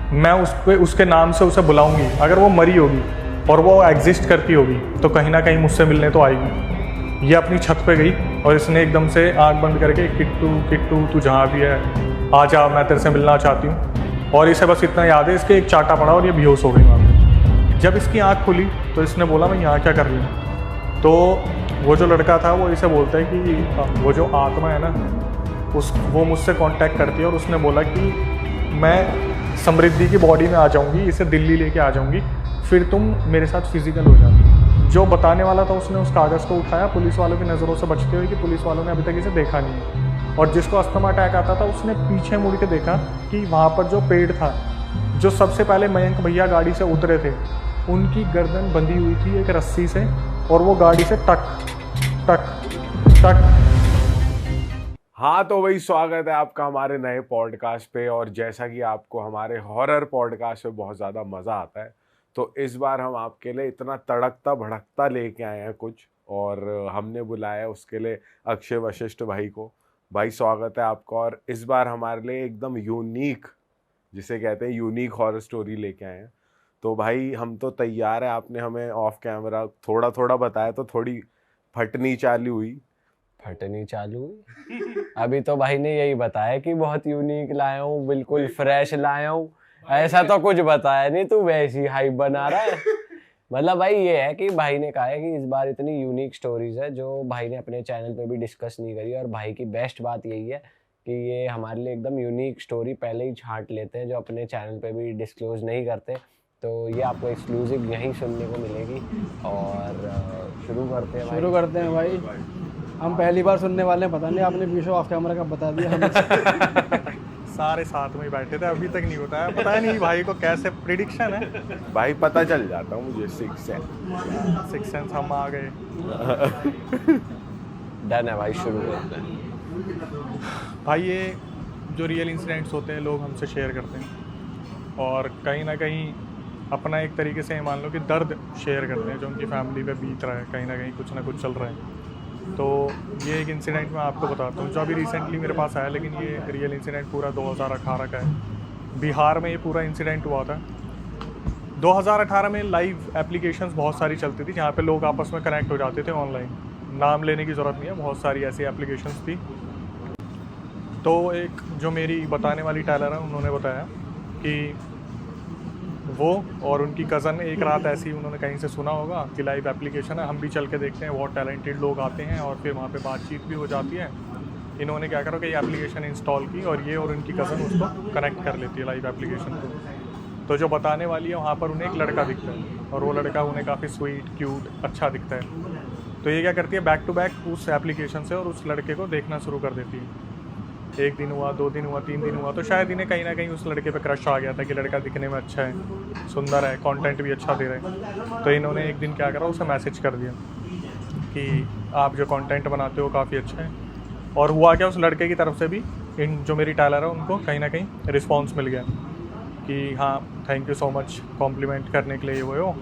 मैं उसके नाम से उसे बुलाऊंगी, अगर वो मरी होगी और वो एग्जिस्ट करती होगी तो कहीं ना कहीं मुझसे मिलने तो आएगी। ये अपनी छत पे गई और इसने एकदम से आँख बंद करके किट्टू किट्टू तू जहाँ भी है आ जा, मैं तेरे से मिलना चाहती हूँ। और इसे बस इतना याद है, इसके एक चाटा पड़ा और ये बेहोश हो गई वहाँ पे। जब इसकी आँख खुली तो इसने बोला मैं यहाँ क्या कर रही हूँ। तो वो जो लड़का था वो इसे बोलता है कि वो जो आत्मा है ना वो मुझसे कांटेक्ट करती है और उसने बोला कि मैं समृद्धि की बॉडी में आ जाऊंगी, इसे दिल्ली लेके आ जाऊंगी, फिर तुम मेरे साथ फिजिकल हो जाओ। जो बताने वाला था उसने उस कागज़ को उठाया पुलिस वालों की नज़रों से बचते हुए कि पुलिस वालों ने अभी तक इसे देखा नहीं है। और जिसको अस्थमा अटैक आता था उसने पीछे मुड़ के देखा कि वहाँ पर जो पेड़ था, जो सबसे पहले मयंक भैया गाड़ी से उतरे थे, उनकी गर्दन बंधी हुई थी एक रस्सी से और वो गाड़ी से टक टक टक। हाँ, तो वही स्वागत है आपका हमारे नए पॉडकास्ट पे। और जैसा कि आपको हमारे हॉरर पॉडकास्ट पे बहुत ज़्यादा मज़ा आता है, तो इस बार हम आपके लिए इतना तड़कता भड़कता लेके आए हैं कुछ, और हमने बुलाया है उसके लिए अक्षय वशिष्ठ भाई को। भाई स्वागत है आपका। और इस बार हमारे लिए एकदम यूनिक, जिसे कहते हैं यूनिक हॉरर स्टोरी लेके आए हैं। तो भाई हम तो तैयार है, आपने हमें ऑफ कैमरा थोड़ा थोड़ा बताया तो थोड़ी फटनी चालू हुई। फटनी चालू हुई? अभी तो भाई ने यही बताया कि बहुत यूनिक लाया हूँ, बिल्कुल फ्रेश लाया हूँ। ऐसा तो कुछ बताया नहीं, तू वैसी हाइप बना रहा है। मतलब भाई ये है कि भाई ने कहा है कि इस बार इतनी यूनिक स्टोरीज है जो भाई ने अपने चैनल पे भी डिस्कस नहीं करी। और भाई की बेस्ट बात यही है कि ये हमारे लिए एकदम यूनिक स्टोरी पहले ही छांट लेते हैं जो अपने चैनल पे भी डिस्क्लोज नहीं करते। तो ये आपको एक्सक्लूसिव यहीं सुनने को मिलेगी। और शुरू करते हैं भाई। हम पहली बार सुनने वाले हैं, पता नहीं आपने बीच ऑफ कैमरा का बता दिया हमें। सारे साथ में ही बैठे थे, अभी तक नहीं बताया। पता नहीं भाई को कैसे प्रिडिक्शन है। भाई पता चल जाता हूँ मुझे, सिक्स सेंस हम आ गए। डन है भाई, शुरू करते हैं। भाई ये जो रियल इंसिडेंट्स होते हैं लोग हमसे शेयर करते हैं और कहीं ना कहीं अपना एक तरीके से मान लो कि दर्द शेयर करते हैं जो उनकी फैमिली पे बीत रहा है, कहीं ना कुछ चल रहा है। तो ये एक इंसिडेंट मैं आपको बताता हूँ जो अभी रिसेंटली मेरे पास आया, लेकिन ये रियल इंसिडेंट पूरा 2018 का है। बिहार में ये पूरा इंसिडेंट हुआ था। 2018 में लाइव एप्लीकेशंस बहुत सारी चलती थी जहाँ पे लोग आपस में कनेक्ट हो जाते थे ऑनलाइन। नाम लेने की ज़रूरत नहीं है, बहुत सारी ऐसी एप्लीकेशंस थी। तो एक जो मेरी बताने वाली टेलर है उन्होंने बताया कि वो और उनकी कज़न एक रात ऐसी उन्होंने कहीं से सुना होगा कि लाइव एप्लीकेशन है, हम भी चल के देखते हैं। बहुत टैलेंटेड लोग आते हैं और फिर वहाँ पे बातचीत भी हो जाती है। इन्होंने क्या करा कि ये एप्लीकेशन इंस्टॉल की और ये और उनकी कज़न उसको कनेक्ट कर लेती है लाइव एप्लीकेशन को। तो जो बताने वाली है वहाँ पर उन्हें एक लड़का दिखता है और वो लड़का उन्हें काफ़ी स्वीट क्यूट अच्छा दिखता है। तो ये क्या करती है, बैक टू बैक उस एप्लीकेशन से और उस लड़के को देखना शुरू कर देती है। एक दिन हुआ, 2 दिन हुआ, 3 दिन हुआ, तो शायद इन्हें कहीं ना कहीं उस लड़के पे क्रश आ गया था कि लड़का दिखने में अच्छा है, सुंदर है, कंटेंट भी अच्छा दे रहा है। तो इन्होंने एक दिन क्या करा, उसे मैसेज कर दिया कि आप जो कंटेंट बनाते हो काफ़ी अच्छा है। और हुआ क्या, उस लड़के की तरफ से भी इन जो मेरी टेलर है उनको कहीं ना कहीं रिस्पॉन्स मिल गया कि हाँ thank you so much compliment करने के लिए हुए हो।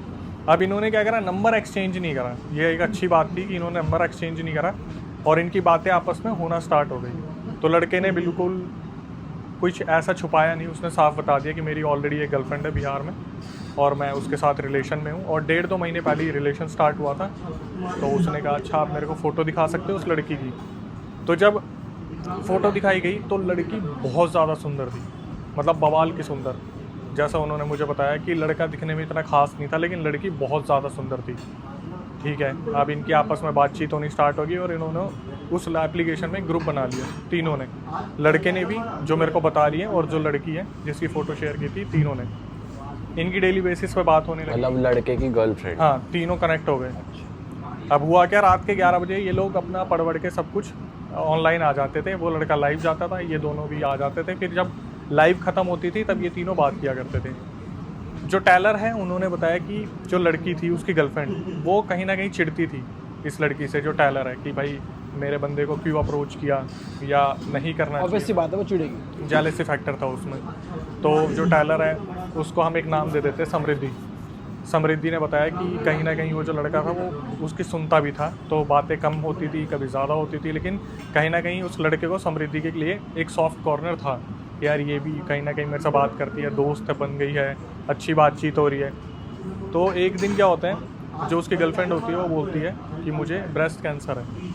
अब इन्होंने क्या करा, नंबर एक्सचेंज नहीं करा। ये एक अच्छी बात थी कि इन्होंने नंबर एक्सचेंज नहीं करा और इनकी बातें आपस में होना स्टार्ट हो गई। तो लड़के ने बिल्कुल कुछ ऐसा छुपाया नहीं, उसने साफ बता दिया कि मेरी ऑलरेडी एक गर्लफ्रेंड है बिहार में और मैं उसके साथ रिलेशन में हूँ और 1.5-2 महीने पहले ही रिलेशन स्टार्ट हुआ था। तो उसने कहा अच्छा आप मेरे को फ़ोटो दिखा सकते हो उस लड़की की। तो जब फ़ोटो दिखाई गई तो लड़की बहुत ज़्यादा सुंदर थी, मतलब बवाल की सुंदर। जैसा उन्होंने मुझे बताया कि लड़का दिखने में इतना खास नहीं था लेकिन लड़की बहुत ज़्यादा सुंदर थी। ठीक है, अब इनकी आपस में बातचीत होनी स्टार्ट होगी और इन्होंने उस एप्लीकेशन में ग्रुप बना लिया तीनों ने। लड़के ने भी जो मेरे को बता रही है और जो लड़की है जिसकी फ़ोटो शेयर की थी, तीनों ने। इनकी डेली बेसिस पे बात होने लगी। मतलब लड़के की गर्लफ्रेंड? हाँ, तीनों कनेक्ट हो गए। अब हुआ क्या, रात के 11 बजे ये लोग अपना पढ़ के सब कुछ ऑनलाइन आ जाते थे। वो लड़का लाइव जाता था, ये दोनों भी आ जाते थे। फिर जब लाइव ख़त्म होती थी तब ये तीनों बात किया करते थे। जो टेलर है उन्होंने बताया कि जो लड़की थी उसकी गर्लफ्रेंड वो कहीं ना कहीं चिढ़ती थी इस लड़की से, जो टेलर है, कि भाई मेरे बंदे को क्यों अप्रोच किया या नहीं करना चाहिए। ऑब्वियस सी बात है, वो चिढ़ेगी। जेलसी फैक्टर था उसमें। तो जो टेलर है उसको हम एक नाम दे देते हैं समृद्धि। समृद्धि ने बताया कि कहीं ना कहीं वो जो लड़का था वो उसकी सुनता भी था, तो बातें कम होती थी, कभी ज़्यादा होती थी, लेकिन कहीं ना कहीं उस लड़के को समृद्धि के लिए एक सॉफ्ट कॉर्नर था। कि यार ये भी कहीं ना कहीं मेरे से बात करती है, दोस्त बन गई है, अच्छी बातचीत हो रही है। तो एक दिन क्या होता है, जो उसकी गर्लफ्रेंड होती है वो बोलती है कि मुझे ब्रेस्ट कैंसर है।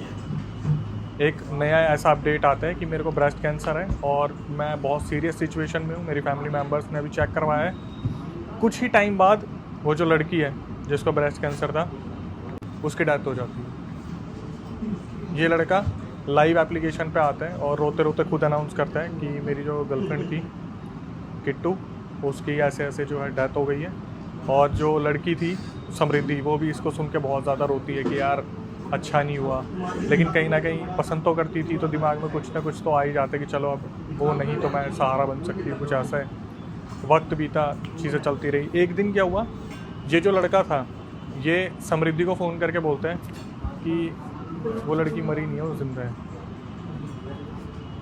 एक नया ऐसा अपडेट आता है कि मेरे को ब्रेस्ट कैंसर है और मैं बहुत सीरियस सिचुएशन में हूँ। मेरी फैमिली मेम्बर्स ने अभी चेक करवाया है। कुछ ही टाइम बाद वो जो लड़की है जिसको ब्रेस्ट कैंसर था, उसकी डेथ हो जाती है। ये लड़का लाइव एप्लीकेशन पे आता है और रोते रोते खुद अनाउंस करता है कि मेरी जो गर्लफ्रेंड थी किट्टू, उसकी ऐसे ऐसे जो है डेथ हो गई है। और जो लड़की थी समृद्धि, वो भी इसको सुन के बहुत ज़्यादा रोती है कि यार अच्छा नहीं हुआ। लेकिन कहीं ना कहीं पसंद तो करती थी, तो दिमाग में कुछ ना कुछ तो आ ही जाता है कि चलो अब वो नहीं तो मैं सहारा बन सकती हूँ, कुछ ऐसा है। वक्त बीता, चीज़ें चलती रही। एक दिन क्या हुआ, ये जो लड़का था ये समृद्धि को फ़ोन करके बोलता है कि वो लड़की मरी नहीं है, वो जिंदा है।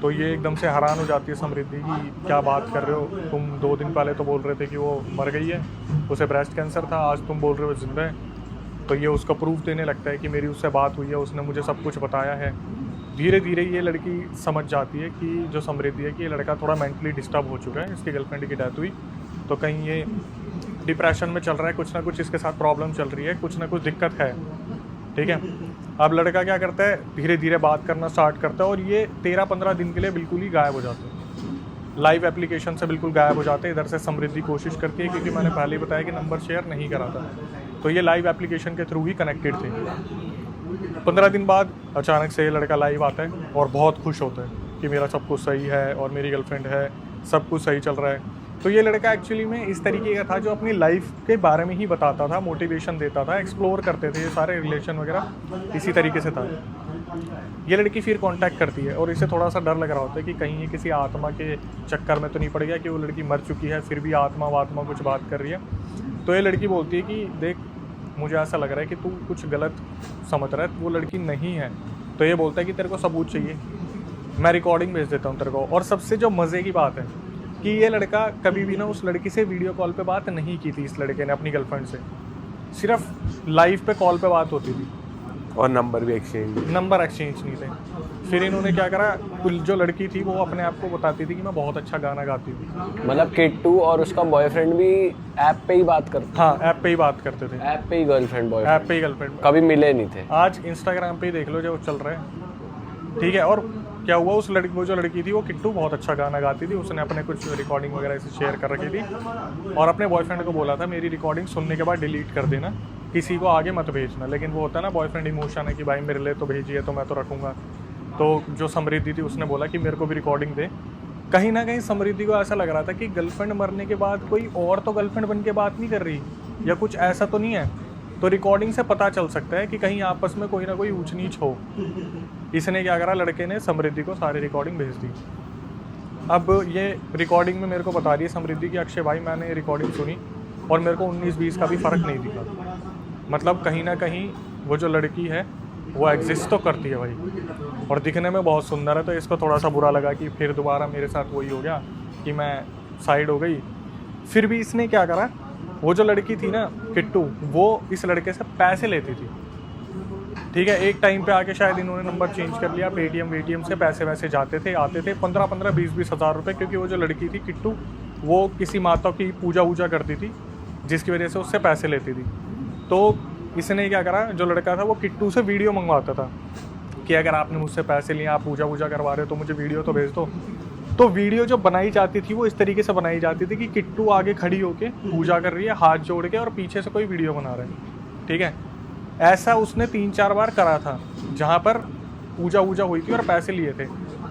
तो ये एकदम से हैरान हो जाती है समृद्धि कि क्या बात कर रहे हो, तुम 2 दिन पहले तो बोल रहे थे कि वो मर गई है, उसे ब्रेस्ट कैंसर था, आज तुम बोल रहे हो जिंदा है। तो ये उसका प्रूफ देने लगता है कि मेरी उससे बात हुई है, उसने मुझे सब कुछ बताया है। धीरे धीरे ये लड़की समझ जाती है कि जो समृद्धि है कि ये लड़का थोड़ा मेंटली डिस्टर्ब हो चुका है, इसकी गर्लफ्रेंड की डेथ हुई तो कहीं ये डिप्रेशन में चल रहा है, कुछ ना कुछ इसके साथ प्रॉब्लम चल रही है, कुछ ना कुछ दिक्कत है। ठीक है, अब लड़का क्या करता है, धीरे धीरे बात करना स्टार्ट करता है और ये 13-15 दिन के लिए बिल्कुल ही गायब हो जाते हैं। लाइव एप्लीकेशन से बिल्कुल गायब हो जाते हैं। इधर से समृद्धि कोशिश करती है, क्योंकि मैंने पहले ही बताया कि नंबर शेयर नहीं करा था, तो ये लाइव एप्लीकेशन के थ्रू ही कनेक्टेड थे। 15 दिन बाद अचानक से ये लड़का लाइव आता है और बहुत खुश होता है कि मेरा सब कुछ सही है और मेरी गर्लफ्रेंड है, सब कुछ सही चल रहा है। तो ये लड़का एक्चुअली में इस तरीके का था जो अपनी लाइफ के बारे में ही बताता था, मोटिवेशन देता था, एक्सप्लोर करते थे ये सारे रिलेशन वगैरह, इसी तरीके से था। ये लड़की फिर कांटेक्ट करती है और इसे थोड़ा सा डर लग रहा होता है कि कहीं ये किसी आत्मा के चक्कर में तो नहीं पड़ गया कि वो लड़की मर चुकी है फिर भी आत्मा वात्मा कुछ बात कर रही है। तो ये लड़की बोलती है कि देख, मुझे ऐसा लग रहा है कि तू कुछ गलत समझ रहा है, वो लड़की नहीं है। तो ये बोलता है कि तेरे को सबूत चाहिए, मैं रिकॉर्डिंग भेज देता हूँ तेरे को। और सबसे जो मज़े की बात है कि ये लड़का कभी भी ना उस लड़की से वीडियो कॉल पे बात नहीं की थी। इस लड़के ने अपनी गर्लफ्रेंड से सिर्फ लाइव पे कॉल पे बात होती थी और नंबर एक्सचेंज नहीं थे। फिर इन्होंने क्या करा, जो लड़की थी वो अपने आप को बताती थी कि मैं बहुत अच्छा गाना गाती थी। मतलब किट्टू और उसका बॉयफ्रेंड भी ऐप पे ही बात करते? हाँ, ऐप पे ही बात करते थे। ऐप पे ही गर्लफ्रेंड बॉयफ्रेंड? ऐप पे ही गर्लफ्रेंड, कभी मिले नहीं थे। आज इंस्टाग्राम पे ही देख लो जो चल रहा है। ठीक है, और क्या हुआ, उस लड़की, वो जो लड़की थी वो किट्टू बहुत अच्छा गाना गाती थी, उसने अपने कुछ रिकॉर्डिंग वगैरह ऐसे शेयर कर रखी थी और अपने बॉयफ्रेंड को बोला था मेरी रिकॉर्डिंग सुनने के बाद डिलीट कर देना, किसी को आगे मत भेजना। लेकिन वो होता है ना बॉयफ्रेंड इमोशन है कि भाई मेरे लिए तो भेजिए तो मैं तो रखूँगा। तो जो समृद्धि थी उसने बोला कि मेरे को भी रिकॉर्डिंग दे। कहीं ना कहीं समृद्धि को ऐसा लग रहा था कि गर्लफ्रेंड मरने के बाद कोई और तो गर्लफ्रेंड बन के बात नहीं कर रही या कुछ ऐसा तो नहीं है। तो रिकॉर्डिंग से पता चल सकता है कि कहीं आपस में कोई ना कोई ऊंच नीच हो। इसने क्या करा, लड़के ने समृद्धि को सारी रिकॉर्डिंग भेज दी। अब ये रिकॉर्डिंग में मेरे को बता रही है समृद्धि कि अक्षय भाई मैंने रिकॉर्डिंग सुनी और मेरे को 19-20 का भी फ़र्क नहीं दिखा। मतलब कहीं ना कहीं वो जो लड़की है वो एग्जिस्ट तो करती है भाई, और दिखने में बहुत सुंदर है। तो इसको थोड़ा सा बुरा लगा कि फिर दोबारा मेरे साथ वही हो गया कि मैं साइड हो गई। फिर भी इसने क्या करा, वो जो लड़की थी ना किट्टू, वो इस लड़के से पैसे लेती थी। ठीक है, एक टाइम पे आके शायद इन्होंने नंबर चेंज कर लिया, पेटीएम से पैसे वैसे जाते थे आते थे, 15-15, 20-20 हज़ार रुपये। क्योंकि वो जो लड़की थी किट्टू, वो किसी माता की पूजा वूजा करती थी जिसकी वजह से उससे पैसे लेती थी। तो इसने क्या करा, जो लड़का था वो किट्टू से वीडियो मंगवाता था कि अगर आपने मुझसे पैसे लिए, आप पूजा वूजा करवा रहे हो तो मुझे वीडियो तो भेज दो। तो वीडियो जो बनाई जाती थी वो इस तरीके से बनाई जाती थी कि किट्टू आगे खड़ी होके पूजा कर रही है हाथ जोड़ के और पीछे से कोई वीडियो बना रहा है। ठीक है, ऐसा उसने 3-4 बार करा था जहाँ पर पूजा वूजा हुई थी और पैसे लिए थे।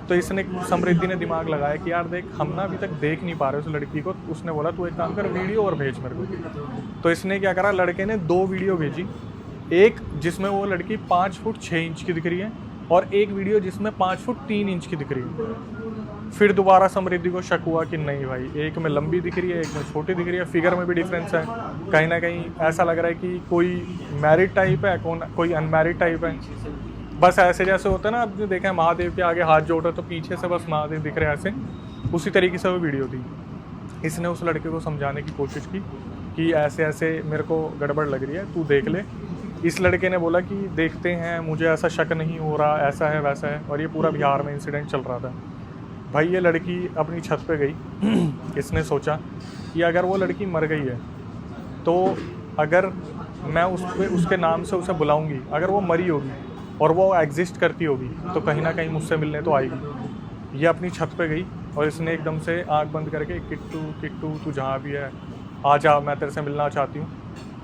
तो इसने, समृद्धि ने दिमाग लगाया कि यार देख, हम ना अभी तक देख नहीं पा रहे उस लड़की को। उसने बोला तू एक काम कर, वीडियो और भेज मेरे को। तो इसने क्या करा, लड़के ने 2 वीडियो भेजी, एक जिसमें वो लड़की 5 फुट 6 इंच की दिख रही है और एक वीडियो जिसमें 5 फुट 3 इंच की दिख रही है। फिर दोबारा समृद्धि को शक हुआ कि नहीं भाई, एक में लंबी दिख रही है, एक में छोटी दिख रही है, फिगर में भी डिफरेंस है। कहीं ना कहीं ऐसा लग रहा है कि कोई मैरिड टाइप है, कोई अनमैरिड टाइप है। बस ऐसे जैसे होता है ना, आपने देखा है महादेव के आगे हाथ जोड़े तो पीछे से बस महादेव दिख रहे हैं, ऐसे उसी तरीके से वो वीडियो थी। इसने उस लड़के को समझाने की कोशिश की कि ऐसे ऐसे मेरे को गड़बड़ लग रही है, तू देख ले। इस लड़के ने बोला कि देखते हैं, मुझे ऐसा शक नहीं हो रहा, ऐसा है वैसा है। और ये पूरा बिहार में इंसिडेंट चल रहा था। भाई ये लड़की अपनी छत पे गई। इसने सोचा कि अगर वो लड़की मर गई है तो अगर मैं उसके नाम से उसे बुलाऊंगी, अगर वो मरी होगी और वो एग्जिस्ट करती होगी तो कहीं ना कहीं मुझसे मिलने तो आएगी। ये अपनी छत पे गई और इसने एकदम से आंख बंद करके किट्टू किट्टू तू जहाँ भी है आ जा, मैं तेरे से मिलना चाहती हूँ।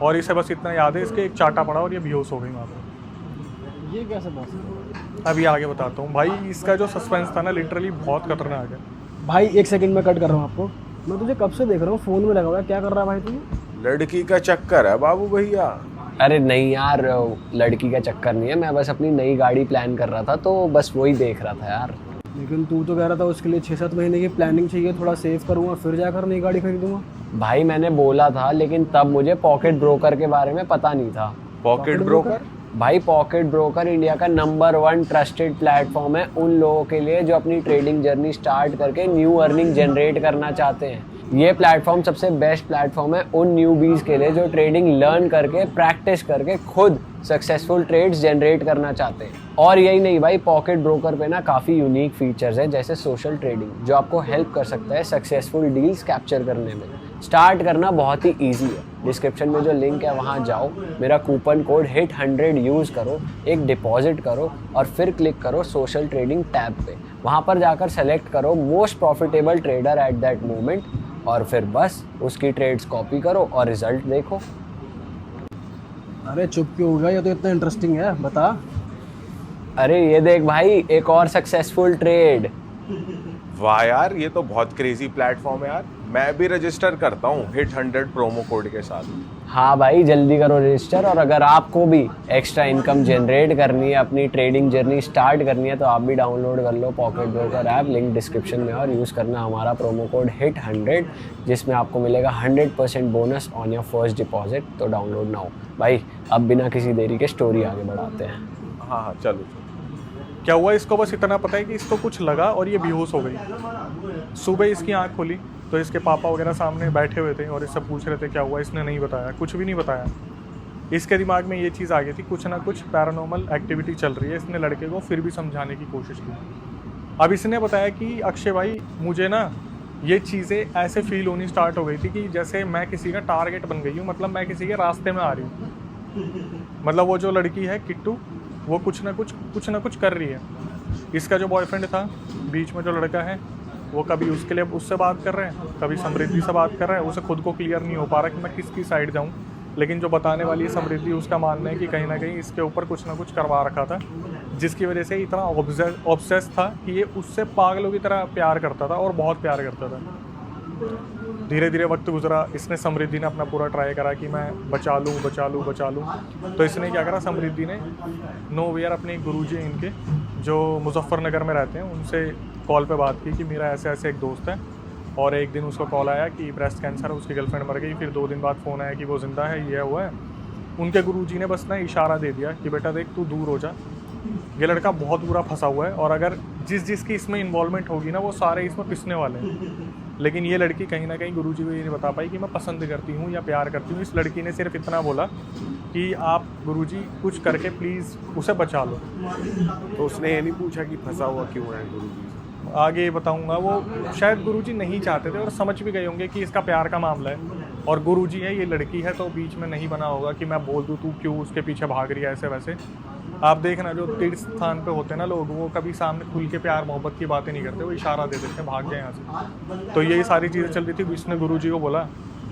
और इसे बस इतना याद है, इसके एक चाटा पड़ा और ये बेहोश हो गई वहाँ पर। ये कैसे पॉसिबल? अभी आगे बताता हूँ भाई। इसका जो सस्पेंस था ना लिटरली बहुत खतरनाक है। भाई 1 सेकंड में कट कर रहा हूँ आपको। मैं तुझे कब से देख रहा हूँ, फ़ोन में लगा हुआ है, क्या कर रहा है भाई तू? लड़की का चक्कर है बाबू भैया। अरे नहीं यार, लड़की का चक्कर नहीं है, मैं बस अपनी नई गाड़ी प्लान कर रहा था तो बस वही देख रहा था यार। लेकिन तू तो कह रहा था उसके लिए 6-7 महीने की प्लानिंग चाहिए, थोड़ा सेव करूँगा फिर जाकर नई गाड़ी खरीदूंगा। भाई मैंने बोला था, लेकिन तब मुझे पॉकेट ब्रोकर के बारे में पता नहीं था। Pocket broker? भाई पॉकेट ब्रोकर इंडिया का नंबर 1 ट्रस्टेड प्लेटफॉर्म है उन लोगों के लिए जो अपनी ट्रेडिंग जर्नी स्टार्ट करके न्यू अर्निंग जनरेट करना चाहते हैं। ये प्लेटफॉर्म सबसे बेस्ट प्लेटफॉर्म है उन न्यूबीज के लिए जो ट्रेडिंग लर्न करके प्रैक्टिस करके खुद सक्सेसफुल ट्रेड्स जनरेट करना चाहते हैं। और यही नहीं भाई, पॉकेट ब्रोकर पे ना काफ़ी यूनिक फीचर्स हैं जैसे सोशल ट्रेडिंग जो आपको हेल्प कर सकता है सक्सेसफुल डील्स कैप्चर करने में। स्टार्ट करना बहुत ही ईजी है, डिस्क्रिप्शन में जो लिंक है वहाँ जाओ, मेरा कूपन कोड HIT100 यूज़ करो, एक डिपॉजिट करो और फिर क्लिक करो सोशल ट्रेडिंग टैब पे। वहाँ पर जाकर सेलेक्ट करो most profitable trader at that moment और फिर बस उसकी ट्रेड्स कॉपी करो और रिजल्ट देखो। अरे चुप क्यों हो गया, ये तो इतना इंटरेस्टिंग है, बता। अरे ये देख भाई, एक और सक्सेसफुल ट्रेड। वाह यार, ये तो बहुत क्रेजी प्लेटफॉर्म है यार। मैं भी रजिस्टर करता हूँ HIT100 प्रोमो कोड के साथ। हाँ भाई जल्दी करो रजिस्टर। और अगर आपको भी एक्स्ट्रा इनकम जनरेट करनी है, अपनी ट्रेडिंग जर्नी स्टार्ट करनी है तो आप भी डाउनलोड कर लो pocket broker app, link description में, और यूज़ करना हमारा प्रोमो कोड HIT100 जिसमें आपको मिलेगा 100% bonus on your first deposit. तो डाउनलोड नाउ। भाई अब बिना किसी देरी के स्टोरी आगे बढ़ाते हैं। हाँ चलो। क्या हुआ, इसको बस इतना पता है कि इसको कुछ लगा और ये बेहोश हो गई। सुबह इसकी आंख खुली तो इसके पापा वगैरह सामने बैठे हुए थे और इससे पूछ रहे थे क्या हुआ। इसने नहीं बताया, कुछ भी नहीं बताया। इसके दिमाग में ये चीज़ आ गई थी कुछ ना कुछ पैरानॉर्मल एक्टिविटी चल रही है। इसने लड़के को फिर भी समझाने की कोशिश की। अब इसने बताया कि अक्षय भाई मुझे ना ये चीज़ें ऐसे फील होनी स्टार्ट हो गई थी कि जैसे मैं किसी का टारगेट बन गई हूँ, मतलब मैं किसी के रास्ते में आ रही हूँ। मतलब वो जो लड़की है किट्टू, वो कुछ ना कुछ कर रही है। इसका जो बॉयफ्रेंड था बीच में जो लड़का है, वो कभी उसके लिए उससे बात कर रहे हैं, कभी समृद्धि से बात कर रहे हैं। उसे खुद को क्लियर नहीं हो पा रहा कि मैं किसकी साइड जाऊं। लेकिन जो बताने वाली है समृद्धि, उसका मानना है कि कहीं ना कहीं इसके ऊपर कुछ ना कुछ करवा रखा था, जिसकी वजह से इतना ऑब्सेस था कि ये उससे पागलों की तरह प्यार करता था और बहुत प्यार करता था। धीरे धीरे वक्त गुजरा। इसने समृद्धि ने अपना पूरा ट्राई करा कि मैं बचा लूँ। तो इसने क्या करा, समृद्धि ने नोवेयर अपने गुरुजी इनके जो मुजफ्फरनगर में रहते हैं उनसे कॉल पे बात की कि मेरा ऐसे ऐसे एक दोस्त है। और एक दिन उसको कॉल आया कि ब्रेस्ट कैंसर है, उसकी गर्लफ्रेंड मर गई। फिर 2 दिन बाद फ़ोन आया कि वो ज़िंदा है, ये हुआ है। उनके गुरुजी ने बस ना इशारा दे दिया कि बेटा देख तू दूर हो जा, ये लड़का बहुत बुरा फंसा हुआ है और अगर जिसकी इसमें इन्वॉल्वमेंट होगी ना वो सारे इसमें पिसने वाले हैं। लेकिन ये लड़की कहीं ना कहीं गुरुजी को ये नहीं बता पाई कि मैं पसंद करती हूँ या प्यार करती हूँ। इस लड़की ने सिर्फ इतना बोला कि आप गुरुजी कुछ करके प्लीज़ उसे बचा लो। तो उसने ये नहीं पूछा कि फंसा हुआ क्यों है गुरुजी? आगे बताऊंगा। वो शायद गुरुजी नहीं चाहते थे और समझ भी गए होंगे कि इसका प्यार का मामला है और गुरुजी है, ये लड़की है, तो बीच में नहीं बना होगा कि मैं बोल दूँ तू क्यों उसके पीछे भाग रही है ऐसे वैसे। आप देखना जो तीर्थ स्थान पे होते हैं ना लोग, वो कभी सामने खुल के प्यार मोहब्बत की बातें नहीं करते, वो इशारा दे देते हैं भाग जाए यहाँ से। तो यही सारी चीज़ें चल रही थी। इसने गुरुजी को बोला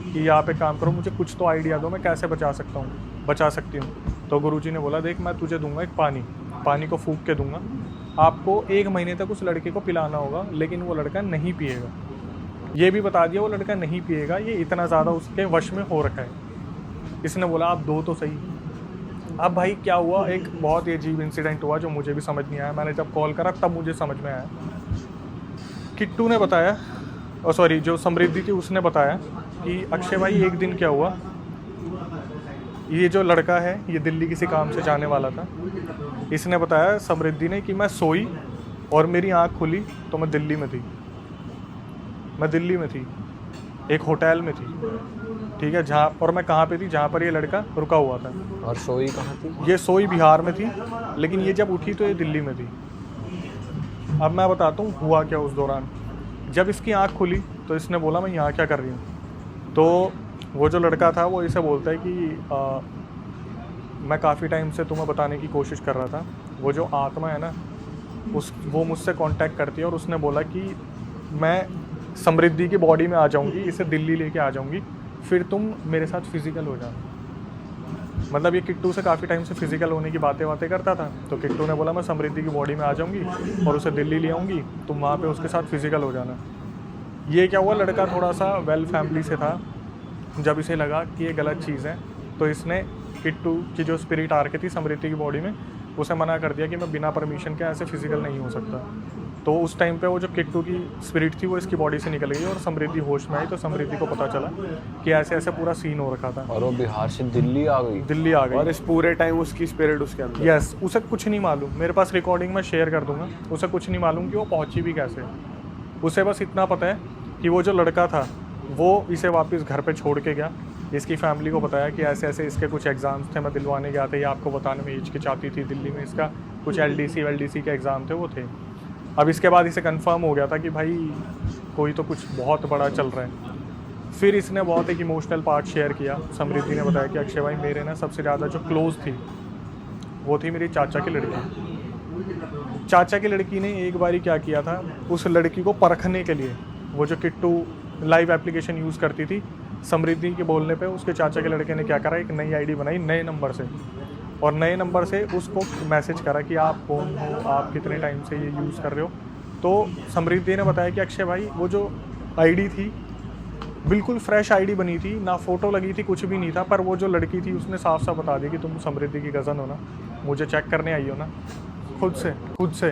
कि आप एक काम करो, मुझे कुछ तो आइडिया दो, मैं कैसे बचा सकती हूँ। तो गुरुजी ने बोला देख मैं तुझे दूंगा एक पानी को फूंक के दूंगा, आपको 1 महीने तक उस लड़के को पिलाना होगा, लेकिन वो लड़का नहीं पिएगा। ये भी बता दिया वो लड़का नहीं पिएगा, ये इतना ज़्यादा उसके वश में हो रखा है। इसने बोला आप दो तो सही। अब भाई क्या हुआ, एक बहुत ही अजीब इंसिडेंट हुआ जो मुझे भी समझ नहीं आया। मैंने जब कॉल करा तब मुझे समझ में आया। किट्टू ने बताया, और सॉरी जो समृद्धि थी उसने बताया कि अक्षय भाई एक दिन क्या हुआ, ये जो लड़का है ये दिल्ली किसी काम से जाने वाला था। इसने बताया समृद्धि ने कि मैं सोई और मेरी आँख खुली तो मैं दिल्ली में थी, एक होटल में थी, ठीक है, जहाँ, और मैं कहाँ पे थी, जहाँ पर ये लड़का रुका हुआ था। और सोई कहाँ थी? ये सोई बिहार में थी, लेकिन ये जब उठी तो ये दिल्ली में थी। अब मैं बताता हूँ हुआ क्या उस दौरान। जब इसकी आँख खुली तो इसने बोला मैं यहाँ क्या कर रही हूँ। तो वो जो लड़का था वो इसे बोलता है कि मैं काफ़ी टाइम से तुम्हें बताने की कोशिश कर रहा था, वो जो आत्मा है ना वो मुझसे कांटेक्ट करती है और उसने बोला कि मैं समृद्धि की बॉडी में आ जाऊंगी, इसे दिल्ली लेके आ जाऊंगी, फिर तुम मेरे साथ फिजिकल हो जाना। मतलब ये किट्टू से काफ़ी टाइम से फिजिकल होने की बातें करता था। तो किट्टू ने बोला मैं समृद्धि की बॉडी में आ जाऊंगी और उसे दिल्ली ले आऊँगी, तुम वहाँ पे उसके साथ फिजिकल हो जाना। ये क्या हुआ, लड़का थोड़ा सा वेल फैमिली से था। जब इसे लगा कि ये गलत चीज़ है तो इसने किट्टू की जो स्पिरिट आ रखी थी समृद्धि की बॉडी में उसे मना कर दिया कि मैं बिना परमिशन के ऐसे फिजिकल नहीं हो सकता। तो उस टाइम पे वो जो किट्टू की स्पिरिट थी वो इसकी बॉडी से निकल गई और समृद्धि होश में आई। तो समृद्धि को पता चला कि ऐसे ऐसे पूरा सीन हो रखा था और वो बिहार से दिल्ली आ गई। दिल्ली आ गई। और इस पूरे टाइम उसकी स्पिरिट उसके अंदर। यस, उसे कुछ नहीं मालूम, मेरे पास रिकॉर्डिंग में शेयर कर दूंगा। उसे कुछ नहीं मालूम कि वो पहुंची भी कैसे। उसे बस इतना पता है कि वो जो लड़का था वो इसे वापस घर पे छोड़ के गया। इसकी फैमिली को बताया कि ऐसे ऐसे इसके कुछ एग्ज़ाम्स थे, मैं दिलवाने गया था, ये आपको बताने में हिचकिचाती थी। दिल्ली में इसका कुछ LDC के एग्ज़ाम थे वो थे। अब इसके बाद इसे कंफर्म हो गया था कि भाई कोई तो कुछ बहुत बड़ा चल रहा है। फिर इसने बहुत एक इमोशनल पार्ट शेयर किया। समृद्धि ने बताया कि अक्षय भाई मेरे ना सबसे ज़्यादा जो क्लोज थी वो थी मेरी चाचा की लड़की। चाचा की लड़की ने एक बारी क्या किया था, उस लड़की को परखने के लिए वो जो किट्टू लाइव एप्लीकेशन यूज़ करती थी, समृद्धि के बोलने पे उसके चाचा के लड़के ने क्या करा, एक नई आईडी बनाई नए नंबर से और नए नंबर से उसको मैसेज करा कि आप कौन हो, आप कितने टाइम से ये यूज़ कर रहे हो। तो समृद्धि ने बताया कि अक्षय भाई वो जो आईडी थी बिल्कुल फ्रेश आईडी बनी थी, ना फ़ोटो लगी थी, कुछ भी नहीं था। पर वो जो लड़की थी उसने साफ साफ बता दिया कि तुम समृद्धि की कज़न हो ना, मुझे चेक करने आई हो ना, खुद से।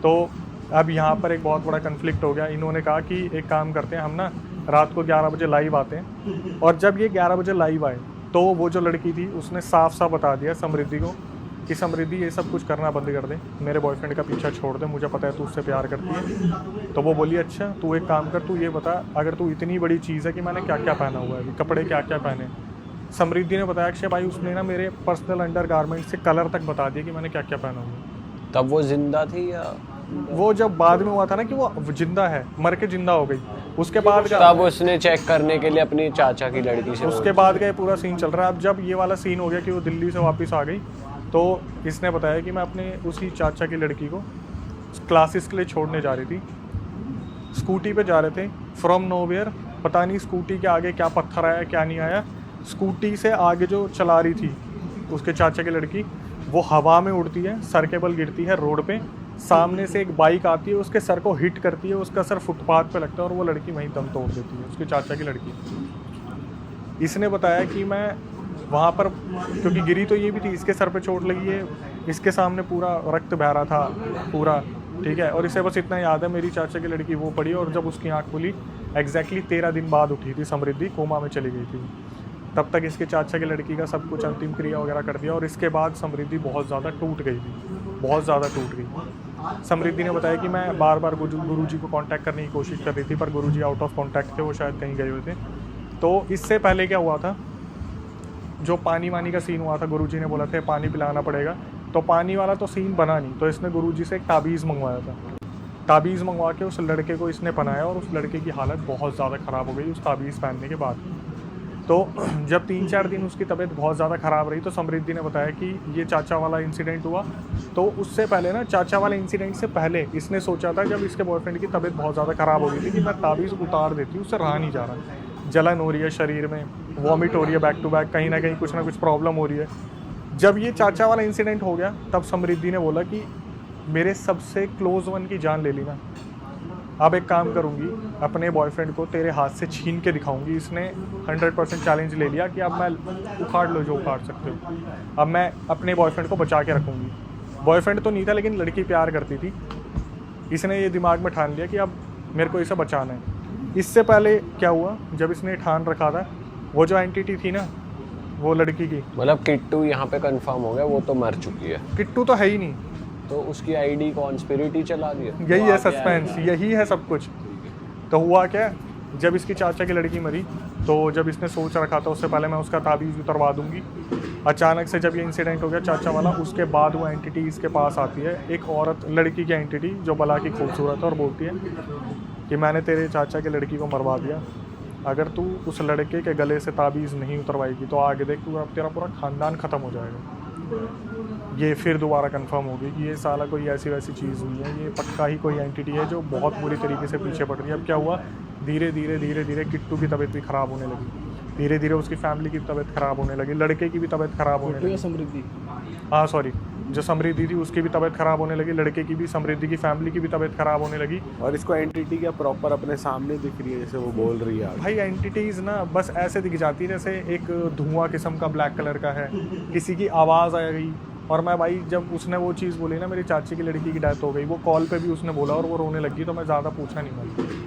तो अब यहाँ पर एक बहुत बड़ा कन्फ्लिक्ट हो गया। इन्होंने कहा कि एक काम करते हैं, हम ना रात को 11 बजे लाइव आते हैं। और जब ये 11 बजे लाइव आए तो वो जो लड़की थी उसने साफ साफ बता दिया समृद्धि को कि समृद्धि ये सब कुछ करना बंद कर दे, मेरे बॉयफ्रेंड का पीछा छोड़ दे, मुझे पता है तू उससे प्यार करती है। तो वो बोली अच्छा तू एक काम कर, तू ये बता अगर तू इतनी बड़ी चीज़ है कि मैंने क्या क्या पहना हुआ है अभी, कपड़े क्या क्या पहने। समृद्धि ने बताया अक्षय भाई उसने ना मेरे पर्सनल अंडरगारमेंट से कलर तक बता दिया कि मैंने क्या क्या पहना हुआ है। तब वो जिंदा थी या वो जब बाद में हुआ था ना कि वो जिंदा है, मर के जिंदा हो गई, उसके बाद तब उसने चेक करने के लिए अपनी चाचा की लड़की से उसके बाद का ये पूरा सीन चल रहा है। अब जब ये वाला सीन हो गया कि वो दिल्ली से वापस आ गई तो इसने बताया कि मैं अपने उसी चाचा की लड़की को क्लासेस के लिए छोड़ने जा रही थी। स्कूटी पे जा रहे थे फ्रॉम नोवेयर, पता नहीं स्कूटी के आगे क्या पत्थर आया क्या नहीं आया। स्कूटी से आगे जो चला रही थी उसके चाचा की लड़की वो हवा में उड़ती है, सर के बल गिरती है रोड पे। सामने से एक बाइक आती है, उसके सर को हिट करती है, उसका सर फुटपाथ पे लगता है और वो लड़की वहीं दम तोड़ देती है, उसके चाचा की लड़की। इसने बताया कि मैं वहाँ पर क्योंकि गिरी तो ये भी थी, इसके सर पे चोट लगी है, इसके सामने पूरा रक्त बह रहा था पूरा, ठीक है। और इसे बस इतना याद है मेरी चाचा की लड़की वो पड़ी और जब उसकी आँख खुली एग्जैक्टली 13 दिन बाद उठी थी समृद्धि, कोमा में चली गई थी। तब तक इसके चाचा की लड़की का सब कुछ अंतिम क्रिया वगैरह कर दिया और इसके बाद समृद्धि बहुत ज़्यादा टूट गई थी, बहुत ज़्यादा टूट गई। समृद्धि ने बताया कि मैं बार बार गुरुजी को कांटेक्ट करने की कोशिश कर रही थी पर गुरुजी आउट ऑफ कांटेक्ट थे, वो शायद कहीं गए हुए थे। तो इससे पहले क्या हुआ था, जो पानी वानी का सीन हुआ था, गुरुजी ने बोला था पानी पिलाना पड़ेगा, तो पानी वाला तो सीन बना नहीं। तो इसने गुरुजी से एक ताबीज़ मंगवाया था, ताबीज़ मंगवा के उस लड़के को इसने पहनाया और उस लड़के की हालत बहुत ज़्यादा ख़राब हो गई उस ताबीज़ पहनने के बाद। तो जब 3-4 दिन उसकी तबीयत बहुत ज़्यादा ख़राब रही तो समृद्धि ने बताया कि ये चाचा वाला इंसिडेंट हुआ। तो उससे पहले ना, चाचा वाले इंसिडेंट से पहले इसने सोचा था जब इसके बॉयफ्रेंड की तबीयत बहुत ज़्यादा ख़राब हो गई थी कि मैं ताबीज़ उतार देती हूँ, उससे रहा नहीं जा रहा, जलन हो रही है शरीर में, वॉमिट हो रही है बैक टू बैक, कहीं ना कहीं कुछ ना कुछ प्रॉब्लम हो रही है। जब ये चाचा वाला इंसिडेंट हो गया तब समृद्धि ने बोला कि मेरे सबसे क्लोज वन की जान ले ली ना, अब एक काम करूंगी, अपने बॉयफ्रेंड को तेरे हाथ से छीन के दिखाऊंगी। इसने 100% चैलेंज ले लिया कि अब मैं उखाड़ लो जो उखाड़ सकते हो, अब मैं अपने बॉयफ्रेंड को बचा के रखूंगी। बॉयफ्रेंड तो नहीं था लेकिन लड़की प्यार करती थी। इसने ये दिमाग में ठान लिया कि अब मेरे को इसे बचाना है। इससे पहले क्या हुआ, जब इसने ठान रखा था, वो जो एंटिटी थी ना वो लड़की की, मतलब किट्टू यहाँ पे कंफर्म हो गया, वो तो मर चुकी है। किट्टू तो है ही नहीं, तो उसकी आईडी कॉन्स्पिरिटी चला दिया। यही है सस्पेंस, यही है सब कुछ। तो हुआ क्या, जब इसकी चाचा की लड़की मरी तो जब इसने सोच रखा था उससे पहले मैं उसका ताबीज़ उतरवा दूंगी, अचानक से जब ये इंसिडेंट हो गया चाचा वाला, उसके बाद वो एंटिटी इसके पास आती है, एक औरत, लड़की की एंटिटी जो भला की खूबसूरत है, और बोलती है कि मैंने तेरे चाचा की लड़की को मरवा दिया, अगर तू उस लड़के के गले से ताबीज़ नहीं उतरवाएगी तो आगे देख तू, अब तेरा पूरा ख़ानदान ख़त्म हो जाएगा। ये फिर दोबारा कंफर्म होगी कि ये साला कोई ऐसी वैसी चीज़ नहीं है, ये पक्का ही कोई एंटिटी है जो बहुत बुरी तरीके से पीछे पड़ रही है। अब क्या हुआ, धीरे धीरे किट्टू की तबीयत भी ख़राब होने लगी, धीरे धीरे उसकी फैमिली की तबीयत ख़राब होने लगी, लड़के की भी तबीयत ख़राब होने लगी। समृद्धि, हाँ सॉरी, जो समृद्धि थी उसकी भी तबीयत ख़राब होने लगी, लड़के की भी, समृद्धि की फैमिली की भी तबीयत ख़राब होने लगी। और इसको एंटिटी क्या प्रॉपर अपने सामने दिख रही है जैसे वो बोल रही है? भाई एंटिटीज़ ना बस ऐसे दिख जाती है जैसे एक धुआं किस्म का ब्लैक कलर का है, किसी की आवाज़ आ गई। और मैं भाई जब उसने वो चीज़ बोली ना, मेरी चाची की लड़की की डेथ हो गई, वो कॉल पे भी उसने बोला और वो रोने लगी, तो मैं ज़्यादा पूछा नहीं मैं,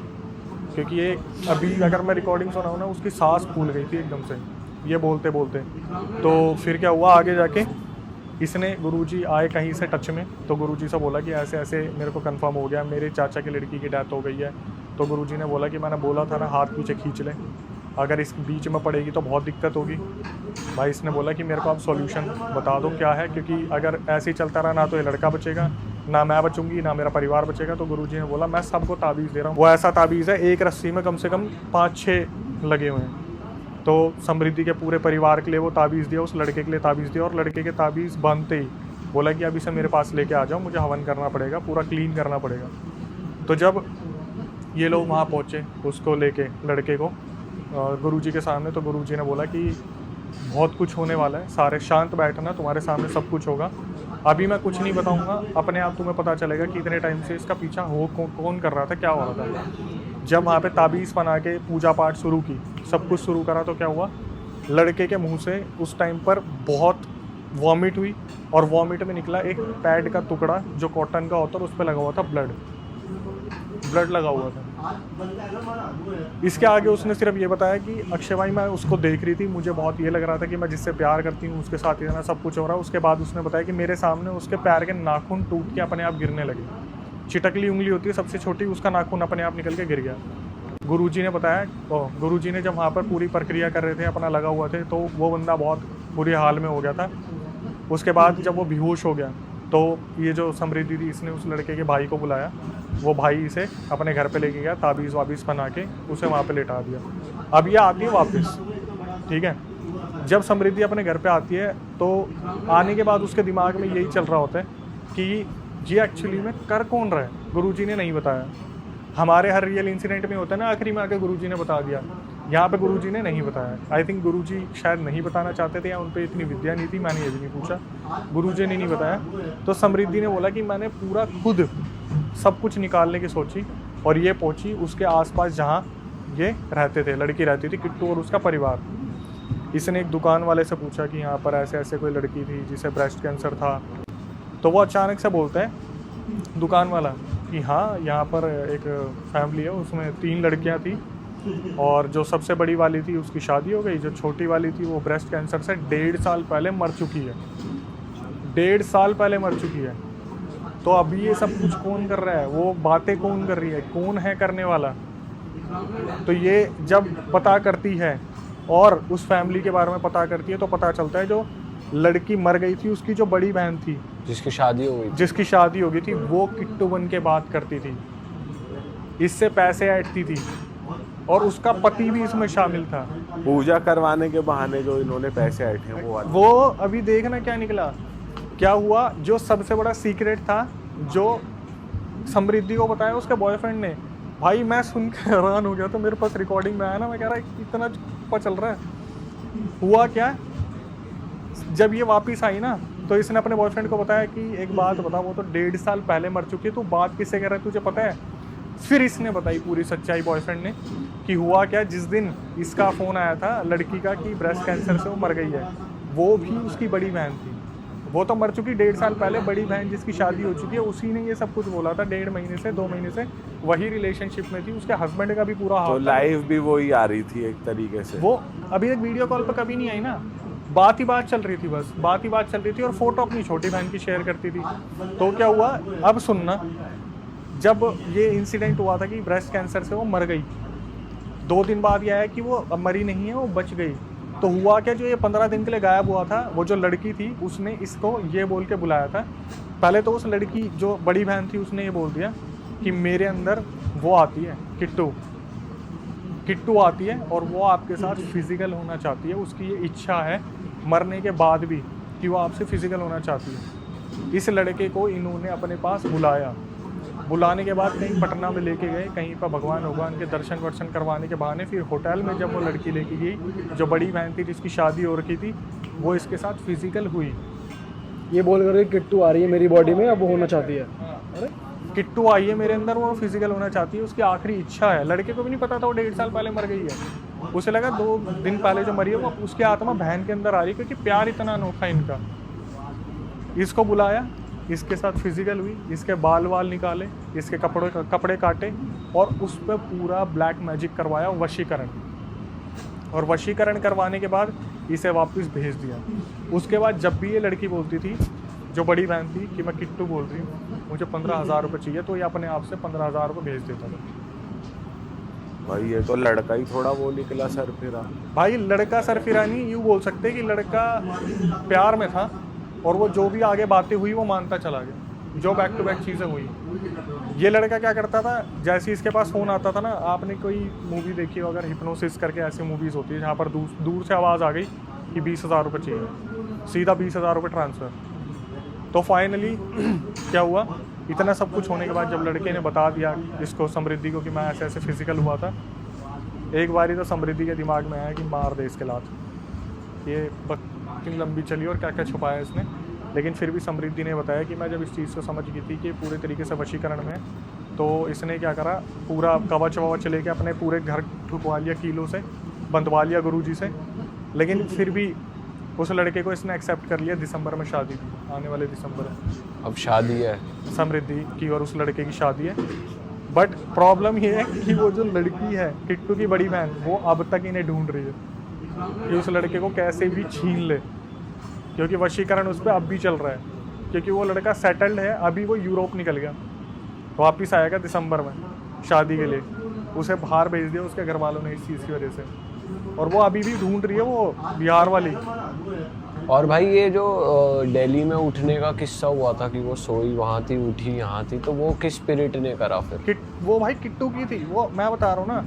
क्योंकि ये अभी अगर मैं रिकॉर्डिंग सुना हूँ ना, उसकी सांस फूल गई थी एकदम से ये बोलते बोलते। तो फिर क्या हुआ आगे जाके, इसने गुरुजी आए कहीं से टच में, तो गुरुजी से बोला कि ऐसे ऐसे मेरे को कंफर्म हो गया, मेरे चाचा की लड़की की डेथ हो गई है। तो गुरुजी ने बोला कि मैंने बोला था ना, हाथ पीछे खींच ले, अगर इस बीच में पड़ेगी तो बहुत दिक्कत होगी। भाई इसने बोला कि मेरे को आप सॉल्यूशन बता दो क्या है, क्योंकि अगर ऐसे ही चलता रहा ना तो ये लड़का बचेगा, ना मैं बचूंगी, ना मेरा परिवार बचेगा। तो गुरुजी ने बोला मैं सबको ताबीज़ दे रहा हूँ। वो ऐसा ताबीज़ है, एक रस्सी में कम से कम 5-6 लगे हुए हैं। तो समृद्धि के पूरे परिवार के लिए वो ताबीज़ दिया, उस लड़के के लिए ताबीज़ दिया, और लड़के के ताबीज़ बांधते ही बोला कि अभी से मेरे पास लेके आ जाओ, मुझे हवन करना पड़ेगा, पूरा क्लीन करना पड़ेगा। तो जब ये लोग वहाँ पहुँचे उसको लेके, लड़के को गुरुजी के सामने, तो गुरुजी ने बोला कि बहुत कुछ होने वाला है, सारे शांत बैठना, तुम्हारे सामने सब कुछ होगा, अभी मैं कुछ नहीं बताऊंगा, अपने आप तुम्हें पता चलेगा कि इतने टाइम से इसका पीछा हो कौन कर रहा था, क्या हो रहा था। जब वहाँ पे ताबीज़ बना के पूजा पाठ शुरू की, सब कुछ शुरू करा, तो क्या हुआ, लड़के के मुंह से उस टाइम पर बहुत वॉमिट हुई, और वॉमिट में निकला एक पैड का टुकड़ा जो कॉटन का होता है, उस पर लगा हुआ था ब्लड लगा हुआ था। इसके आगे उसने सिर्फ ये बताया कि अक्षय भाई मैं उसको देख रही थी, मुझे बहुत ये लग रहा था कि मैं जिससे प्यार करती हूँ उसके साथ इतना सब कुछ हो रहा है। उसके बाद उसने बताया कि मेरे सामने उसके पैर के नाखून टूट के अपने आप गिरने लगे, चिटकली उंगली होती है सबसे छोटी, उसका नाखून अपने आप निकल के गिर गया। गुरुजी ने बताया, गुरुजी ने जब वहाँ पर पूरी प्रक्रिया कर रहे थे, अपना लगा हुआ थे, तो वो बंदा बहुत बुरे हाल में हो गया था। उसके बाद जब वो बेहोश हो गया, तो ये जो समृद्धि थी, इसने उस लड़के के भाई को बुलाया, वो भाई इसे अपने घर पे लेके गया, ताबीज़ वाबीज़ बना के उसे वहाँ पे लेटा दिया। अब ये आती है वापस, ठीक है। जब समृद्धि अपने घर पे आती है, तो आने के बाद उसके दिमाग में यही चल रहा होता है कि ये एक्चुअली में कर कौन रहा है, गुरुजी ने नहीं बताया। हमारे हर रियल इंसिडेंट में होता है ना, आखिरी में आके गुरुजी ने बता दिया, यहाँ पे गुरुजी ने नहीं बताया। आई थिंक गुरुजी शायद नहीं बताना चाहते थे, या उन पर इतनी विद्या नहीं थी, मैंने ये भी नहीं पूछा, गुरुजी ने नहीं बताया। तो समृद्धि ने बोला कि मैंने पूरा खुद सब कुछ निकालने की सोची, और ये पहुंची उसके आसपास जहाँ ये रहते थे, लड़की रहती थी, किट्टू और उसका परिवार। इसने एक दुकान वाले से पूछा कि यहाँ पर ऐसे ऐसे कोई लड़की थी जिसे ब्रेस्ट कैंसर था। तो वो अचानक से बोलता है दुकान वाला कि हाँ, यहाँ पर एक फैमिली है, उसमें 3 लड़कियाँ थी, और जो सबसे बड़ी वाली थी उसकी शादी हो गई, जो छोटी वाली थी वो ब्रेस्ट कैंसर से 1.5 साल पहले मर चुकी है, 1.5 साल पहले मर चुकी है। तो अभी ये सब कुछ कौन कर रहा है, वो बातें कौन कर रही है, कौन है करने वाला। तो ये जब पता करती है और उस फैमिली के बारे में पता करती है, तो पता चलता है जो लड़की मर गई थी उसकी जो बड़ी बहन थी, जिसकी शादी हो गई, जिसकी शादी हो गई थी, वो किट्टू बन के बात करती थी, इससे पैसे ऐंठती थी, और उसका पति भी इसमें शामिल था। पूजा करवाने के बहाने जो इन्होंने पैसे ऐंठे वो अभी देखना क्या निकला, क्या हुआ। जो सबसे बड़ा सीक्रेट था, जो समृद्धि को बताया उसके बॉयफ्रेंड ने, भाई मैं सुन के हैरान हो गया। तो मेरे पास रिकॉर्डिंग में आया ना, मैं कह रहा इतना पता चल रहा है। हुआ क्या, जब ये वापस आई ना, तो इसने अपने बॉयफ्रेंड को बताया कि एक बात बता, वो तो 1.5 साल पहले मर चुकी है, तू बात किससे कह रहा है, तुझे पता है। फिर इसने बताई पूरी सच्चाई बॉयफ्रेंड ने कि हुआ क्या। जिस दिन इसका फ़ोन आया था लड़की का कि ब्रेस्ट कैंसर से वो मर गई है, वो भी उसकी बड़ी बहन थी, वो तो मर चुकी 1.5 साल पहले। बड़ी बहन जिसकी शादी हो चुकी है, उसी ने ये सब कुछ बोला था। 1.5 महीने से 2 महीने से वही रिलेशनशिप में थी, उसके हस्बैंड का भी पूरा हाथ। तो लाइव भी वही आ रही थी एक तरीके से। वो अभी तक वीडियो कॉल पर कभी नहीं आई ना, बात ही बात चल रही थी, बस बात ही बात चल रही थी, और फोटो अपनी छोटी बहन की शेयर करती थी। तो क्या हुआ, अब सुनना, जब ये इंसिडेंट हुआ था कि ब्रेस्ट कैंसर से वो मर गई, 2 दिन बाद यह है कि वो अब मरी नहीं है, वो बच गई। तो हुआ क्या, जो ये 15 दिन के लिए गायब हुआ था, वो जो लड़की थी उसने इसको ये बोल के बुलाया था। पहले तो उस लड़की जो बड़ी बहन थी उसने ये बोल दिया कि मेरे अंदर वो आती है किट्टू आती है और वो आपके साथ फिजिकल होना चाहती है। उसकी ये इच्छा है मरने के बाद भी कि वो आपसे फिजिकल होना चाहती है। इस लड़के को इन्होंने अपने पास बुलाने के बाद कहीं पटना में लेके गए, कहीं पर भगवान के दर्शन वर्शन करवाने के बहाने फिर होटल में जब वो लड़की लेके गई, जो बड़ी बहन थी जिसकी शादी हो रखी थी, वो इसके साथ फिजिकल हुई। ये बोल कर किट्टू आ रही है मेरी बॉडी में, अब वो होना चाहती है। अरे किट्टू आई है मेरे अंदर, वो फिजिकल होना चाहती है, उसकी आखिरी इच्छा है। लड़के को भी नहीं पता था वो 1.5 साल पहले मर गई है। उसे लगा 2 दिन पहले जो मरी है वो उसकी आत्मा बहन के अंदर आ रही है, क्योंकि प्यार इतना अनोखा इनका। इसको बुलाया, इसके साथ फिजिकल हुई, इसके बाल निकाले, इसके कपड़े काटे और उस पर पूरा ब्लैक मैजिक करवाया, वशीकरण। और वशीकरण करवाने के बाद इसे वापस भेज दिया। उसके बाद जब भी ये लड़की बोलती थी, जो बड़ी बहन थी, कि मैं किट्टू बोल रही हूँ, मुझे 15,000 रुपये चाहिए, तो ये अपने आप से 15,000 रुपये भेज देता था। भाई ये तो लड़का ही थोड़ा वो निकला सर फिरा। भाई लड़का सरफिरा नहीं, यूँ बोल सकते कि लड़का प्यार में था और वो जो भी आगे बातें हुई वो मानता चला गया, जो बैक टू बैक चीज़ें हुई। ये लड़का क्या करता था, जैसे इसके पास फ़ोन आता था ना, आपने कोई मूवी देखी हो अगर, हिप्नोसिस करके ऐसी मूवीज़ होती है जहाँ पर दूर से आवाज़ आ गई कि 20,000 रुपये चाहिए, सीधा 20,000 रुपये ट्रांसफ़र। तो फाइनली क्या हुआ, इतना सब कुछ होने के बाद जब लड़के ने बता दिया इसको, समृद्धि को, कि मैं ऐसे ऐसे फिजिकल हुआ था, एक बारी तो समृद्धि के दिमाग में आया कि मार दे इसके लात। ये कितनी लंबी चली और क्या क्या छुपाया इसने। लेकिन फिर भी समृद्धि ने बताया कि मैं जब इस चीज़ को समझ गई थी कि पूरे तरीके से वशीकरण में, तो इसने क्या करा, पूरा कवच ववच लेके अपने पूरे घर ठुकवा लिया, कीलों से बंधवा लिया गुरुजी से। लेकिन फिर भी उस लड़के को इसने एक्सेप्ट कर लिया। दिसंबर में शादी थी, आने वाले दिसंबर में अब शादी है समृद्धि की और उस लड़के की शादी है। बट प्रॉब्लम ये है कि वो जो लड़की है, किट्टू की बड़ी बहन, वो अब तक इन्हें ढूंढ रही है कि उस लड़के को कैसे भी छीन ले, क्योंकि वशीकरण उस पर अब भी चल रहा है। क्योंकि वो लड़का सेटल्ड है, अभी वो यूरोप निकल गया, वापस आएगा दिसंबर में शादी के लिए। उसे बाहर भेज दिया उसके घर वालों ने इस चीज़ की वजह से, और वो अभी भी ढूंढ रही है, वो बिहार वाली। और भाई ये जो दिल्ली में उठने का किस्सा हुआ था कि वो सोई वहाँ थी, उठी यहाँ थी, तो वो किस स्पिरिट ने करा फिर? वो भाई किट्टू की थी। वो मैं बता रहा हूँ ना,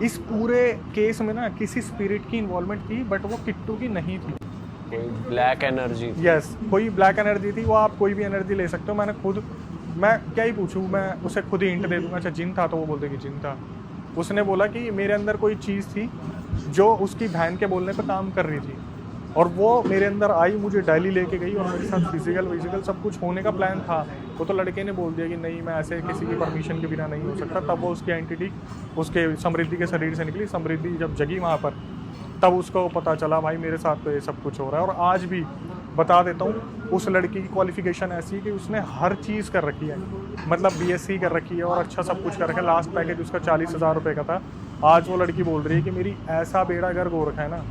इस पूरे केस में ना किसी स्पिरिट की इन्वॉल्वमेंट थी, बट वो किट्टू की नहीं थी। कोई ब्लैक एनर्जी? यस, कोई ब्लैक एनर्जी थी। वो आप कोई भी एनर्जी ले सकते हो। मैं क्या ही पूछूं, मैं उसे खुद ही हिंट दे दूंगा। अच्छा जिन था, तो वो बोलते कि जिन था। उसने बोला कि मेरे अंदर कोई चीज़ थी जो उसकी बहन के बोलने पर काम कर रही थी, और वो मेरे अंदर आई, मुझे दिल्ली लेके गई और मेरे साथ फिजिकल सब कुछ होने का प्लान था। वो तो लड़के ने बोल दिया कि नहीं, मैं ऐसे किसी की परमिशन के बिना नहीं हो सकता। तब वो उसकी एंटिटी उसके समृद्धि के शरीर से निकली। समृद्धि जब जगी वहाँ पर, तब उसको पता चला भाई मेरे साथ तो ये सब कुछ हो रहा है। और आज भी बता देता हूँ, उस लड़की की क्वालिफिकेशन ऐसी है कि उसने हर चीज़ कर रखी है, मतलब BSc कर रखी है और अच्छा सब कुछ कर रखा है। लास्ट पैकेज उसका 40,000 रुपये का था। आज वो लड़की बोल रही है कि मेरी ऐसा बेड़ा गर्क हो रखा है ना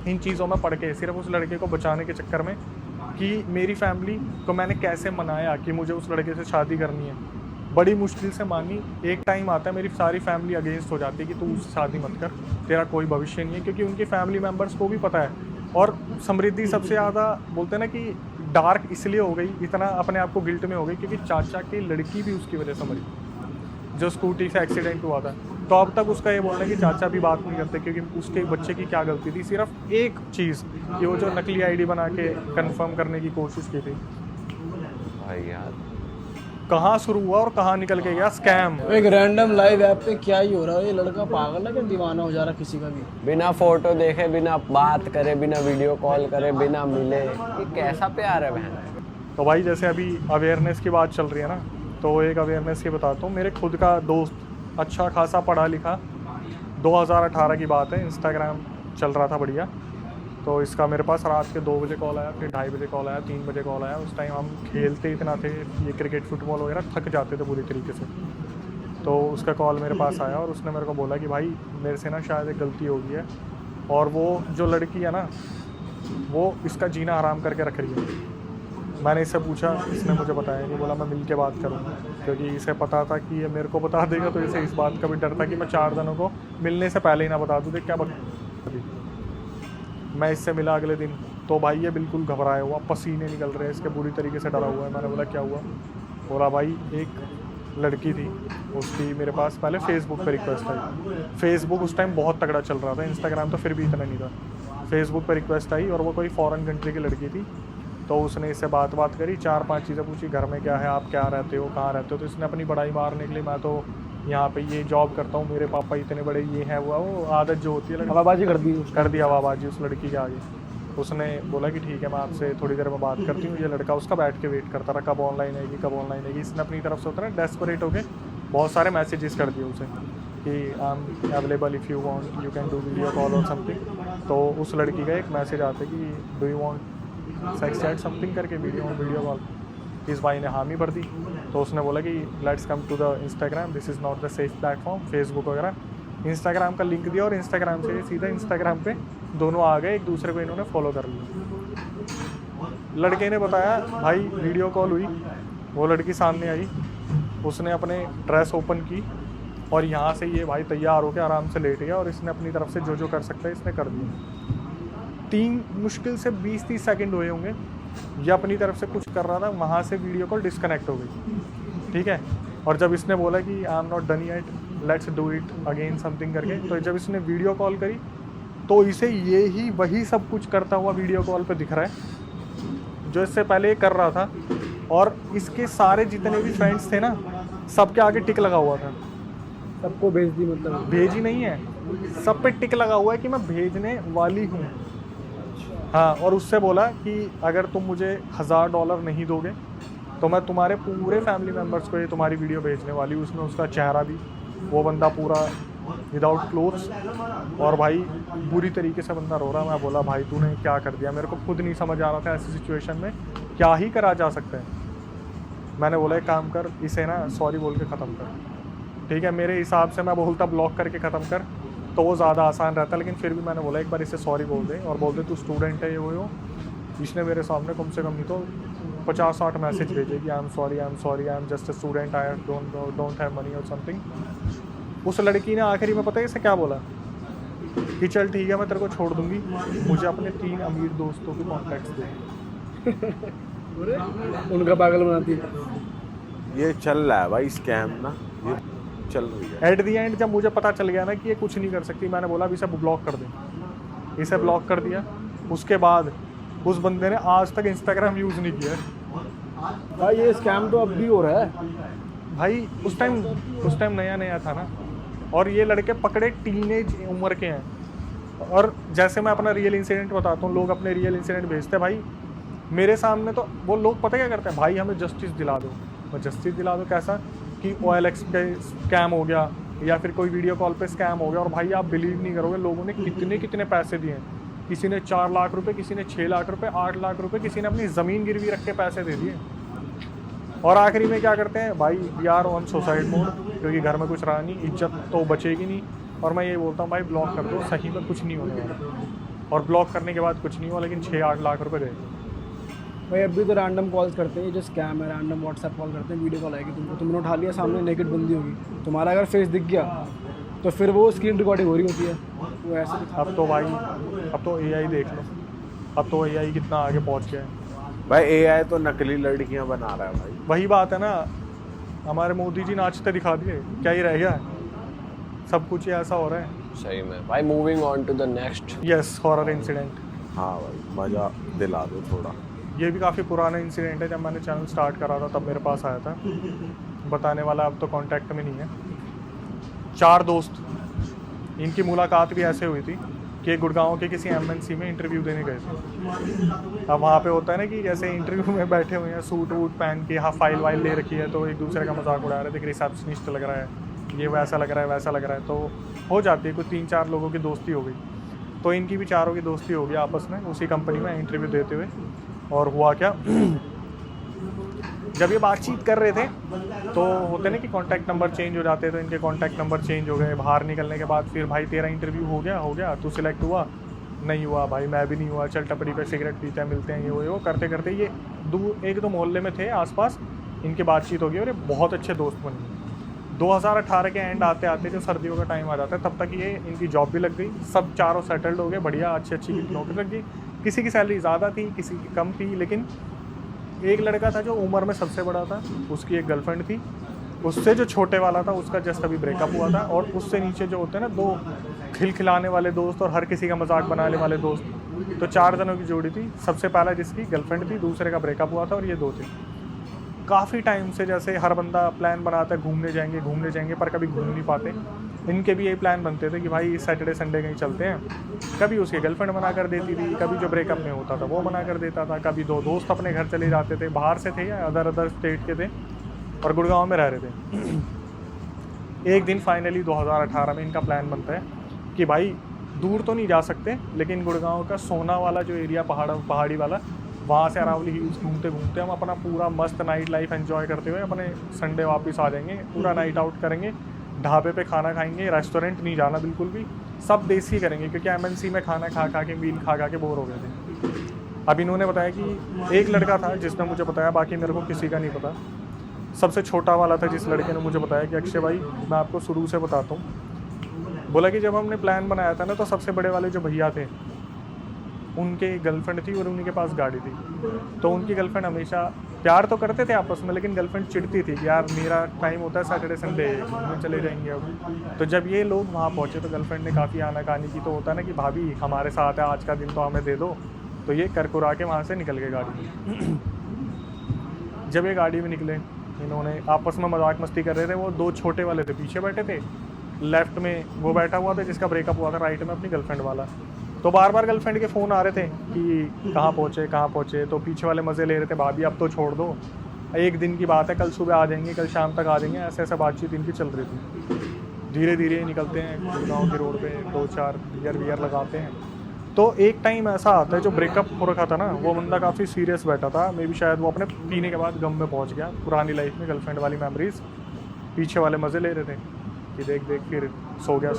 इन चीज़ों में पढ़ के, सिर्फ उस लड़के को बचाने के चक्कर में, कि मेरी फैमिली को मैंने कैसे मनाया कि मुझे उस लड़के से शादी करनी है। बड़ी मुश्किल से मानी। एक टाइम आता है मेरी सारी फैमिली अगेंस्ट हो जाती है कि तू उससे शादी मत कर, तेरा कोई भविष्य नहीं है, क्योंकि उनकी फैमिली मेम्बर्स को भी पता है। और समृद्धि सबसे ज़्यादा बोलते हैं ना कि डार्क इसलिए हो गई, इतना अपने आप को गिल्ट में हो गई, क्योंकि चाचा की लड़की भी उसकी वजह से मरी, जो स्कूटी से एक्सीडेंट हुआ था। तो अब तक उसका ये बोलना है कि चाचा भी बात नहीं करते, क्योंकि उसके बच्चे की क्या गलती थी, सिर्फ एक चीज़ कि वो जो नकली आईडी बना के कंफर्म करने की कोशिश की थी। भाई यार कहाँ शुरू हुआ और कहाँ निकल के गया स्कैम। एक रैंडम लाइव ऐप पे क्या ही हो रहा है, ये लड़का पागल है कि दीवाना हो जा रहा किसी का भी। बिना फोटो देखे, बिना बात करे, बिना वीडियो कॉल करे, बिना मिले, ये कैसा प्यार है बहन? तो भाई जैसे अभी अवेयरनेस की बात चल रही है ना, तो एक अवेयरनेस की बताता हूँ। मेरे खुद का दोस्त, अच्छा खासा पढ़ा लिखा, 2018 की बात है, इंस्टाग्राम चल रहा था बढ़िया। तो इसका मेरे पास रात के 2 बजे कॉल आया, फिर 2:30 बजे कॉल आया, 3 बजे कॉल आया। उस टाइम हम खेलते इतना थे, ये क्रिकेट फुटबॉल वगैरह, थक जाते थे पूरी तरीके से। तो उसका कॉल मेरे पास आया और उसने मेरे को बोला कि भाई मेरे से ना शायद एक गलती हो गई है, और वो जो लड़की है ना, वो इसका जीना हराम करके रख रही है। मैंने इससे पूछा, इसने मुझे बताया नहीं, बोला मैं मिल के बात करूँगा, क्योंकि इसे पता था कि ये मेरे को बता देगा। तो इसे इस बात का भी डर था कि मैं 4 दिनों को मिलने से पहले ही ना बता दूँ, देख क्या मैं इससे मिला अगले दिन, तो भाई ये बिल्कुल घबराया हुआ, पसीने निकल रहे हैं इसके, बुरी तरीके से डरा हुआ है। मैंने बोला क्या हुआ? बोला भाई एक लड़की थी, उसकी मेरे पास पहले फेसबुक पे रिक्वेस्ट आई। फेसबुक उस टाइम बहुत तगड़ा चल रहा था, इंस्टाग्राम तो फिर भी इतना नहीं था। फेसबुक पे रिक्वेस्ट आई और वो कोई फॉरेन कंट्री की लड़की थी। तो उसने इससे बात करी, 4-5 चीज़ें पूछी, घर में क्या है, आप क्या रहते हो, कहाँ रहते हो। तो इसने अपनी बड़ाई मारने के लिए, मैं तो यहाँ पे ये जॉब करता हूँ, मेरे पापा इतने बड़े ये हैं वो आदत जो होती है हवाबाजी कर दी हवाबाजी उस लड़की के आगे। उसने बोला कि ठीक है मैं आपसे थोड़ी देर में बात करती हूँ। ये लड़का उसका बैठ के वेट करता रहा, कब ऑनलाइन आएगी। इसने अपनी तरफ से होता है डेस्परेट होके बहुत सारे मैसेजेस कर दिए उसे कि I am available if you want, you can do video call और समथिंग। तो उस लड़की का एक मैसेज आता है कि do you want sex chat something करके वीडियो कॉल। इस भाई ने हामी भर दी। तो उसने बोला कि let's come to the Instagram, this is not the safe platform. Facebook वगैरह, इंस्टाग्राम का लिंक दिया और इंस्टाग्राम से सीधा इंस्टाग्राम पे दोनों आ गए, एक दूसरे को इन्होंने फॉलो कर लिया। लड़के ने बताया भाई वीडियो कॉल हुई, वो लड़की सामने आई, उसने अपने ड्रेस ओपन की और यहाँ से ये भाई तैयार होकर आराम से लेट गया और इसने अपनी तरफ से जो कर सकता है इसने कर दिया। 3 मुश्किल से 20-30 सेकंड हुए होंगे, ये अपनी तरफ से कुछ कर रहा था, वहाँ से वीडियो कॉल डिस्कनेक्ट हो गई। ठीक है, और जब इसने बोला कि I am not done yet, let's do it again something करके, तो जब इसने वीडियो कॉल करी तो इसे ये ही वही सब कुछ करता हुआ वीडियो कॉल पे दिख रहा है जो इससे पहले ये कर रहा था। और इसके सारे जितने भी फ्रेंड्स थे ना, सबके आगे टिक लगा हुआ था। सबको भेज दी, मतलब भेजी नहीं है, सब पे टिक लगा हुआ है कि मैं भेजने वाली हूँ। हाँ, और उससे बोला कि अगर तुम मुझे $1000 नहीं दोगे तो मैं तुम्हारे पूरे फैमिली मेम्बर्स को ये तुम्हारी वीडियो भेजने वाली हूँ। उसमें उसका चेहरा भी, वो बंदा पूरा विदाउट क्लोथ्स, और भाई बुरी तरीके से बंदा रो रहा। मैं बोला भाई तूने क्या कर दिया? मेरे को खुद नहीं समझ आ रहा था ऐसी सिचुएशन में क्या ही करा जा सकता है। मैंने बोला एक काम कर, इसे ना सॉरी बोल के ख़त्म कर। ठीक है, मेरे हिसाब से मैं बोलता ब्लॉक करके ख़त्म कर तो वो ज़्यादा आसान रहता, लेकिन फिर भी मैंने बोला एक बार इसे सॉरी बोल दे और बोल दे तू स्टूडेंट है ये वो। इसने मेरे सामने कम से कम नहीं तो 50-60 मैसेज भेजे कि I am sorry, I am just a student, I don't have money और समथिंग। उस लड़की ने आखिरी में पता है इसे क्या बोला कि चल ठीक है मैं तेरे को छोड़ दूंगी, मुझे अपने 3 अमीर दोस्तों के कॉन्टैक्ट्स दे। उनका पागल बनाती है। ये चल रहा है भाई स्कैम ना, ये चल रही है। एट दी एंड जब मुझे पता चल गया ना कि ये कुछ नहीं कर सकती, मैंने बोला अब इसे ब्लॉक कर दे। इसे ब्लॉक कर दिया। उसके बाद उस बंदे ने आज तक इंस्टाग्राम यूज़ नहीं किया। भाई ये स्कैम तो अब भी हो रहा है भाई उस टाइम नया था ना, और ये लड़के पकड़े टीनेज उम्र के हैं। और जैसे मैं अपना रियल इंसिडेंट बताता हूँ, लोग अपने रियल इंसिडेंट भेजते हैं भाई मेरे सामने, तो वो लोग पता क्या करते हैं, भाई हमें जस्टिस दिला दो। जस्टिस दिला दो कैसा कि OLX पे स्कैम हो गया या फिर कोई वीडियो कॉल पे स्कैम हो गया, और भाई आप बिलीव नहीं करोगे लोगों ने कितने पैसे दिए हैं। किसी ने 4 लाख रुपए, किसी ने 6 लाख रुपए, 8 लाख रुपए, किसी ने अपनी ज़मीन गिरवी रख के पैसे दे दिए। और आखिरी में क्या करते हैं भाई, we are on suicide mode, क्योंकि घर में कुछ रहा नहीं, इज्जत तो बचेगी नहीं। और मैं ये बोलता हूँ भाई ब्लॉक कर दो, सही में कुछ नहीं होने वाला। और ब्लॉक करने के बाद कुछ नहीं हुआ, लेकिन 6-8 लाख रुपए गए। भाई अभी तो रैंडम कॉल्स करते हैं, जो स्कैम है, रैंडम व्हाट्सएप कॉल करते हैं, वीडियो कॉल आएगी तुमको, तुमने उठा लिया, सामने नेकेड बंदी होगी, तुम्हारा अगर फेस दिख गया तो फिर वो स्क्रीन रिकॉर्डिंग हो रही होती है, वो ऐसे दिखा। अब तो भाई अब तो AI देख लो, अब तो AI कितना आगे पहुँच गया है भाई। AI तो नकली लड़कियां बना रहा है भाई। वही बात है ना, हमारे मोदी जी नाचते दिखा दिए, क्या ही रह गया? सब कुछ ही ऐसा हो रहा है। सही में भाई। Moving on to the next. Yes, horror incident. हाँ भाई, मज़ा दिला दो थोड़ा। ये भी काफ़ी पुराना इंसिडेंट है, जब मैंने चैनल स्टार्ट करा था तब मेरे पास आया था। बताने वाला अब तो कांटेक्ट में नहीं है। 4 दोस्त, इनकी मुलाकात भी ऐसे हुई थी कि गुड़गांव के किसी MNC में इंटरव्यू देने गए थे। अब वहाँ पे होता है ना कि जैसे इंटरव्यू में बैठे हुए हैं, सूट वूट पहन के, हाँ फाइल वाइल ले रखी है, तो एक दूसरे का मजाक उड़ा रहे थे कि रिसेप्शनिस्ट लग रहा है, ये वैसा लग रहा है, वैसा लग रहा है। तो हो जाती है, कुछ 3-4 लोगों की दोस्ती हो गई। तो इनकी भी 4 की दोस्ती हो गई आपस में उसी कंपनी में इंटरव्यू देते हुए। और हुआ क्या, जब ये बातचीत कर रहे थे तो होते ना कि कॉन्टैक्ट नंबर चेंज हो जाते हैं, तो इनके कॉन्टैक्ट नंबर चेंज हो गए। बाहर निकलने के बाद फिर भाई तेरा इंटरव्यू हो गया, तू सिलेक्ट हुआ? नहीं हुआ भाई, मैं भी नहीं हुआ, चल टपरी पे सिगरेट पीते हैं, मिलते हैं, ये वो करते करते ये 1-2 मोहल्ले में थे आसपास, इनकी बातचीत हो गई और ये बहुत अच्छे दोस्त बन गए। 2018 के एंड आते आते जो सर्दियों का टाइम आ जाता है तब तक ये इनकी जॉब भी लग गई, सब चारों सेटल्ड हो गए, बढ़िया अच्छी अच्छी नौकरी लग गई। किसी की सैलरी ज़्यादा थी, किसी की कम थी, लेकिन एक लड़का था जो उम्र में सबसे बड़ा था, उसकी एक गर्लफ्रेंड थी, उससे जो छोटे वाला था उसका जस्ट अभी ब्रेकअप हुआ था, और उससे नीचे जो होते हैं ना 2 खिलखिलाने वाले दोस्त और हर किसी का मजाक बनाने वाले दोस्त, तो 4 जनों की जोड़ी थी। सबसे पहला जिसकी गर्लफ्रेंड थी, दूसरे का ब्रेकअप हुआ था, और ये 2 थे। काफ़ी टाइम से जैसे हर बंदा प्लान बनाता है घूमने जाएंगे, पर कभी घूम नहीं पाते। इनके भी यही प्लान बनते थे कि भाई इस सैटरडे संडे कहीं चलते हैं। कभी उसकी गर्लफ्रेंड मना कर देती थी, कभी जो ब्रेकअप में होता था वो मना कर देता था, कभी 2 दोस्त अपने घर चले जाते थे, बाहर से थे या अदर स्टेट के थे और गुड़गांव में रह रहे थे। एक दिन फाइनली 2018 में इनका प्लान बनता है कि भाई दूर तो नहीं जा सकते, लेकिन गुड़गांव का सोना वाला जो एरिया पहाड़ी वाला, वहाँ से अरावली हिल्स घूमते घूमते हम अपना पूरा मस्त नाइट लाइफ एंजॉय करते हुए अपने संडे वापस आ जाएंगे। पूरा नाइट आउट करेंगे, ढाबे पे खाना खाएंगे, रेस्टोरेंट नहीं जाना बिल्कुल भी, सब देसी करेंगे, क्योंकि MNC में खाना खा के मील खा के बोर हो गए थे। अब इन्होंने बताया कि एक लड़का था जिसने मुझे बताया, बाकी मेरे को किसी का नहीं पता। सबसे छोटा वाला था जिस लड़के ने मुझे बताया कि अक्षय भाई मैं आपको शुरू से बताता हूँ, बोला कि जब हमने प्लान बनाया था ना, तो सबसे बड़े वाले जो भैया थे उनके गर्लफ्रेंड थी और उन्हीं के पास गाड़ी थी। तो उनकी गर्लफ्रेंड हमेशा प्यार तो करते थे आपस में, लेकिन गर्लफ्रेंड चिढ़ती थी कि यार मेरा टाइम होता है सैटरडे संडे, घूमने चले जाएंगे अब। तो जब ये लोग वहाँ पहुँचे तो गर्लफ्रेंड ने काफ़ी आनाकानी की। तो होता है ना कि भाभी हमारे साथ है, आज का दिन तो हमें दे दो। तो ये करकुरा के वहाँ से निकल गए गाड़ी में। जब ये गाड़ी में निकले, इन्होंने आपस में मजाक मस्ती कर रहे थे। वो 2 छोटे वाले थे पीछे बैठे थे, लेफ्ट में वो बैठा हुआ था जिसका ब्रेकअप हुआ था, राइट में अपनी गर्लफ्रेंड वाला। तो बार बार गर्लफ्रेंड के फ़ोन आ रहे थे कि कहाँ पहुँचे। तो पीछे वाले मज़े ले रहे थे, भाभी अब तो छोड़ दो, एक दिन की बात है, कल सुबह आ जाएंगे, कल शाम तक आ जाएंगे। ऐसे बातचीत इनकी चल रही थी। धीरे धीरे निकलते हैं गुड़गांव के रोड पे, 2-4 बियर लगाते हैं। तो एक टाइम ऐसा आता है, जो ब्रेकअप हो रखा था ना, वो बंदा काफ़ी सीरियस बैठा था। मे भी शायद वो अपने पीने के बाद गम में पहुँच गया, पुरानी लाइफ में गर्लफ्रेंड वाली मेमोरीज़। पीछे वाले मज़े ले रहे थे कि देख फिर सो गया।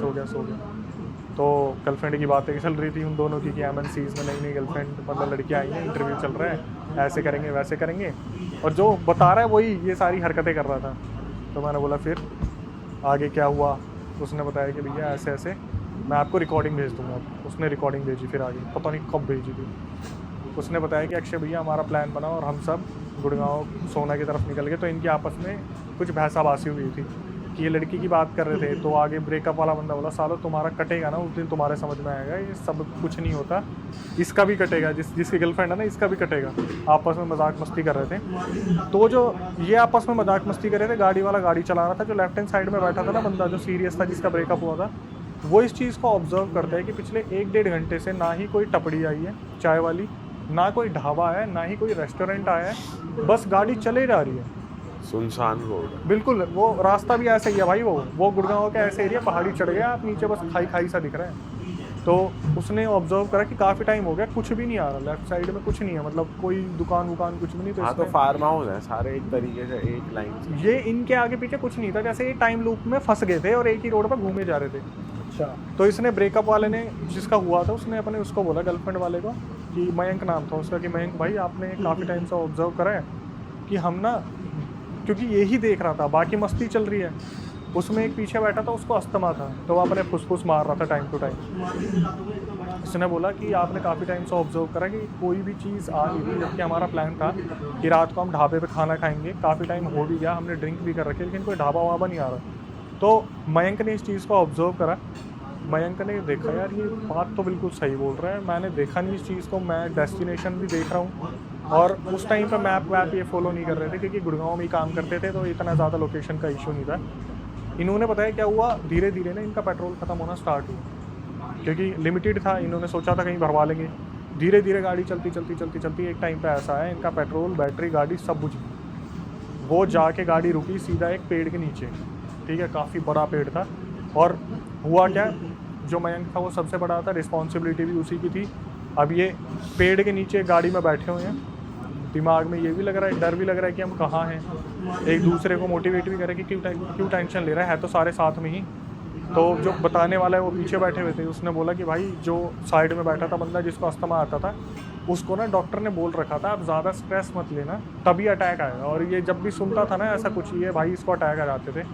तो गर्लफ्रेंड की बातें चल रही थी उन दोनों की कि MNCs में नई गर्लफ्रेंड मतलब लड़कियाँ आई हैं, इंटरव्यू चल रहा है, ऐसे करेंगे वैसे करेंगे, और जो बता रहा है वही ये सारी हरकतें कर रहा था। तो मैंने बोला फिर आगे क्या हुआ? उसने बताया कि भैया ऐसे ऐसे, मैं आपको रिकॉर्डिंग भेज दूँगा। उसने रिकॉर्डिंग भेजी, फिर आगे पता नहीं कब भेजी थी। उसने बताया कि अक्षय भैया हमारा प्लान बना और हम सब गुड़गांव सोना की तरफ निकल गए। तो इनकी आपस में कुछ भैंसाबासी हुई थी कि ये लड़की की बात कर रहे थे। तो आगे ब्रेकअप वाला बंदा बोला, सालो तुम्हारा कटेगा ना उस दिन, तुम्हारे समझ में आएगा, ये सब कुछ नहीं होता, इसका भी कटेगा, जिसकी गर्लफ्रेंड है ना इसका भी कटेगा। आपस में मजाक मस्ती कर रहे थे। तो जो ये आपस में मजाक मस्ती कर रहे थे, गाड़ी वाला गाड़ी चला रहा था, जो लेफ्ट हैंड साइड में बैठा था ना बंदा, जो सीरियस था, जिसका ब्रेकअप हुआ था, वो इस चीज़ को ऑब्जर्व करता है कि पिछले 1-1.5 घंटे से ना ही कोई टपड़ी आई है चाय वाली, ना कोई ढाबा है, ना ही कोई रेस्टोरेंट आया है, बस गाड़ी चले जा रही है, सुनसान रोड। बिल्कुल। वो रास्ता भी ऐसा ही है भाई, वो गुड़गांव का ऐसा एरिया, पहाड़ी चढ़ गया आप, नीचे बस खाई सा दिख रहा है। तो उसने ऑब्जर्व करा कि काफ़ी टाइम हो गया कुछ भी नहीं आ रहा, लेफ्ट साइड में कुछ नहीं है, मतलब कोई दुकान वुकान कुछ भी नहीं। हाँ, तो फार्म हाउस है सारे एक तरीके से, एक लाइन से। ये इनके आगे पीछे कुछ नहीं था, जैसे ये टाइम लूप में फंस गए थे और एक ही रोड पर घूमे जा रहे थे। अच्छा। तो इसने ब्रेकअप वाले ने, जिसका हुआ था, उसने अपने उसको बोला, गर्लफ्रेंड वाले को, कि मयंक नाम था उसका, कि मयंक भाई आपने काफ़ी टाइम से ऑब्जर्व करा है कि हम ना, क्योंकि यही देख रहा था, बाकी मस्ती चल रही है, उसमें एक पीछे बैठा था, उसको अस्थमा था, तो वो अपने फुसफुस मार रहा था टाइम टू टाइम। उसने बोला कि आपने काफ़ी टाइम से ऑब्जर्व करा कि कोई भी चीज़ आ नहीं रही, जबकि हमारा प्लान था कि रात को हम ढाबे पे खाना खाएंगे, काफ़ी टाइम हो भी गया, हमने ड्रिंक भी कर रखी है, लेकिन कोई ढाबा वाबा नहीं आ रहा। तो मयंक ने इस चीज़ को ऑब्जर्व करा। मयंक ने देखा यार ये बात तो बिल्कुल सही बोल रहा है, मैंने देखा नहीं इस चीज़ को, मैं डेस्टिनेशन भी देख रहा हूँ, और उस टाइम पर मैप वैप ये फॉलो नहीं कर रहे थे, क्योंकि गुड़गांव में ही काम करते थे, तो इतना ज़्यादा लोकेशन का इशू नहीं था। इन्होंने बताया क्या हुआ, धीरे धीरे ना इनका पेट्रोल ख़त्म होना स्टार्ट हुआ, क्योंकि लिमिटेड था, इन्होंने सोचा था कहीं भरवा लेंगे। धीरे धीरे गाड़ी चलती एक टाइम पे ऐसा है, इनका पेट्रोल, बैटरी, गाड़ी सब बुझ गई। वो जाके गाड़ी रुकी सीधा एक पेड़ के नीचे, ठीक है, काफ़ी बड़ा पेड़ था। और हुआ क्या, जो मयंक था वो सबसे बड़ा था, रिस्पॉन्सिबिलिटी भी उसी की थी। अब ये पेड़ के नीचे गाड़ी में बैठे हुए हैं, दिमाग में ये भी लग रहा है, डर भी लग रहा है कि हम कहाँ हैं। एक दूसरे को मोटिवेट भी करें कि क्यों टेंशन ले रहा है तो सारे साथ में ही। तो जो बताने वाला है वो पीछे बैठे हुए थे, उसने बोला कि भाई जो साइड में बैठा था बंदा, जिसको अस्थमा आता था, उसको ना डॉक्टर ने बोल रखा था आप ज़्यादा स्ट्रेस मत लेना, तभी अटैक आएगा। और ये जब भी सुनता था ना ऐसा कुछ, ये भाई इसको अटैक आ जाते थे।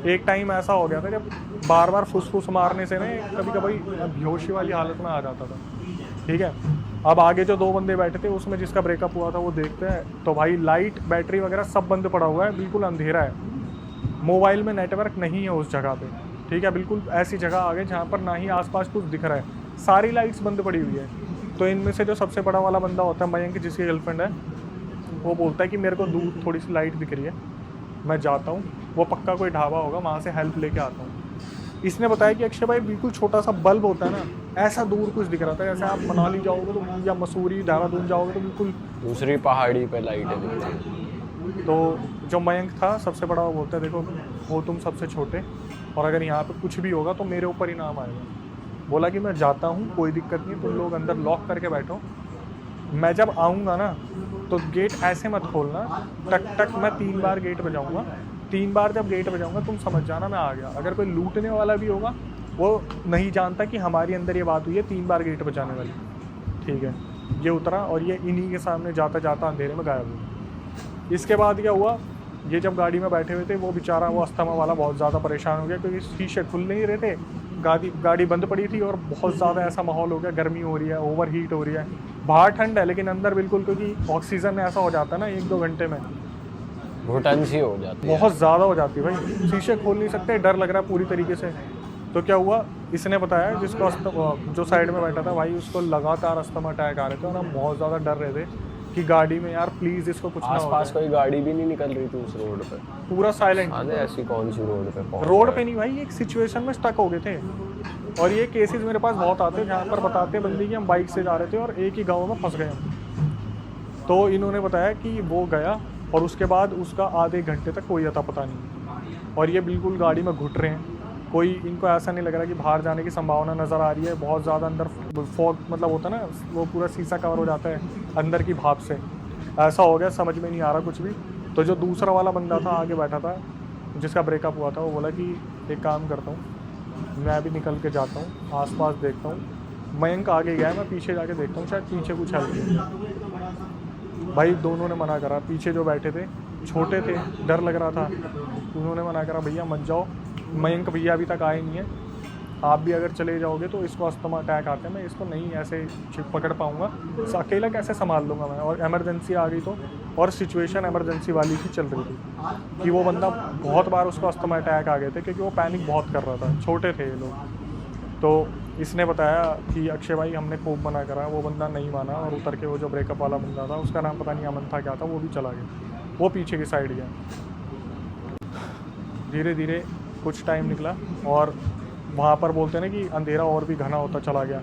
एक टाइम ऐसा हो गया था जब बार बार फुसफुस मारने से ना कभी कभी बेहोशी वाली हालत में आ जाता था। ठीक है, अब आगे जो 2 बंदे बैठे थे उसमें जिसका ब्रेकअप हुआ था वो देखते हैं तो भाई लाइट बैटरी वगैरह सब बंद पड़ा हुआ है, बिल्कुल अंधेरा है, मोबाइल में नेटवर्क नहीं है उस जगह पे। ठीक है, बिल्कुल ऐसी जगह आ गए जहाँ पर ना ही आसपास कुछ दिख रहा है, सारी लाइट्स बंद पड़ी हुई है। तो इनमें से जो सबसे बड़ा वाला बंदा होता है मयंक, जिसकी गर्लफ्रेंड है, वो बोलता है कि मेरे को दूर थोड़ी सी लाइट दिख रही है, मैं जाता हूँ, वो पक्का कोई ढाबा होगा, वहाँ से हेल्प लेके आता हूँ। इसने बताया कि अक्षय भाई बिल्कुल छोटा सा बल्ब होता है ना, ऐसा दूर कुछ दिख रहा था, जैसे आप मनाली जाओगे तो या मसूरी देहरादून जाओगे तो बिल्कुल दूसरी पहाड़ी पे लाइटें दिखती हैं। तो जो मयंक था सबसे बड़ा, वो बोलता है देखो वो तुम सबसे छोटे, और अगर यहाँ पे कुछ भी होगा तो मेरे ऊपर ही नाम आएगा। बोला कि मैं जाता हूँ, कोई दिक्कत नहीं, तुम लोग अंदर लॉक करके बैठो, मैं जब आऊँगा ना तो गेट ऐसे मत खोलना, टक टक मैं 3 बार गेट बजाऊँगा, 3 बार जब गेट बजाऊँगा तुम समझ जाना मैं आ गया। अगर कोई लूटने वाला भी होगा वो नहीं जानता कि हमारी अंदर ये बात हुई है 3 बार गेट बजाने वाली। ठीक है, ये उतरा और ये इन्हीं के सामने जाता जाता अंधेरे में गायब हुआ। इसके बाद क्या हुआ, ये जब गाड़ी में बैठे हुए थे वो बेचारा, वो अस्थमा वाला बहुत ज़्यादा परेशान हो गया क्योंकि शीशे खुल नहीं रहे थे, गाड़ी बंद पड़ी थी और बहुत ज़्यादा ऐसा माहौल हो गया, गर्मी हो रही है, ओवर हीट हो रही है, बाहर ठंड है लेकिन अंदर बिल्कुल, क्योंकि ऑक्सीजन ऐसा हो जाता है ना 1-2 घंटे में घुटन सी हो जाती है, बहुत ज़्यादा हो जाती है भाई, शीशे खोल नहीं सकते, डर लग रहा है पूरी तरीके से। तो क्या हुआ, इसने बताया जिसको जो साइड में बैठा था भाई, उसको लगातार अस्थमा अटैक आ रहे थे और हम बहुत ज़्यादा डर रहे थे कि गाड़ी में यार प्लीज़ इसको कुछ ना हो आसपास जाए। कोई गाड़ी भी नहीं निकल रही थी उस रोड पे। पूरा साइलेंट, अरे ऐसी कौन सी रोड पे पहुंच रोड गए? पे नहीं भाई, एक सिचुएशन में स्टक हो गए थे। और ये केसेस मेरे पास बहुत आते हैं जहाँ पर बताते हैं बंदी कि हम बाइक से जा रहे थे और एक ही गाँव में फंस गए हम। तो इन्होंने बताया कि वो गया और उसके बाद उसका आधे घंटे तक कोई अता पता नहीं, और ये बिल्कुल गाड़ी में घुट रहे हैं, कोई इनको ऐसा नहीं लग रहा कि बाहर जाने की संभावना नज़र आ रही है, बहुत ज़्यादा अंदर फॉग मतलब होता है ना, वो पूरा शीशा कवर हो जाता है अंदर की भाप से, ऐसा हो गया, समझ में नहीं आ रहा कुछ भी। तो जो दूसरा वाला बंदा था आगे बैठा था जिसका ब्रेकअप हुआ था, वो बोला कि एक काम करता हूँ, मैं भी निकल के जाता हूँ, आसपास देखता हूँ। मयंक आगे गया है, मैं पीछे जाके देखता हूँ, शायद पीछे कुछ हेल्प। भाई दोनों ने मना करा, पीछे जो बैठे थे छोटे थे, डर लग रहा था, उन्होंने मना करा भैया मत जाओ, मयंक भैया अभी तक आए नहीं है, आप भी अगर चले जाओगे तो इसको अस्थमा अटैक आते हैं, मैं इसको नहीं ऐसे पकड़ पाऊँगा, अकेला कैसे संभाल लूँगा मैं, और इमरजेंसी आ गई तो, और सिचुएशन इमरजेंसी वाली ही चल रही थी कि वो बंदा बहुत बार उसको अस्थमा अटैक आ गए थे क्योंकि वो पैनिक बहुत कर रहा था, छोटे थे ये लोग। तो इसने बताया कि अक्षय भाई हमने खूब मना करा, वो बंदा नहीं माना और उतर के वो जो ब्रेकअप वाला बंदा था, उसका नाम पता नहीं अमन था क्या था, वो भी चला गया, वो पीछे की साइड गया। धीरे धीरे कुछ टाइम निकला और वहाँ पर बोलते हैं ना कि अंधेरा और भी घना होता चला गया,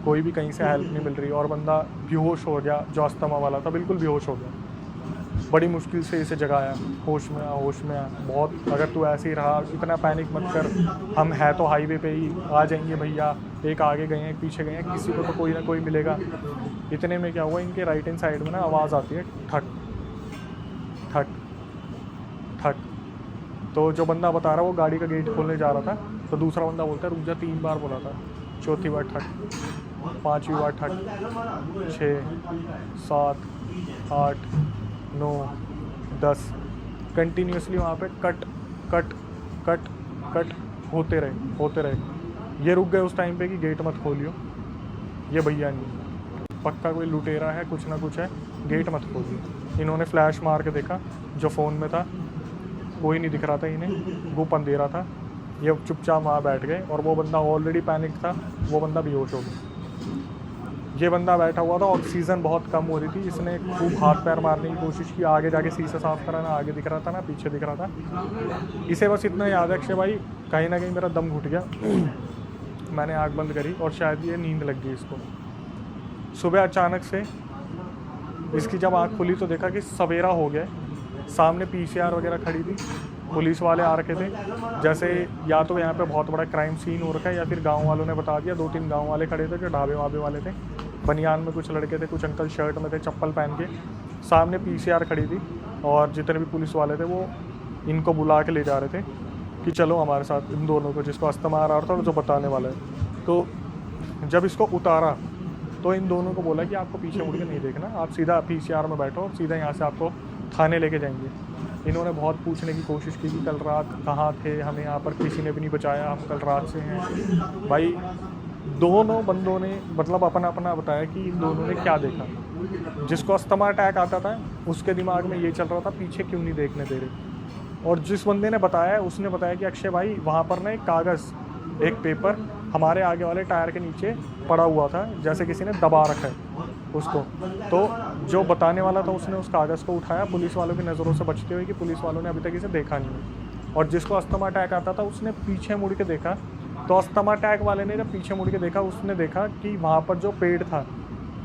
कोई भी कहीं से हेल्प नहीं मिल रही और बंदा बेहोश हो गया, जो अस्थमा वाला था बिल्कुल बेहोश हो गया। बड़ी मुश्किल से इसे जगाया, होश में आ होश में आ, बहुत अगर तू ऐसे ही रहा, इतना पैनिक मत कर, हम है तो हाईवे पे ही, आ जाएंगे भैया, एक आगे गए हैं एक पीछे गए हैं, किसी को तो कोई ना कोई मिलेगा। इतने में क्या हुआ, इनके राइट हैंड साइड में ना आवाज़ आती है ठक ठक ठक। तो जो बंदा बता रहा वो गाड़ी का गेट खोलने जा रहा था, तो दूसरा बंदा बोलता है रुक जा, 3 बार बोला था, चौथी बार ठक, 5वीं बार ठक, 6 7 8 9 10 कंटिन्यूसली वहाँ पे कट कट कट कट होते रहे। ये रुक गए उस टाइम पे कि गेट मत खोलियो, ये भैया नहीं, पक्का कोई लुटेरा है, कुछ ना कुछ है, गेट मत खोलियो। इन्होंने फ्लैश मार के देखा, जो फ़ोन में था कोई नहीं दिख रहा था इन्हें, वो अंधेरा था, ये चुपचाप वहाँ बैठ गए और वो बंदा ऑलरेडी पैनिक था, वो बंदा बेहोश हो गया। ये बंदा बैठा हुआ था, ऑक्सीजन बहुत कम हो रही थी, इसने खूब हाथ पैर मारने की कोशिश की, आगे जाके शीशा साफ करा, ना आगे दिख रहा था ना पीछे दिख रहा था। इसे बस इतना याद है अक्षय भाई, कहीं ना कहीं मेरा दम घुट गया, मैंने आँख बंद करी और शायद ये नींद लग गई इसको। सुबह अचानक से इसकी जब आँख खुली तो देखा कि सवेरा हो गया, सामने PCR वगैरह खड़ी थी, पुलिस वाले आ रखे थे, जैसे या तो यहाँ पे बहुत बड़ा क्राइम सीन हो रखा है या फिर गांव वालों ने बता दिया। 2-3 गांव वाले खड़े थे जो ढाबे वाबे वाले थे, बनियान में कुछ लड़के थे, कुछ अंकल शर्ट में थे, चप्पल पहन के, सामने PCR खड़ी थी और जितने भी पुलिस वाले थे वो इनको बुला के ले जा रहे थे कि चलो हमारे साथ, इन दोनों को, जिसको अस्थमा आ रहा था और जो बताने वाला है। तो जब इसको उतारा तो इन दोनों को बोला कि आपको पीछे मुड़ के नहीं देखना, आप सीधा PCR में बैठो और सीधा यहाँ से आपको थाने लेके जाएंगे। इन्होंने बहुत पूछने की कोशिश की कि कल रात कहाँ थे, हमें यहाँ पर किसी ने भी नहीं बचाया, हम कल रात से हैं। भाई दोनों बंदों ने मतलब अपना अपना बताया कि इन दोनों ने क्या देखा। जिसको अस्थमा अटैक आता था उसके दिमाग में ये चल रहा था पीछे क्यों नहीं देखने दे रहे। और जिस बंदे ने बताया उसने बताया कि अक्षय भाई वहाँ पर ना एक कागज़, एक पेपर हमारे आगे वाले टायर के नीचे पड़ा हुआ था, जैसे किसी ने दबा रखा है उसको। तो जो बताने वाला था उसने उस कागज़ को उठाया पुलिस वालों की नज़रों से बचते हुए कि पुलिस वालों ने अभी तक इसे देखा नहीं है। और जिसको अस्थमा अटैक आता था उसने पीछे मुड़ के देखा, तो अस्थमा अटैक वाले ने जब पीछे मुड़ के देखा उसने देखा कि वहाँ पर जो पेड़ था,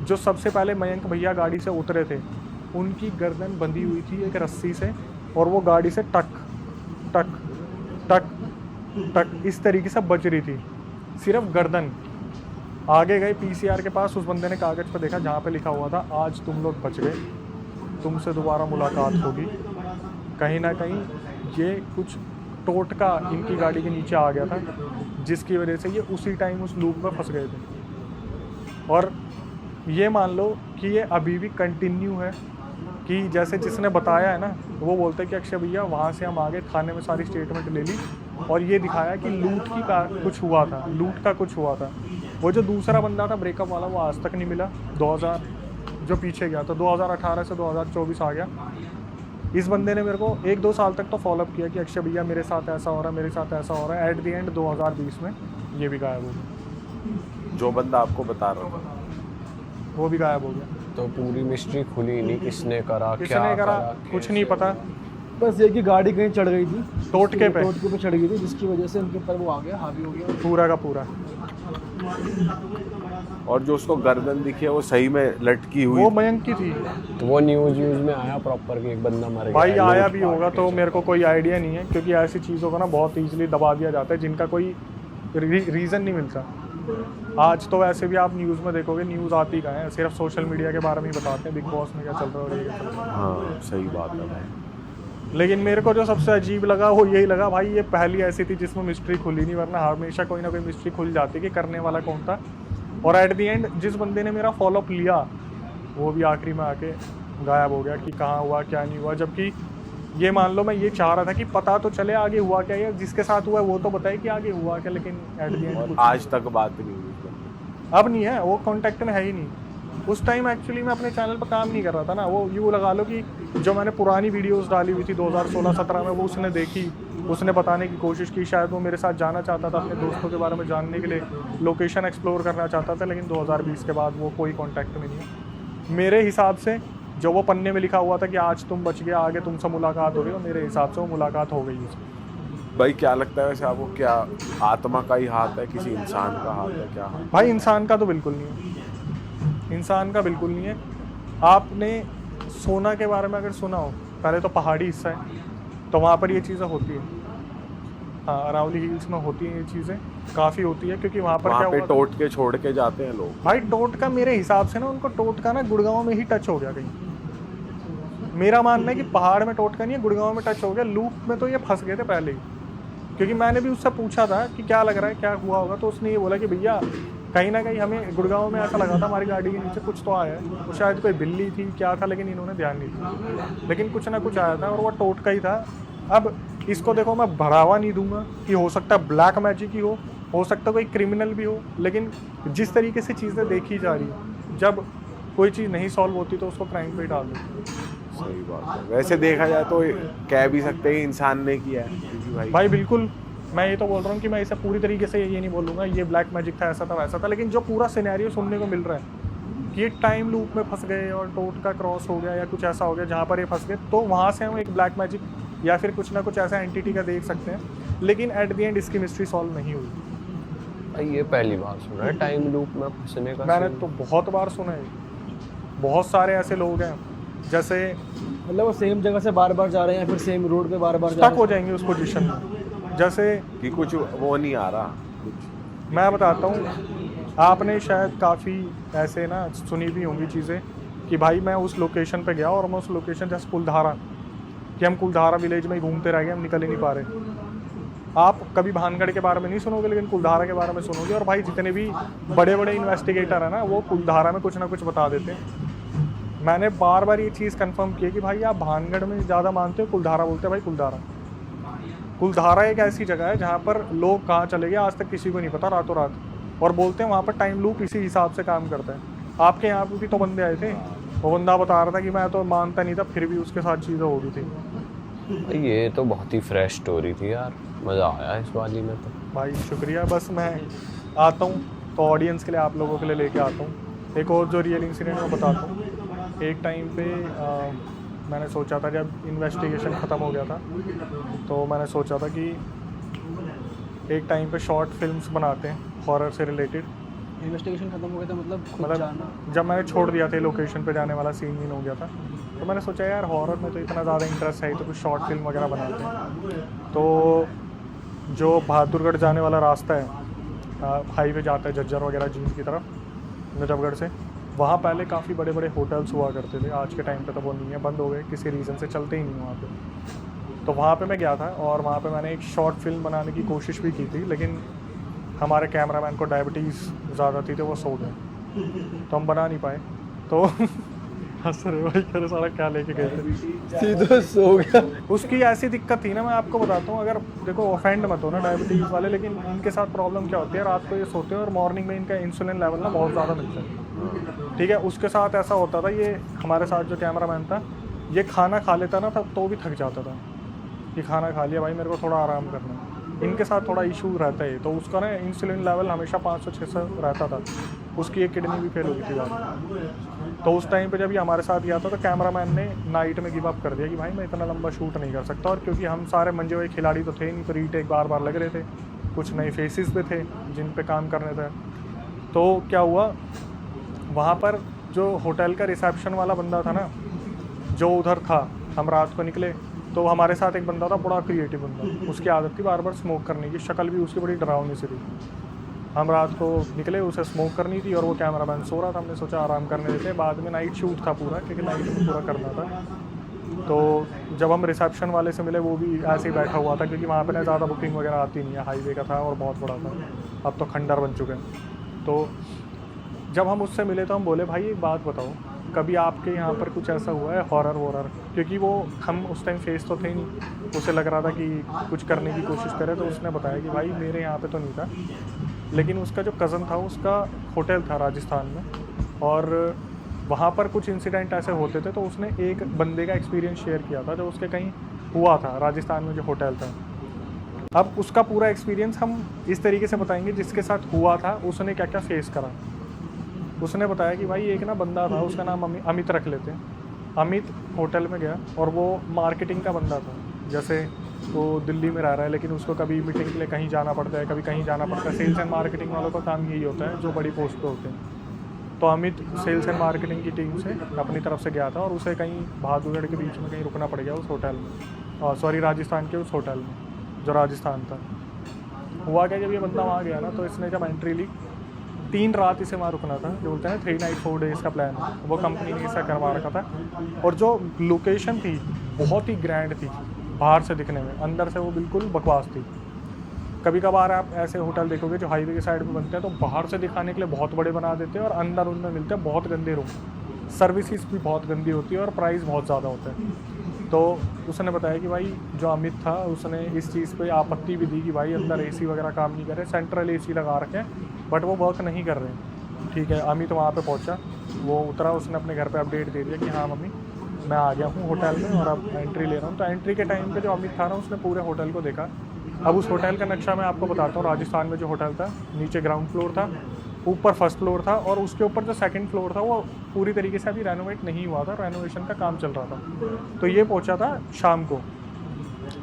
जो सबसे पहले मयंक भैया गाड़ी से उतरे थे, उनकी गर्दन बंधी हुई थी एक रस्सी से, और वो गाड़ी से टक टक टक टक इस तरीके से बज रही थी, सिर्फ गर्दन। आगे गए पीसीआर के पास, उस बंदे ने कागज़ पर देखा जहाँ पे लिखा हुआ था आज तुम लोग बच गए, तुमसे दोबारा मुलाकात होगी। कहीं ना कहीं ये कुछ टोटका इनकी गाड़ी के नीचे आ गया था, जिसकी वजह से ये उसी टाइम उस लूप में फंस गए थे। और ये मान लो कि ये अभी भी कंटिन्यू है कि जैसे जिसने बताया है ना, वो बोलते हैं कि अक्षय भैया वहाँ से हम आगे थाने में सारी स्टेटमेंट ले ली और ये दिखाया कि लूट की का कुछ हुआ था, लूट का कुछ हुआ था। वो जो दूसरा बंदा था ब्रेकअप वाला, वो आज तक नहीं मिला। 2000 जो पीछे गया तो 2018 से 2024 आ गया। इस बंदे ने मेरे को 1-2 साल तक तो फॉलोअप किया कि अक्षय भैया मेरे साथ ऐसा हो रहा है, मेरे साथ ऐसा हो रहा है। एट द एंड 2020 में ये भी गायब हो गया। जो बंदा आपको बता रहा था वो भी गायब हो गया। तो पूरी मिस्ट्री खुली नहीं, किसने करा, किसने क्या करा कुछ नहीं पता। बस ये कि गाड़ी कहीं चढ़ गई थी, टोटके पे चढ़ गई थी, जिसकी वजह से उनके ऊपर वो आ गया, हावी हो गया पूरा का पूरा। और जो उसको गर्दन दिखी है वो सही में लटकी हुई वो मयंक की थी तो वो न्यूज में आया प्रॉपर कि एक बंदा मर गया भाई। है, आया लूट भी पाट होगा के तो चक्कर मेरे को कोई आइडिया नहीं है, क्योंकि ऐसी चीज़ों को ना बहुत ईजिली दबा दिया जाता है जिनका कोई रीज़न नहीं मिलता। आज तो वैसे भी आप न्यूज़ में देखोगे, न्यूज़ आती कहाँ है, सिर्फ सोशल मीडिया के बारे में ही बताते हैं, बिग बॉस में क्या चल रहा है और ये क्या चल रहा है। हाँ सही बात है भाई। लेकिन मेरे को जो सबसे अजीब लगा वो यही लगा भाई, ये पहली ऐसी थी जिसमें मिस्ट्री खुली नहीं, वरना हमेशा कोई ना कोई मिस्ट्री खुल जाती कि करने वाला कौन था। और एट द एंड जिस बंदे ने मेरा फॉलोअप लिया वो भी आखिरी में आके गायब हो गया कि कहाँ हुआ क्या नहीं हुआ। जबकि ये मान लो मैं ये चाह रहा था कि पता तो चले आगे हुआ क्या, या जिसके साथ हुआ वो तो बताए कि आगे हुआ क्या, लेकिन एट द एंड और आज तक बात नहीं हुई। अब नहीं है, वो कांटेक्ट में है ही नहीं। उस टाइम एक्चुअली मैं अपने चैनल पर काम नहीं कर रहा था ना, वो यूँ लगा लो कि जो मैंने पुरानी वीडियोस डाली हुई थी 2016-17 में, वो उसने देखी, उसने बताने की कोशिश की। शायद वो मेरे साथ जाना चाहता था, अपने दोस्तों के बारे में जानने के लिए लोकेशन एक्सप्लोर करना चाहता था, लेकिन 2020 के बाद वो कोई कॉन्टैक्ट में नहीं है। मेरे हिसाब से जो वो पन्ने में लिखा हुआ था कि आज तुम बच गए, आगे तुमसे मुलाकात हो रही हो, मेरे हिसाब से वो मुलाकात हो गई है। भाई क्या लगता है वैसे आपको, क्या आत्मा का ही हाथ है, किसी इंसान का हाथ है, क्या हाथ? भाई इंसान का तो बिल्कुल नहीं है, इंसान का बिल्कुल नहीं है। आपने सोना के बारे में अगर सुना हो, पहले तो पहाड़ी हिस्सा है तो वहाँ पर ये चीज़ें होती है। हाँ, अरावली हिल्स में होती हैं ये चीज़ें, काफ़ी होती है, क्योंकि वहाँ पर वहाँ क्या पे हुआ टोट के छोड़ के जाते हैं लोग। भाई टोटका मेरे हिसाब से ना, उनको टोटका ना गुड़गांव में ही टच हो गया कहीं। मेरा मानना है कि पहाड़ में टोटका नहीं है, गुड़गांव में टच हो गया। लूप में तो ये फंस गए थे पहले ही, क्योंकि मैंने भी उससे पूछा था कि क्या लग रहा है, क्या हुआ होगा, तो उसने ये बोला कि भैया कहीं ना कहीं हमें गुड़गांव में ऐसा लगा था हमारी गाड़ी के नीचे कुछ तो आया है। वो शायद कोई बिल्ली थी क्या था, लेकिन इन्होंने ध्यान नहीं दिया, लेकिन कुछ ना कुछ आया था और वो टोटका ही था। अब इसको देखो, मैं बढ़ावा नहीं दूंगा कि हो सकता है ब्लैक मैजिक ही हो सकता है कोई क्रिमिनल भी हो, लेकिन जिस तरीके से चीज़ें देखी जा रही है, जब कोई चीज़ नहीं सॉल्व होती तो उसको क्राइम पे ही डाल देते। सही बात है। वैसे देखा जाए तो कह भी सकते हैं इंसान ने किया है, क्योंकि भाई बिल्कुल, मैं ये तो बोल रहा हूँ कि मैं इसे पूरी तरीके से ये नहीं बोलूँगा ये ब्लैक मैजिक था, ऐसा था वैसा था, लेकिन जो पूरा सिनेरियो सुनने को मिल रहा है कि ये टाइम लूप में फंस गए और टोटका क्रॉस हो गया या कुछ ऐसा हो गया जहाँ पर ये फंस गए, तो वहाँ से हम एक ब्लैक मैजिक या फिर कुछ ना कुछ ऐसा एंटिटी का देख सकते हैं, लेकिन एट द एंड इसकी मिस्ट्री सॉल्व नहीं हुई। भाई ये पहली बार सुना है टाइम लूप में फंसने का। मैंने तो बहुत बार सुना है, बहुत सारे ऐसे लोग हैं जैसे मतलब वो सेम जगह से बार बार जा रहे हैं, फिर सेम रोड पे बार बार जा स्टक रहे हो जाएंगे उस पोजीशन में। जैसे कि कुछ वो नहीं आ रहा कुछ। मैं बताता हूँ, आपने शायद काफ़ी ऐसे ना सुनी भी होंगी चीज़ें कि भाई मैं उस लोकेशन पे गया और मैं उस लोकेशन जैसे कुलधारा, कि हम कुलधारा विलेज में ही घूमते रह गए, हम निकल ही नहीं पा रहे। आप कभी भानगढ़ के बारे में नहीं सुनोगे, लेकिन कुलधारा के बारे में सुनोगे। और भाई जितने भी बड़े बड़े इन्वेस्टिगेटर हैं ना, वो कुलधारा में कुछ ना कुछ बता देते हैं। मैंने बार बार ये चीज़ कंफर्म की कि भाई आप भानगढ़ में ज़्यादा मानते हो, कुलधारा बोलते हैं भाई। कुलधारा, कुलधारा एक ऐसी जगह है जहाँ पर लोग कहाँ चले गए आज तक किसी को नहीं पता, रातों रात। और बोलते हैं वहाँ पर टाइम लूप इसी हिसाब से काम करता है। आपके यहाँ पे भी तो बंदे आए थे, वो बंदा बता रहा था कि मैं तो मानता नहीं था, फिर भी उसके साथ चीज़ें हो गई थी। ये तो बहुत ही फ्रेश स्टोरी थी यार, मज़ा आया इस वाली में तो। भाई शुक्रिया। बस मैं आता हूँ तो ऑडियंस के लिए, आप लोगों के लिए लेके आता हूँ एक और जो रियल इंसिडेंट मैं बताता हूँ। एक टाइम पे मैंने सोचा था, जब इन्वेस्टिगेशन ख़त्म हो गया था तो मैंने सोचा था कि एक टाइम पे शॉर्ट फिल्म्स बनाते हैं हॉरर से रिलेटेड। इन्वेस्टिगेशन खत्म हो गया था मतलब खुद जाना? मतलब जब मैंने छोड़ दिया था, लोकेशन पे जाने वाला सीन हो गया था, तो मैंने सोचा यार हॉरर में तो इतना ज़्यादा इंटरेस्ट है तो कुछ शॉर्ट फिल्म वगैरह बनाते हैं। तो जो बहादुरगढ़ जाने वाला रास्ता है, हाईवे जाता है झज्जर वगैरह जींद की तरफ, नजफगढ़ से, वहाँ पहले काफ़ी बड़े बड़े होटल्स हुआ करते थे। आज के टाइम पे तो वो नहीं है, बंद हो गए किसी रीज़न से, चलते ही नहीं वहाँ पे। तो वहाँ पे मैं गया था और वहाँ पे मैंने एक शॉर्ट फिल्म बनाने की कोशिश भी की थी, लेकिन हमारे कैमरामैन को डायबिटीज़ ज़्यादा थी तो वो सो गए, तो हम बना नहीं पाए। तो हंस रहे भाई, करे सारा क्या लेके गए थे, सीधा सो गया। उसकी ऐसी दिक्कत थी ना, मैं आपको बताता हूँ। अगर देखो ऑफेंड मत हो ना डायबिटीज़ वाले, लेकिन इनके साथ प्रॉब्लम क्या होती है, रात को ये सोते हैं और मॉर्निंग में इनका इंसुलिन लेवल ना बहुत ज़्यादा मिलता है। ठीक है, उसके साथ ऐसा होता था, ये हमारे साथ जो कैमरामैन था, ये खाना खा लेता ना था तो भी थक जाता था कि खाना खा लिया भाई, मेरे को थोड़ा आराम करना है। इनके साथ थोड़ा इशू रहता है, तो उसका ना इंसुलिन लेवल हमेशा 500-600 रहता था। उसकी एक किडनी भी फेल हो गई थी बाद। तो उस टाइम पे जब ये हमारे साथ गया था तो कैमरामैन ने नाइट में गिव अप कर दिया कि भाई मैं इतना लंबा शूट नहीं कर सकता। और क्योंकि हम सारे मंजे हुए खिलाड़ी तो थे नहीं, तो रीटेक बार बार लग रहे थे, कुछ नए फेसेस पे थे जिन पे काम करने थे। तो क्या हुआ, वहाँ पर जो होटल का रिसेप्शन वाला बंदा था ना, जो उधर था, हम रात को निकले तो हमारे साथ एक बंदा था, बड़ा क्रिएटिव बंदा, उसकी आदत थी बार बार स्मोक करने की, शक्ल भी उसकी बड़ी डरावनी सी थी। हम रात को निकले, उसे स्मोक करनी थी और वो कैमरामैन सो रहा था, हमने सोचा आराम करने देते। बाद में नाइट शूट था पूरा, क्योंकि नाइट में पूरा करना था। तो जब हम रिसेप्शन वाले से मिले, वो भी ऐसे ही बैठा हुआ था, क्योंकि वहाँ पर ना ज़्यादा बुकिंग वगैरह आती नहीं है, हाईवे का था और बहुत बड़ा था, अब तो खंडर बन चुके हैं। तो जब हम उससे मिले तो हम बोले भाई एक बात बताओ, कभी आपके यहाँ पर कुछ ऐसा हुआ है हॉरर वॉरर? क्योंकि वो हम उस टाइम फेस तो थे नहीं, उसे लग रहा था कि कुछ करने की कोशिश करे। तो उसने बताया कि भाई मेरे यहाँ पे तो नहीं था, लेकिन उसका जो कज़न था उसका होटल था राजस्थान में, और वहाँ पर कुछ इंसिडेंट ऐसे होते थे। तो उसने एक बंदे का एक्सपीरियंस शेयर किया था जो उसके कहीं हुआ था राजस्थान में, जो होटल था। अब उसका पूरा एक्सपीरियंस हम इस तरीके से बताएंगे, जिसके साथ हुआ था उसने क्या क्या फेस करा। उसने बताया कि भाई एक ना बंदा था, उसका नाम अमित रख लेते हैं। अमित होटल में गया और वो मार्केटिंग का बंदा था। जैसे वो दिल्ली में रह रहा है, लेकिन उसको कभी मीटिंग के लिए कहीं जाना पड़ता है, कभी कहीं जाना पड़ता है। सेल्स एंड मार्केटिंग वालों का काम यही होता है जो बड़ी पोस्ट पे होते हैं। तो अमित सेल्स एंड मार्केटिंग की टीम से अपनी तरफ से गया था और उसे कहीं बहादुरगढ़ के बीच में कहीं रुकना पड़ गया उस होटल में, सॉरी राजस्थान के उस होटल में जो राजस्थान था। हुआ क्या, जब ये बंदा वहाँ गया ना, तो इसने जब एंट्री ली, 3 रात इसे वहाँ रुकना था, जो बोलते हैं 3 नाइट 4 डेज़ का प्लान, वो कंपनी ने ऐसा करवा रखा था। और जो लोकेशन थी बहुत ही ग्रैंड थी बाहर से दिखने में, अंदर से वो बिल्कुल बकवास थी। कभी कभार आप ऐसे होटल देखोगे जो हाईवे के साइड में बनते हैं, तो बाहर से दिखाने के लिए बहुत बड़े बना देते हैं और अंदर उनमें मिलते हैं बहुत गंदे रूम, सर्विसेज भी बहुत गंदी होती है और प्राइस बहुत ज़्यादा होता है। तो उसने बताया कि भाई जो अमित था उसने इस चीज़ पे आपत्ति भी दी कि भाई अंदर एसी वगैरह काम नहीं कर रहे, सेंट्रल एसी लगा रखे हैं बट वो वर्क नहीं कर रहे। ठीक है, अमित वहाँ पे पहुँचा, वो उतरा, उसने अपने घर पे अपडेट दे दिया कि हाँ मम्मी मैं आ गया हूँ होटल में और अब एंट्री ले रहा हूँ। तो एंट्री के टाइम पे जो अमित था ना, उसने पूरे होटल को देखा। अब उस होटल का नक्शा मैं आपको बताता हूँ। राजस्थान में जो होटल था, नीचे ग्राउंड फ्लोर था, ऊपर फर्स्ट फ्लोर था, और उसके ऊपर जो सेकंड फ्लोर था वो पूरी तरीके से अभी रेनोवेट नहीं हुआ था, रेनोवेशन का काम चल रहा था। तो ये पहुंचा था शाम को।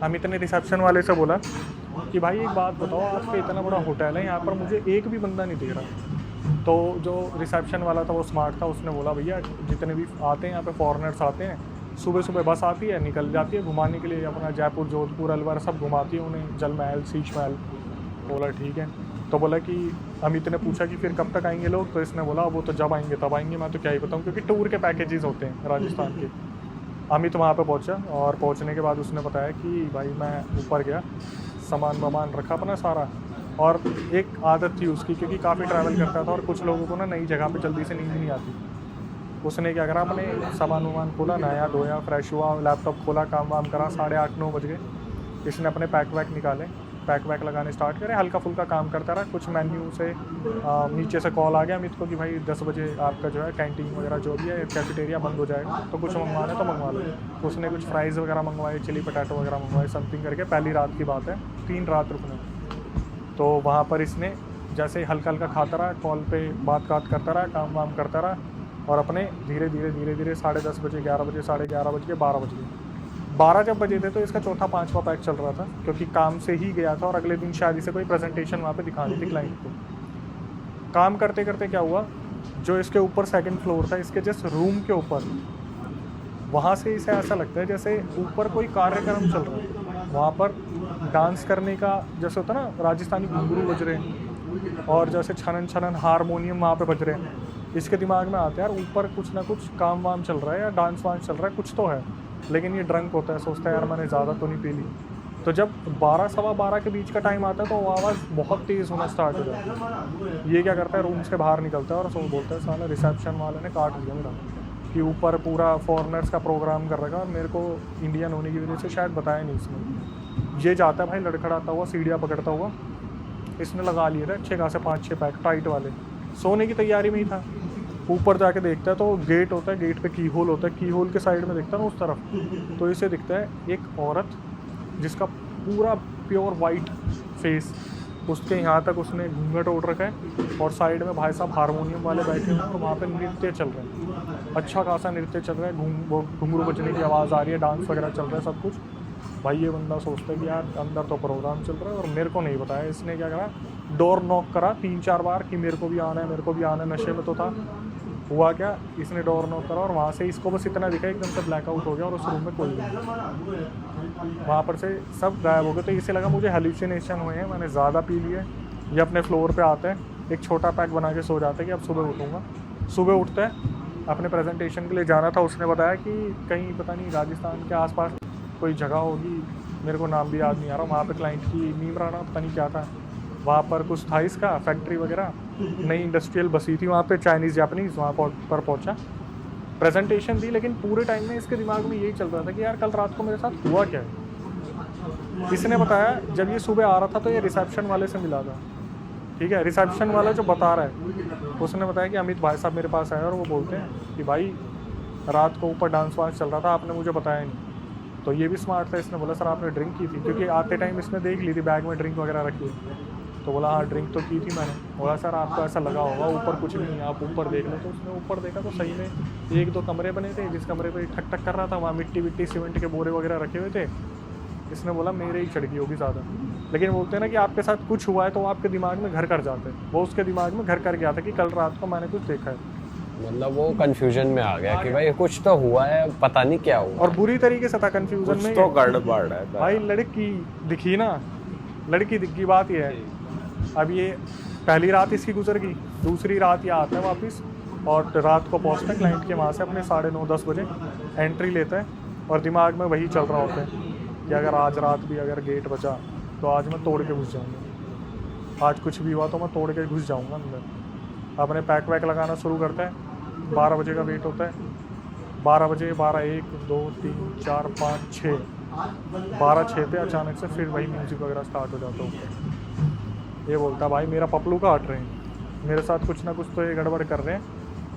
अमित ने रिसेप्शन वाले से बोला कि भाई एक बात बताओ, आपका इतना बड़ा होटल है, यहाँ पर मुझे एक भी बंदा नहीं दिख रहा। तो जो रिसेप्शन वाला था वो स्मार्ट था, उसने बोला भैया जितने भी आते हैं यहाँ पे फॉरेनर्स आते हैं, सुबह सुबह बस आती है, निकल जाती है घुमाने के लिए, अपना जयपुर जोधपुर अलवर सब घुमाती है उन्हें, जल महल शीश महल। बोला ठीक है। तो बोला कि अमित ने पूछा कि फिर कब तक आएंगे लोग, तो इसने बोला वो तो जब आएंगे तब आएंगे, मैं तो क्या ही बताऊँ, क्योंकि टूर के पैकेजेस होते हैं राजस्थान के। अमित वहाँ पे पहुँचा और पहुँचने के बाद उसने बताया कि भाई मैं ऊपर गया, सामान वामान रखा अपना सारा, और एक आदत थी उसकी, क्योंकि काफ़ी ट्रैवल करता था और कुछ लोगों को ना नई जगह पे जल्दी से नींद नहीं आती, उसने क्या करा, अपने सामान वामान खोला, नहाया धोया, फ्रेश हुआ, लैपटॉप खोला, काम वाम करा, 8:30-9 बज गए। इसने अपने पैक वैक निकाले, पैक वैक लगाने स्टार्ट करे, हल्का फुल्का काम करता रहा। कुछ मेन्यू से नीचे से कॉल आ गया अमित को कि भाई 10 बजे आपका जो है कैंटीन वगैरह जो भी है कैफेटेरिया बंद हो जाएगा, तो कुछ मंगवाना है तो मंगवा लो। उसने कुछ फ्राइज़ वगैरह मंगवाए, चिली पटाटो वगैरह मंगवाए, समथिंग करके। पहली रात की बात है, 3 रात रुकने। तो वहाँ पर इसने जैसे ही हल्का हल्का खाता रहा, कॉल पे बात करता रहा, काम वाम करता रहा, और अपने धीरे धीरे 10:30 बजे, 11 बजे, 11:30 बज के 12 बज गए। 12 जब बजे थे तो इसका चौथा 5वां पैक चल रहा था, क्योंकि काम से ही गया था और अगले दिन शायद इसे कोई प्रेजेंटेशन वहाँ पे दिखानी थी क्लाइंट को। काम करते करते क्या हुआ, जो इसके ऊपर 2nd फ्लोर था, इसके जस्ट रूम के ऊपर, वहाँ से इसे ऐसा लगता है जैसे ऊपर कोई कार्यक्रम चल रहा है। वहाँ पर डांस करने का जैसे होता है ना, राजस्थानी घुंघरू बज रहे हैं और जैसे छनन हारमोनियम वहाँ पे बज रहे हैं। इसके दिमाग में आता है यार ऊपर कुछ ना कुछ काम वाम चल रहा है या डांस वांस चल रहा है, कुछ तो है। लेकिन ये ड्रंक होता है, सोचता है यार मैंने ज़्यादा तो नहीं पी ली। तो जब 12 सवा 12 के बीच का टाइम आता है तो वो आवाज़ बहुत तेज़ होना स्टार्ट हो जाती है। ये क्या करता है, रूम से बाहर निकलता है और सो बोलता है साला रिसेप्शन वाले ने काट दिया मेरा, कि ऊपर पूरा फॉरेनर्स का प्रोग्राम कर रखा और मेरे को इंडियन होने की वजह से शायद बताया नहीं इसने। ये जाता है भाई लड़खड़ाता हुआ, सीढ़ियाँ पकड़ता हुआ। इसने लगा लिए थे अच्छे खासे 5-6 पैक टाइट वाले, सोने की तैयारी में ही था। ऊपर जाके देखता है तो गेट होता है, गेट पे की होल होता है, की होल के साइड में देखता है ना उस तरफ, तो इसे दिखता है एक औरत जिसका पूरा प्योर वाइट फेस, उसके यहाँ तक उसने घूंघट ओढ़ रखा है और साइड में भाई साहब हारमोनियम वाले बैठे हुए हैं और वहाँ पे नृत्य चल रहे हैं। अच्छा खासा नृत्य चल रहा है, घुंघरू बजने की आवाज़ आ रही है, डांस वगैरह चल रहा है, सब कुछ। भाई ये बंदा सोचता है कि यार अंदर तो प्रोग्राम चल रहा है और मेरे को नहीं बताया। इसने क्या करा, डोर नॉक करा 3-4 बार कि मेरे को भी आना है, मेरे को भी आना है। नशे में तो था। हुआ क्या, इसने डोर नॉक करा और वहाँ से इसको बस इतना दिखा, एकदम से ब्लैकआउट हो गया और उस रूम में कोई नहीं। वहाँ पर से सब गायब हो गए। तो इसे लगा मुझे हेल्यूसिनेशन हुए हैं, मैंने ज़्यादा पी लिए। ये अपने फ्लोर पे आता है, एक छोटा पैक बना के सो जाता है कि अब सुबह उठूँगा। सुबह उठता है, अपने प्रेजेंटेशन के लिए जाना था। उसने बताया कि कहीं पता नहीं राजस्थान के आसपास कोई जगह होगी, मेरे को नाम भी याद नहीं आ रहा, वहाँ पे क्लाइंट की नीमराना पता नहीं क्या था, वहाँ पर कुछ था इसका फैक्ट्री वगैरह, नई इंडस्ट्रियल बसी थी वहाँ पे, चाइनीज़ जापानीज़। वहाँ पर पहुँचा, प्रेजेंटेशन दी, लेकिन पूरे टाइम में इसके दिमाग में यही चल रहा था कि यार कल रात को मेरे साथ हुआ क्या है। इसने बताया जब ये सुबह आ रहा था तो ये रिसेप्शन वाले से मिला था, ठीक है। रिसेप्शन वाला जो बता रहा है, उसने बताया कि अमित भाई साहब मेरे पास आए और वो बोलते हैं कि भाई रात को ऊपर डांस वांस चल रहा था, आपने मुझे बताया नहीं। तो ये भी स्मार्ट था, इसने बोला सर आपने ड्रिंक की थी, क्योंकि आते टाइम इसने देख ली थी बैग में ड्रिंक वगैरह रखी। तो बोला हाँ ड्रिंक तो की थी मैंने। बोला सर आपको ऐसा लगा होगा ऊपर कुछ नहीं, आप ऊपर देख लो। तो उसने ऊपर देखा तो सही में 1-2 कमरे बने थे, जिस कमरे पे ठक ठक कर रहा था वहाँ मिट्टी सीमेंट के बोरे वगैरह रखे हुए थे। इसने बोला मेरे ही चढ़ गई होगी ज़्यादा। लेकिन बोलते हैं ना कि आपके साथ कुछ हुआ है तो वो आपके दिमाग में घर कर जाते हैं। वो उसके दिमाग में घर कर गया था कि कल रात को मैंने कुछ देखा है। मतलब वो कंफ्यूजन में आ गया कि भाई कुछ तो हुआ है, पता नहीं क्या हुआ। और बुरी तरीके से था कंफ्यूजन में। तो गड़बड़ है भाई लड़की दिखी ना, लड़की दिखी, बात ये है। अब ये पहली रात इसकी गुजर गई, दूसरी रात ये आता है वापस और रात को पहुँचता है क्लाइंट के वहाँ से अपने 9:30-10 बजे एंट्री लेता है और दिमाग में वही चल रहा होता है कि अगर आज रात भी अगर गेट बचा तो आज मैं तोड़ के घुस जाऊँगा, आज कुछ भी हुआ तो मैं तोड़ के घुस जाऊँगा अंदर। अपने पैक वैक लगाना शुरू करता है। 12 बजे का वेट होता है, 12 बजे 12, 1, 2, 3, 4, 5, 6, 12-6 पे अचानक से फिर वही म्यूज़िक वगैरह स्टार्ट हो जाता है। ये बोलता भाई मेरा पपलू का हट रहे हैं, मेरे साथ कुछ ना कुछ तो ये गड़बड़ कर रहे हैं,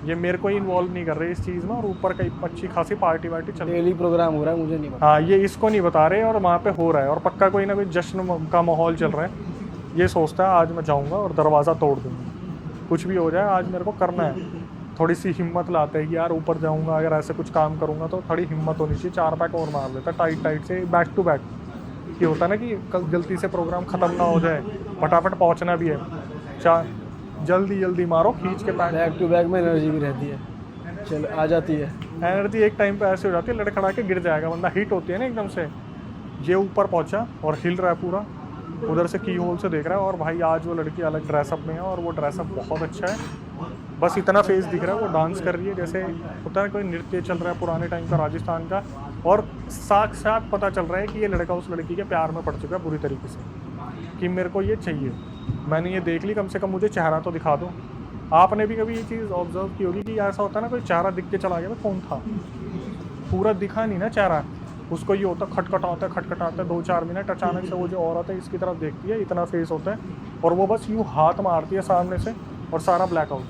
ये मेरे को ही इन्वॉल्व नहीं कर रहे इस चीज़ में। और ऊपर कई अच्छी खासी पार्टी वार्टी चल रही है, डेली प्रोग्राम हो रहा है, मुझे नहीं पता। हाँ ये इसको नहीं बता रहे और वहाँ पे हो रहा है और पक्का कोई ना कोई जश्न का माहौल चल रहा है। ये सोचता है आज मैं जाऊँगा और दरवाज़ा तोड़ दूँगा, कुछ भी हो जाए आज मेरे को करना है। थोड़ी सी हिम्मत लाता है कि यार ऊपर जाऊँगा, अगर ऐसे कुछ काम करूँगा तो थोड़ी हिम्मत होनी चाहिए। 4 पैक और मार लेता टाइट से बैक टू बैक। ये होता है ना कि कल जल्दी से प्रोग्राम ख़त्म ना हो जाए, फटाफट पहुँचना भी है, जल्दी मारो खींच के पैक। बैक टू बैक में एनर्जी भी रहती है, चल आ जाती है एनर्जी। एक टाइम पे ऐसे हो जाती है लड़खड़ा के गिर जाएगा बंदा, हिट होती है ना एकदम से। ये ऊपर पहुंचा और हिल रहा है पूरा, उधर से की होल से देख रहा है और भाई आज वो लड़की अलग ड्रेसअप में है और वो ड्रेसअप बहुत अच्छा है। बस इतना फेस दिख रहा है, वो डांस कर रही है जैसे होता है कोई नृत्य चल रहा है पुराने टाइम का राजस्थान का। और साथ पता चल रहा है कि ये लड़का उस लड़की के प्यार में पड़ चुका है पूरी तरीके से, कि मेरे को ये चाहिए, मैंने ये देख ली, कम से कम मुझे चेहरा तो दिखा दो। आपने भी कभी ये चीज़ ऑब्जर्व की होगी कि ऐसा होता है ना, कोई चेहरा दिख के चला गया, तो कौन था, पूरा दिखा नहीं ना चेहरा, उसको ये होता खटखटाता है 2-4 मिनट, अचानक से वो जो औरत है इसकी तरफ देखती है, इतना फेस होता है, और वो बस यूँ हाथ मारती है सामने से और सारा ब्लैकआउट।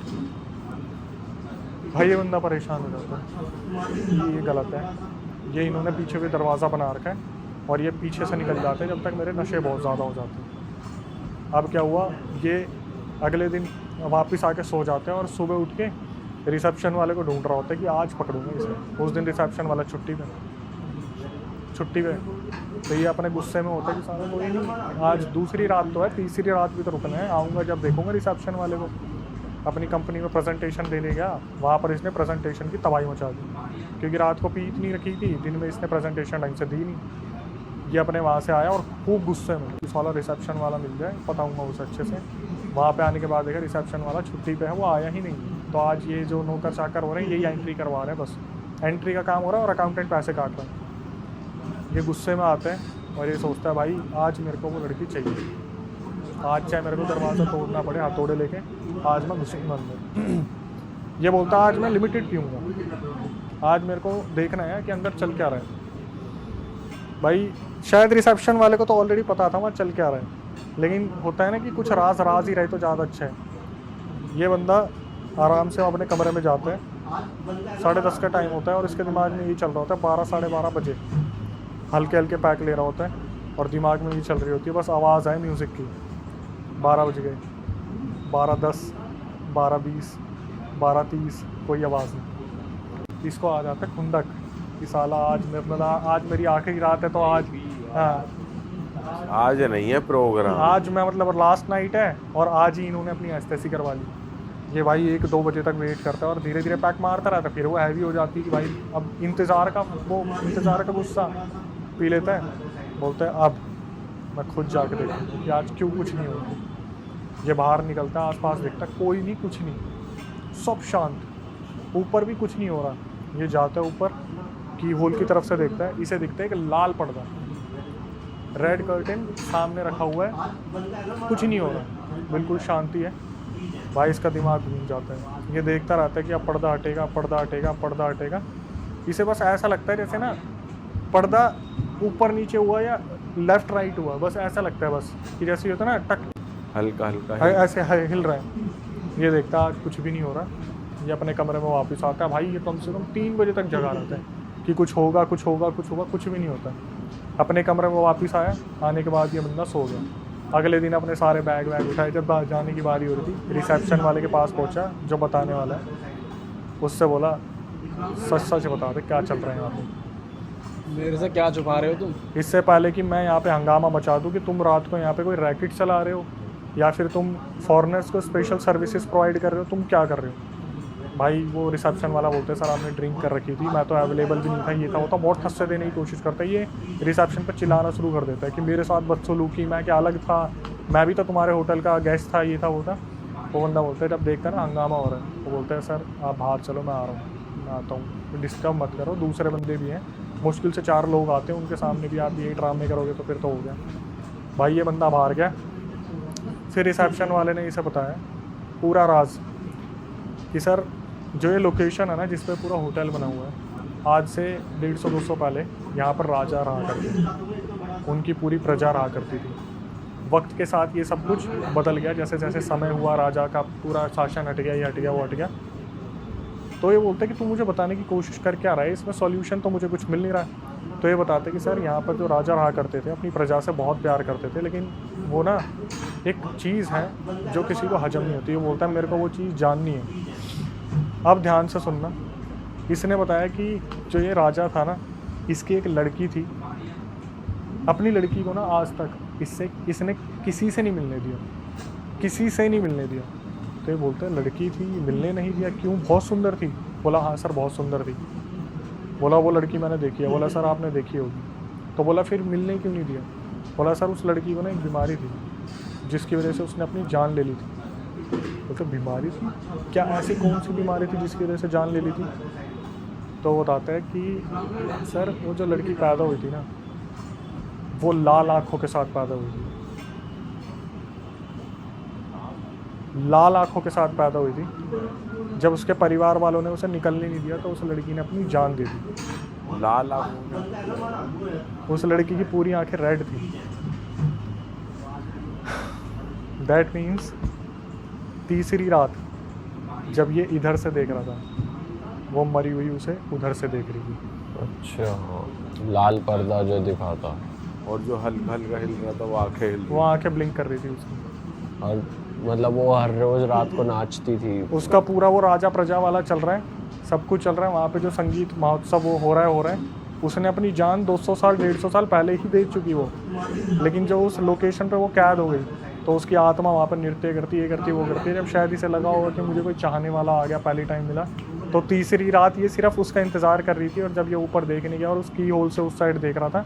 भाई ये बंदा परेशान हो जाता है, ये गलत है, ये इन्होंने पीछे भी दरवाज़ा बना रखा है और ये पीछे से निकल जाते हैं जब तक मेरे नशे बहुत ज़्यादा हो जाते हैं। अब क्या हुआ, ये अगले दिन वापस आके सो जाते हैं और सुबह उठ के रिसेप्शन वाले को ढूंढ रहा होता है कि आज पकड़ूंगा इसे। उस दिन रिसेप्शन वाला छुट्टी पे, तो ये अपने गुस्से में होता है कि सारा कोई नहीं, आज दूसरी रात तो है, तीसरी रात भी तो रुकना है, आऊँगा जब देखूंगा रिसेप्शन वाले को। अपनी कंपनी में प्रेजेंटेशन देने गया, वहाँ पर इसने प्रेजेंटेशन की तबाही मचा दी, क्योंकि रात को पी इतनी रखी थी, दिन में इसने प्रेजेंटेशन ढंग से दी नहीं। ये अपने वहाँ से आया और खूब गुस्से में, इस वाला रिसेप्शन वाला मिल जाए, बताऊँगा उसे अच्छे से। वहाँ पे आने के बाद देखा रिसेप्शन वाला छुट्टी पे है, वो आया ही नहीं। तो आज ये जो नौकर चाकर हो रहे हैं, यही एंट्री करवा रहे हैं, बस एंट्री का काम हो रहा है और अकाउंटेंट पैसे काट रहा है। ये गुस्से में आते हैं और ये सोचता है भाई आज मेरे को वो लड़की चाहिए, आज चाहे मेरे को दरवाज़ा तोड़ना पड़े, हथौड़े लेके आज मैं घुसूंगा अंदर। ये बोलता है आज मैं लिमिटेड पीऊँगा, आज मेरे को देखना है कि अंदर चल क्या रहा है। भाई शायद रिसेप्शन वाले को तो ऑलरेडी पता था वहाँ चल क्या रहा है, लेकिन होता है ना कि कुछ राज ही रहे तो ज़्यादा अच्छा है। ये बंदा आराम से अपने कमरे में जाता है, 10:30 का टाइम होता है और इसके दिमाग में यही चल रहा होता है, 12-12:30 बजे हल्के हल्के पैक ले रहा होता है और दिमाग में ये चल रही होती है, बस आवाज़ आए म्यूज़िक की। 12 बज गए, 12:10, 12:20, 12:30, कोई आवाज़ नहीं। इसको आ जाता है खुंदक कि साला आज मेरी आखिरी रात है, तो आज आज नहीं है प्रोग्राम, आज मैं मतलब लास्ट नाइट है और आज ही इन्होंने अपनी एस्थेसी करवा ली। ये भाई 1-2 बजे तक वेट करता है और धीरे धीरे पैक मारता रहता है। फिर वो हैवी हो जाती है कि भाई अब इंतज़ार का गुस्सा पी लेता है, बोलता है अब मैं खुद जाके देखूँ कि आज क्यों कुछ नहीं हो रहा। ये बाहर निकलता है, आसपास देखता है, कोई नहीं, कुछ नहीं, सब शांत, ऊपर भी कुछ नहीं हो रहा। ये जाता है ऊपर की होल की तरफ से देखता है, इसे दिखता है कि लाल पर्दा, रेड कर्टेन सामने रखा हुआ है, कुछ नहीं हो रहा, बिल्कुल शांति है। भाई इसका दिमाग घूम जाता है, ये देखता रहता है कि अब पर्दा हटेगा, पर्दा हटेगा, पर्दा हटेगा। इसे बस ऐसा लगता है जैसे ना पर्दा ऊपर नीचे हुआ या लेफ़्ट राइट हुआ, बस ऐसा लगता है, बस कि जैसे होता है ना टक हल्का ऐसे हिल रहा है। ये देखता है कुछ भी नहीं हो रहा, ये अपने कमरे में वापस आता है। भाई ये कम से कम 3 बजे तक जगा रहता है कि कुछ होगा, कुछ भी नहीं होता। अपने कमरे में वापस आया, आने के बाद ये बंदा सो गया। अगले दिन अपने सारे बैग उठाए, जब जाने की बारी हो रही थी रिसेप्शन वाले के पास पहुंचा जो बताने वाला है, उससे बोला सच बता दे क्या चल रहा है यहाँ पे, मेरे से क्या छुपा रहे हो तुम? इससे पहले कि मैं यहाँ पे हंगामा मचा दूँ कि तुम रात को यहाँ पे कोई रैकेट चला रहे हो या फिर तुम फॉरेनर्स को स्पेशल सर्विसेज प्रोवाइड कर रहे हो, तुम क्या कर रहे हो। भाई वो रिसेप्शन वाला बोलते हैं सर आपने ड्रिंक कर रखी थी, मैं तो अवेलेबल भी नहीं था, ये था वो था, बहुत हंससे देने की कोशिश करता है। ये रिसेप्शन पर चिल्लाना शुरू कर देता है कि मेरे साथ बदसलूकी, मैं क्या अलग था, मैं भी तो तुम्हारे होटल का गेस्ट था, ये था वो था। वो बंदा बोलता है, जब देखता है ना हंगामा हो रहा है, वो बोलता है सर आप बाहर चलो, मैं आ रहा हूँ, मैं आता हूँ, डिस्टर्ब मत करो, दूसरे बंदे भी हैं, मुश्किल से 4 लोग आते हैं, उनके सामने भी आप यही ड्रामे करोगे तो फिर तो हो गया। भाई ये बंदा बाहर गया, फिर रिसेप्शन वाले ने इसे बताया पूरा राज कि सर जो ये लोकेशन है ना जिस पे पूरा होटल बना हुआ है, आज से 150-200 पहले यहाँ पर राजा रहा करते थे, उनकी पूरी प्रजा रहा करती थी। वक्त के साथ ये सब कुछ बदल गया, जैसे जैसे समय हुआ राजा का पूरा शासन हट गया, ये हट गया, वो हट गया। तो ये बोलते कि तू मुझे बताने की कोशिश कर क्या रहा है, इसमें सॉल्यूशन तो मुझे कुछ मिल नहीं रहा है। तो ये बताते कि सर यहाँ पर जो राजा रहा करते थे अपनी प्रजा से बहुत प्यार करते थे, लेकिन वो ना एक चीज़ है जो किसी को हजम नहीं होती। वो बोलता है मेरे को वो चीज़ जाननी है। अब ध्यान से सुनना, इसने बताया कि जो ये राजा था ना, इसकी एक लड़की थी, अपनी लड़की को ना आज तक इसने किसी से नहीं मिलने दिया, किसी से नहीं मिलने दिया। तो ये बोलते हैं लड़की थी, मिलने नहीं दिया, क्यों, बहुत सुंदर थी। बोला हाँ सर बहुत सुंदर थी। बोला वो लड़की मैंने देखी है। बोला सर आपने देखी होगी। तो बोला फिर मिलने क्यों नहीं दिया। बोला सर उस लड़की को ना एक बीमारी थी जिसकी वजह से उसने अपनी जान ले ली थी। तो बीमारी थी क्या, ऐसी कौन सी बीमारी थी जिसकी वजह से जान ले ली थी। तो वो बताता है कि सर वो जो लड़की पैदा हुई थी ना, वो लाल आँखों के साथ पैदा हुई थी। लाल आंखों के साथ पैदा हुई थी। जब उसके परिवार वालों ने उसे निकलने नहीं दिया तो उस लड़की ने अपनी जान दे दी। लाल आंखों उस लड़की की पूरी आंखें रेड थी। दैट मीन्स तीसरी रात जब ये इधर से देख रहा था, वो मरी हुई उसे उधर से देख रही थी। अच्छा हाँ, लाल पर्दा जो दिखाता और जो हल्का हल्का हिल रहा था वो आंखें हिल वो आंखें ब्लिंक कर रही थी उसकी। और मतलब वो हर रोज रात को नाचती थी। उसका पूरा वो राजा प्रजा वाला चल रहा है, सब कुछ चल रहा है वहाँ पे, जो संगीत महोत्सव वो हो रहा है। उसने अपनी जान 200 साल 150 साल पहले ही दे चुकी वो, लेकिन जो उस लोकेशन पे वो कैद हो गई तो उसकी आत्मा वहाँ पर नृत्य करती, ये करती वो करती है। जब शायद इसे लगा होगा कि मुझे कोई चाहने वाला आ गया, पहली टाइम मिला, तो तीसरी रात ये सिर्फ उसका इंतज़ार कर रही थी। और जब ये ऊपर देखने गया और उसकी होल से उस साइड देख रहा था,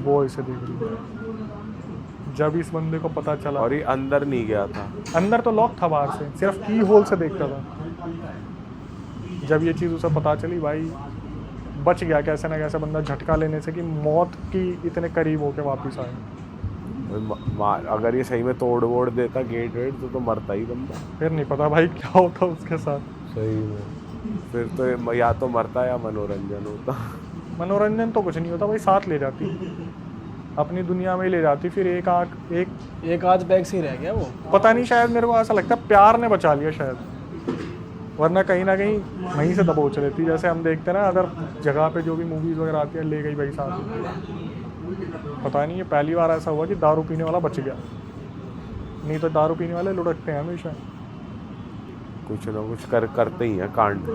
वो इसे देख रही थी। जब इस बंदे को पता चला, और ये अंदर नहीं गया था, अंदर तो लॉक था, बाहर से सिर्फ की होल से देखता था। जब ये चीज़ उसे पता चली, भाई बच गया कैसे ना कैसे बंदा झटका लेने से कि मौत की इतने करीब होके वापस आए। अगर ये सही में तोड़ वोड़ देता गेट वेट तो मरता ही बंदा। फिर नहीं पता भाई क्या होता उसके साथ। सही में फिर तो या तो मरता या मनोरंजन होता। मनोरंजन तो कुछ नहीं होता भाई, साथ ले जाती, अपनी दुनिया में ही ले जाती। फिर एक आध बैग से ही रह गया वो। पता नहीं, शायद मेरे को ऐसा लगता है प्यार ने बचा लिया शायद, वरना कहीं ना कहीं वहीं से दबोच लेती। जैसे हम देखते हैं ना अदर जगह पे जो भी मूवीज़ वगैरह आती है, ले गई भाई साथ में। पता नहीं ये पहली बार ऐसा हुआ कि दारू पीने वाला बच गया, नहीं तो दारू पीने वाले लुढ़कते हैं हमेशा, कुछ ना कुछ करते ही हैं कांड।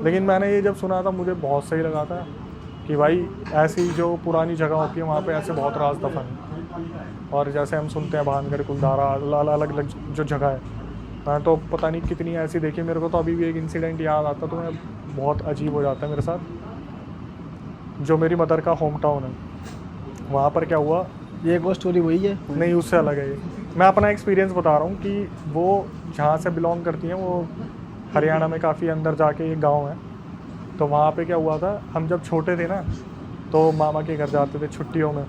लेकिन मैंने ये जब सुना था मुझे बहुत सही लगा था कि भाई ऐसी जो पुरानी जगह होती है वहाँ पे ऐसे बहुत राज दफन है। और जैसे हम सुनते हैं भानगढ़, कुलधारा, अलग अलग जो जगह है, मैं तो पता नहीं कितनी ऐसी देखी। मेरे को तो अभी भी एक इंसिडेंट याद आता तो मैं बहुत अजीब हो जाता है मेरे साथ। जो मेरी मदर का होम टाउन है, वहाँ पर क्या हुआ, ये एक और स्टोरी वही है? नहीं उससे अलग है ये। मैं अपना एक्सपीरियंस बता रहा हूँ कि वो जहाँ से बिलोंग करती हैं वो हरियाणा में काफ़ी अंदर जाके एक गांव है। तो वहाँ पे क्या हुआ था, हम जब छोटे थे ना तो मामा के घर जाते थे छुट्टियों में।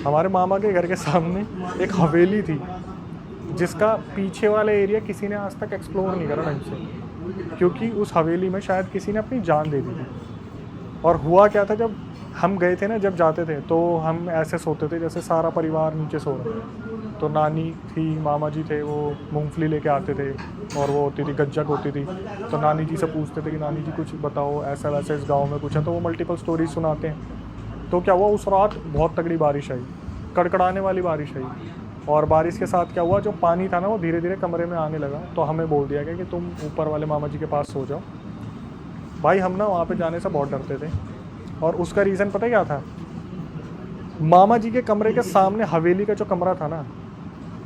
हमारे मामा के घर के सामने एक हवेली थी जिसका पीछे वाला एरिया किसी ने आज तक एक्सप्लोर नहीं करा ढंग से, क्योंकि उस हवेली में शायद किसी ने अपनी जान दे दी थी। और हुआ क्या था, जब हम गए थे ना, जब जाते थे तो हम ऐसे सोते थे जैसे सारा परिवार नीचे सो रहा है। तो नानी थी, मामा जी थे, वो मूंगफली लेके आते थे और वो होती थी गज्जक होती थी। तो नानी जी से पूछते थे कि नानी जी कुछ बताओ, ऐसा वैसा इस गांव में कुछ है। तो वो मल्टीपल स्टोरीज सुनाते हैं। तो क्या हुआ, उस रात बहुत तगड़ी बारिश आई, कड़कड़ाने वाली बारिश आई। और बारिश के साथ क्या हुआ, जो पानी था ना वो धीरे धीरे कमरे में आने लगा। तो हमें बोल दिया गया कि तुम ऊपर वाले मामा जी के पास सो जाओ। भाई हम ना वहाँ पे जाने से बहुत डरते थे, और उसका रीज़न पता क्या था, मामा जी के कमरे के सामने हवेली का जो कमरा था ना,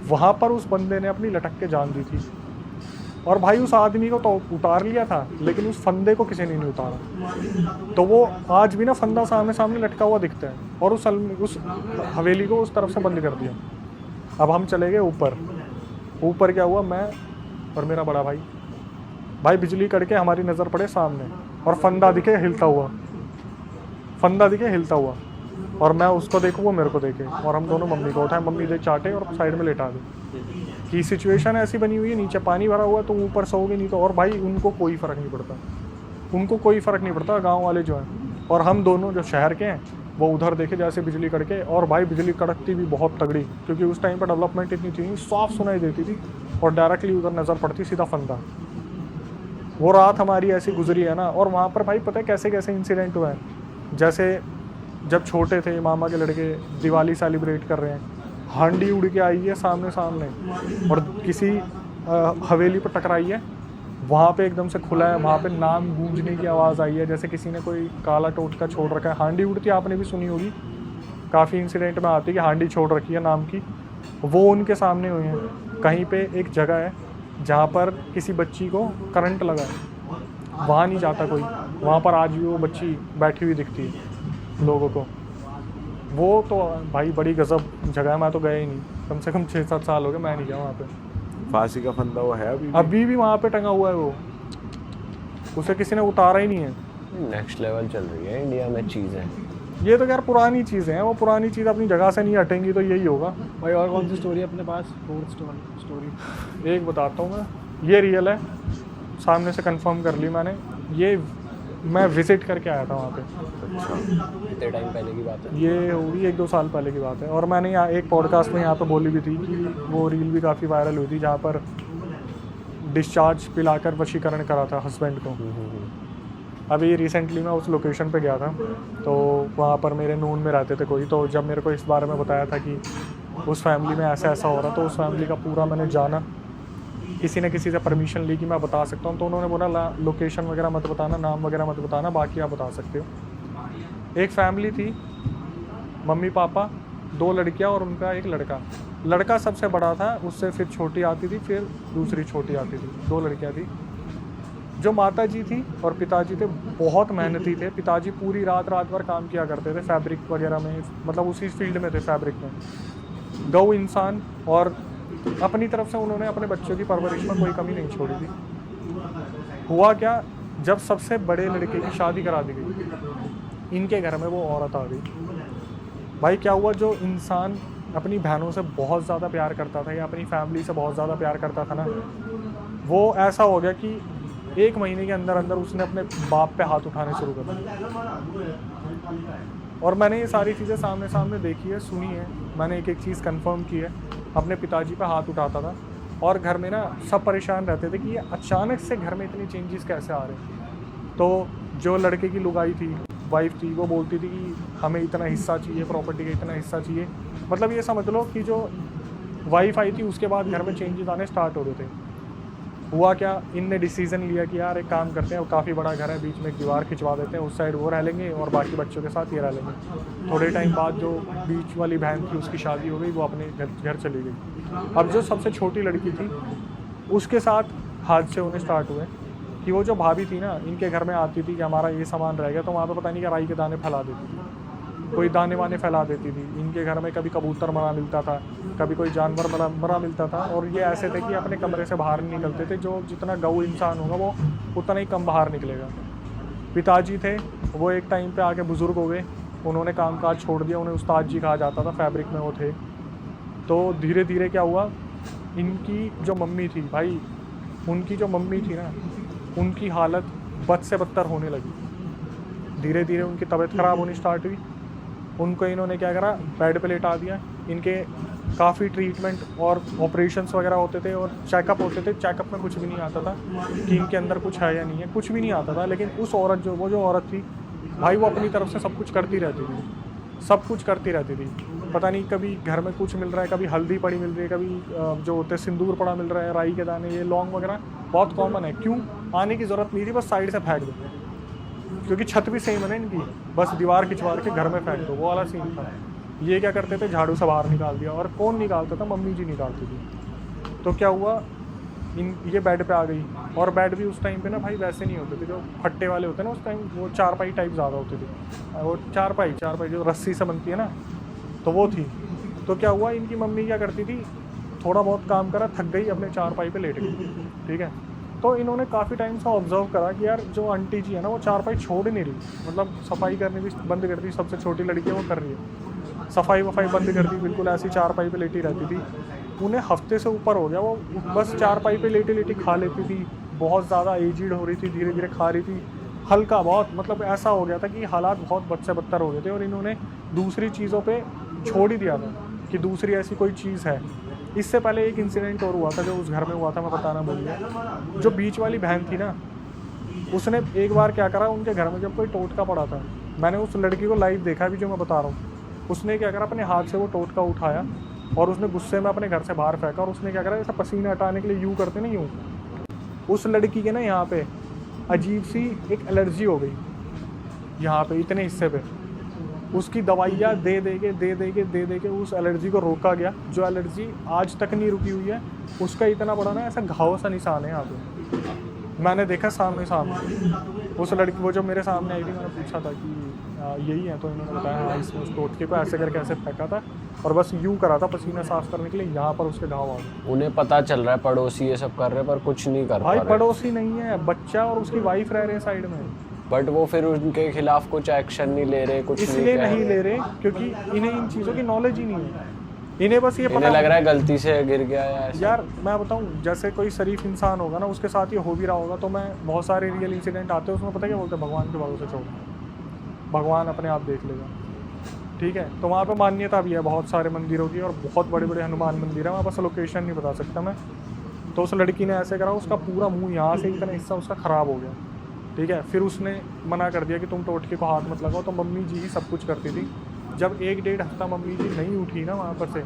वहाँ पर उस बंदे ने अपनी लटक के जान दी थी। और भाई उस आदमी को तो उतार लिया था, लेकिन उस फंदे को किसी ने नहीं उतारा। तो वो आज भी ना फंदा सामने सामने लटका हुआ दिखता है, और उस हवेली को उस तरफ से बंद कर दिया। अब हम चले गए ऊपर क्या हुआ, मैं और मेरा बड़ा भाई बिजली कड़के हमारी नज़र पड़े सामने, और फंदा दिखे हिलता हुआ, और मैं उसको देखूँ वो मेरे को देखे, और हम दोनों मम्मी को उठाए, मम्मी दे चाटे और साइड में लेटा दे। कि सिचुएशन ऐसी बनी हुई है, नीचे पानी भरा हुआ है, तो ऊपर सोओगे नहीं तो। और भाई उनको कोई फ़र्क नहीं पड़ता, गाँव वाले जो हैं। और हम दोनों जो शहर के हैं वो उधर देखे जैसे बिजली कड़के, और भाई बिजली कड़कती भी बहुत तगड़ी, क्योंकि उस टाइम पर डेवलपमेंट इतनी थी, साफ सुनाई देती थी, और डायरेक्टली उधर नज़र पड़ती सीधा फंदा। वो रात हमारी ऐसी गुजरी है ना। और वहाँ पर भाई पता है कैसे कैसे इंसिडेंट हुआ है, जैसे जब छोटे थे मामा के लड़के दिवाली सेलिब्रेट कर रहे हैं, हांडी उड़ के आई है सामने और किसी हवेली पर टकराई है, वहाँ पे एकदम से खुला है, वहाँ पे नाम गूंजने की आवाज़ आई है, जैसे किसी ने कोई काला टोटका छोड़ रखा है। हांडी उड़ती आपने भी सुनी होगी, काफ़ी इंसिडेंट में आती है कि हांडी छोड़ रखी है नाम की, वो उनके सामने हुई हैं। कहीं पे एक जगह है जहाँ पर किसी बच्ची को करंट लगा है, वहाँ नहीं जाता कोई, वहाँ पर आज भी वो बच्ची बैठी हुई दिखती है लोगों को। वो तो भाई बड़ी गजब जगह है, मैं तो गया ही नहीं, कम से कम 6-7 साल हो गए मैं नहीं गया वहाँ पे। फांसी का फंदा वो है अभी भी वहाँ पे टंगा हुआ है वो, उसे किसी ने उतारा ही नहीं है। नेक्स्ट लेवल चल रही है इंडिया में चीज़ें। ये तो यार पुरानी चीज़ें हैं, वो पुरानी चीज़ अपनी जगह से नहीं हटेंगी तो यही होगा। भाई और कौन सी स्टोरी है अपने पास? फोर्थ स्टोरी एक बताता हूँ मैं, ये रियल है, सामने से कंफर्म कर ली मैंने। ये मैं विज़िट करके आया था वहाँ पे, कितने टाइम पहले की बात है? ये होगी 1-2 साल पहले की बात है। और मैंने यहाँ एक पॉडकास्ट में यहाँ पे बोली भी थी कि वो रील भी काफ़ी वायरल हुई थी जहाँ पर डिस्चार्ज पिलाकर वशीकरण करा था हस्बैंड को। अभी रिसेंटली मैं उस लोकेशन पे गया था, तो वहाँ पर मेरे नून में रहते थे कोई, तो जब मेरे को इस बारे में बताया था कि उस फैमिली में ऐसा ऐसा हो रहा, तो उस फैमिली का पूरा मैंने जाना, किसी ने किसी से परमिशन ली कि मैं बता सकता हूँ, तो उन्होंने बोला लोकेशन वगैरह मत बताना, नाम वगैरह मत बताना, बाकी आप बता सकते हो। एक फैमिली थी, मम्मी पापा, 2 लड़कियाँ और उनका एक लड़का। लड़का सबसे बड़ा था, उससे फिर छोटी आती थी, फिर दूसरी छोटी आती थी, 2 लड़कियाँ थी। जो माता जी थी और पिताजी थे बहुत मेहनती थे। पिताजी पूरी रात भर काम किया करते थे फैब्रिक वगैरह में, मतलब उसी फील्ड में थे, फैब्रिक में। गौ इंसान, और अपनी तरफ से उन्होंने अपने बच्चों की परवरिश में कोई कमी नहीं छोड़ी थी। हुआ क्या, जब सबसे बड़े लड़के की शादी करा दी गई, इनके घर में वो औरत आ गई। भाई क्या हुआ, जो इंसान अपनी बहनों से बहुत ज़्यादा प्यार करता था या अपनी फैमिली से बहुत ज़्यादा प्यार करता था ना, वो ऐसा हो गया कि 1 महीने के अंदर अंदर उसने अपने बाप पे हाथ उठाने शुरू कर दिए। और मैंने ये सारी चीज़ें सामने सामने देखी है, सुनी है, मैंने एक एक चीज़ कंफर्म की है। अपने पिताजी पे हाथ उठाता था और घर में ना सब परेशान रहते थे कि ये अचानक से घर में इतनी चेंजेस कैसे आ रहे हैं। तो जो लड़के की लुगाई थी, वाइफ थी, वो बोलती थी कि हमें इतना हिस्सा चाहिए, प्रॉपर्टी का इतना हिस्सा चाहिए। मतलब ये समझ लो कि जो वाइफ आई थी उसके बाद घर में चेंजेस आने स्टार्ट हो रहे थे। हुआ क्या, इनने डिसीज़न लिया कि यार एक काम करते हैं, वो काफ़ी बड़ा घर है, बीच में एक दीवार खिंचवा देते हैं, उस साइड वो रह लेंगे और बाकी बच्चों के साथ ये रह लेंगे। थोड़े टाइम बाद जो बीच वाली बहन थी उसकी शादी हो गई, वो अपने घर चली गई। अब जो सबसे छोटी लड़की थी उसके साथ हादसे होने स्टार्ट हुए कि वो जो भाभी थी ना, इनके घर में आती थी कि हमारा ये सामान रह गया, तो वहाँ पर पता नहीं क्या राई के दाने फैला देती थी, कोई दाने वाने फैला देती थी। इनके घर में कभी कबूतर मरा मिलता था, कभी कोई जानवर मरा मिलता था। और ये ऐसे थे कि अपने कमरे से बाहर नहीं निकलते थे। जो जितना गऊ इंसान होगा वो उतना ही कम बाहर निकलेगा। पिताजी थे, वो एक टाइम पे आके बुज़ुर्ग हो गए, उन्होंने कामकाज छोड़ दिया, उन्हें उस्ताद जी कहा जाता था, फैब्रिक में वो थे। तो धीरे धीरे क्या हुआ, इनकी जो मम्मी थी, भाई उनकी जो मम्मी थी ना, उनकी हालत बद से बदतर होने लगी। धीरे धीरे उनकी तबीयत ख़राब होनी स्टार्ट हुई। उनको इन्होंने क्या करा, बेड पे लेटा दिया। इनके काफ़ी ट्रीटमेंट और ऑपरेशंस वगैरह होते थे और चेकअप होते थे। चेकअप में कुछ भी नहीं आता था कि इनके अंदर कुछ है या नहीं है, कुछ भी नहीं आता था। लेकिन उस औरत जो औरत थी भाई, वो अपनी तरफ से सब कुछ करती रहती थी, सब कुछ करती रहती थी। पता नहीं कभी घर में कुछ मिल रहा है, कभी हल्दी पड़ी मिल रही है, कभी जो होते सिंदूर पड़ा मिल रहा है, राई के दाने, ये लौंग वगैरह बहुत कॉमन है। क्यों आने की ज़रूरत नहीं थी, बस साइड से फेंक दो, क्योंकि छत भी सेम है ना इनकी, बस दीवार खिंचवा के घर में फेंक दो, वो वाला सीन था। ये क्या करते थे, झाड़ू से बाहर निकाल दिया। और कौन निकालता था, मम्मी जी निकालती थी। तो क्या हुआ, ये बेड पे आ गई। और बेड भी उस टाइम पे ना भाई वैसे नहीं होते थे जो फट्टे वाले होते हैं ना, उस टाइम वो चारपाई टाइप ज़्यादा होते थे। वो चारपाई जो रस्सी से बनती है ना, तो वो थी। तो क्या हुआ, इनकी मम्मी क्या करती थी, थोड़ा बहुत काम करा, थक गई, अपने चारपाई पे लेट गई, ठीक है। तो इन्होंने काफ़ी टाइम से ऑब्जर्व करा कि यार जो आंटी जी है ना, वो चारपाई छोड़ ही नहीं रही, मतलब सफाई करनी भी बंद कर दी। सबसे छोटी लड़की है वो कर रही है, सफाई वफाई बंद कर दी, बिल्कुल ऐसी चारपाई पे लेटी रहती थी। उन्हें हफ्ते से ऊपर हो गया, वो बस चारपाई पे लेटी लेटी खा लेती थी। बहुत ज़्यादा एजिड हो रही थी, धीरे धीरे खा रही थी, हल्का बहुत, मतलब ऐसा हो गया था कि हालात बहुत बद से बदतर हो गए थे। और इन्होंने दूसरी चीज़ों पे छोड़ ही दिया था कि दूसरी ऐसी कोई चीज़ है। इससे पहले एक इंसिडेंट और हुआ था जो उस घर में हुआ था, मैं बताना भूल गया। जो बीच वाली बहन थी ना, उसने एक बार क्या करा, उनके घर में जब कोई टोटका पड़ा था, मैंने उस लड़की को लाइव देखा भी, जो मैं बता रहा हूँ। उसने क्या करा, अपने हाथ से वो टोटका उठाया और उसने गुस्से में अपने घर से बाहर फेंका। और उसने क्या करा, ऐसा पसीना हटाने के लिए यूँ करते ना, यूँ, उस लड़की के ना यहाँ पे अजीब सी एक एलर्जी हो गई, यहाँ पे इतने हिस्से पे। उसकी दवाइयाँ दे दे के उस एलर्जी को रोका गया। जो एलर्जी आज तक नहीं रुकी हुई है, उसका इतना बड़ा ना ऐसा घाव सा निशान है यहाँ पे, मैंने देखा सामने। उस लड़की, वो जो मेरे सामने आई थी, मैंने पूछा था कि यही है, तो इन्होंने बताया हाँ, इसने उस टोटके को ऐसे करके ऐसे फेंका था और बस यूँ करा था पसीना साफ करने के लिए, यहाँ पर उसके घाव आ गए। उन्हें पता चल रहा है पड़ोसी ये सब कर रहे हैं, पर कुछ नहीं कर पा भाई रहे। पड़ोसी नहीं है, बच्चा और उसकी वाइफ रह रहे हैं साइड में। बट वो फिर उनके खिलाफ कुछ एक्शन नहीं ले रहे, कुछ इसलिए कह नहीं रहे। ले रहे क्योंकि इन्हें इन चीज़ों की नॉलेज ही नहीं है। इन्हें बस ये इन्हें पता लग रहा है गलती से गिर गया या ऐसा। यार मैं बताऊं, जैसे कोई शरीफ इंसान होगा ना, उसके साथ ये हो भी रहा होगा, तो मैं बहुत सारे रियल इंसिडेंट आते हैं उसमें पता क्या बोलते हैं, भगवान के भरोसे छोड़ो, भगवान अपने आप देख लेगा। ठीक है, तो वहाँ पे मान्यता भी है बहुत सारे मंदिरों की, और बहुत बड़े बड़े हनुमान मंदिर है वहाँ, बस लोकेशन नहीं बता सकता मैं। तो उस लड़की ने ऐसे करा, उसका पूरा मुंह यहाँ से इतना हिस्सा उसका ख़राब हो गया। ठीक है, फिर उसने मना कर दिया कि तुम टोटके को हाथ मत लगाओ, तो मम्मी जी ही सब कुछ करती थी। जब 1-1.5 हफ्ता मम्मी जी नहीं उठी ना वहाँ पर से,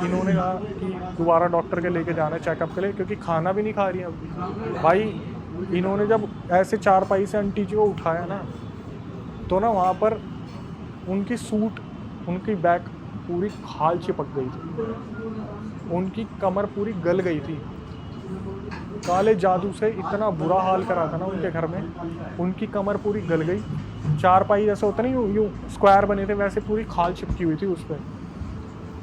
इन्होंने कहा कि दोबारा डॉक्टर के लेके जाना है चेकअप के लिए, क्योंकि खाना भी नहीं खा रही है भाई। इन्होंने जब ऐसे चारपाई से आंटी जी को उठाया ना, तो ना वहाँ पर उनकी सूट, उनकी बैक पूरी खाल चिपक गई थी, उनकी कमर पूरी गल गई थी। काले जादू से इतना बुरा हाल करा था ना उनके घर में, उनकी कमर पूरी गल गई। चारपाई जैसे होता नहीं, यूँ स्क्वायर बने थे, वैसे पूरी खाल चिपकी हुई थी उस पर।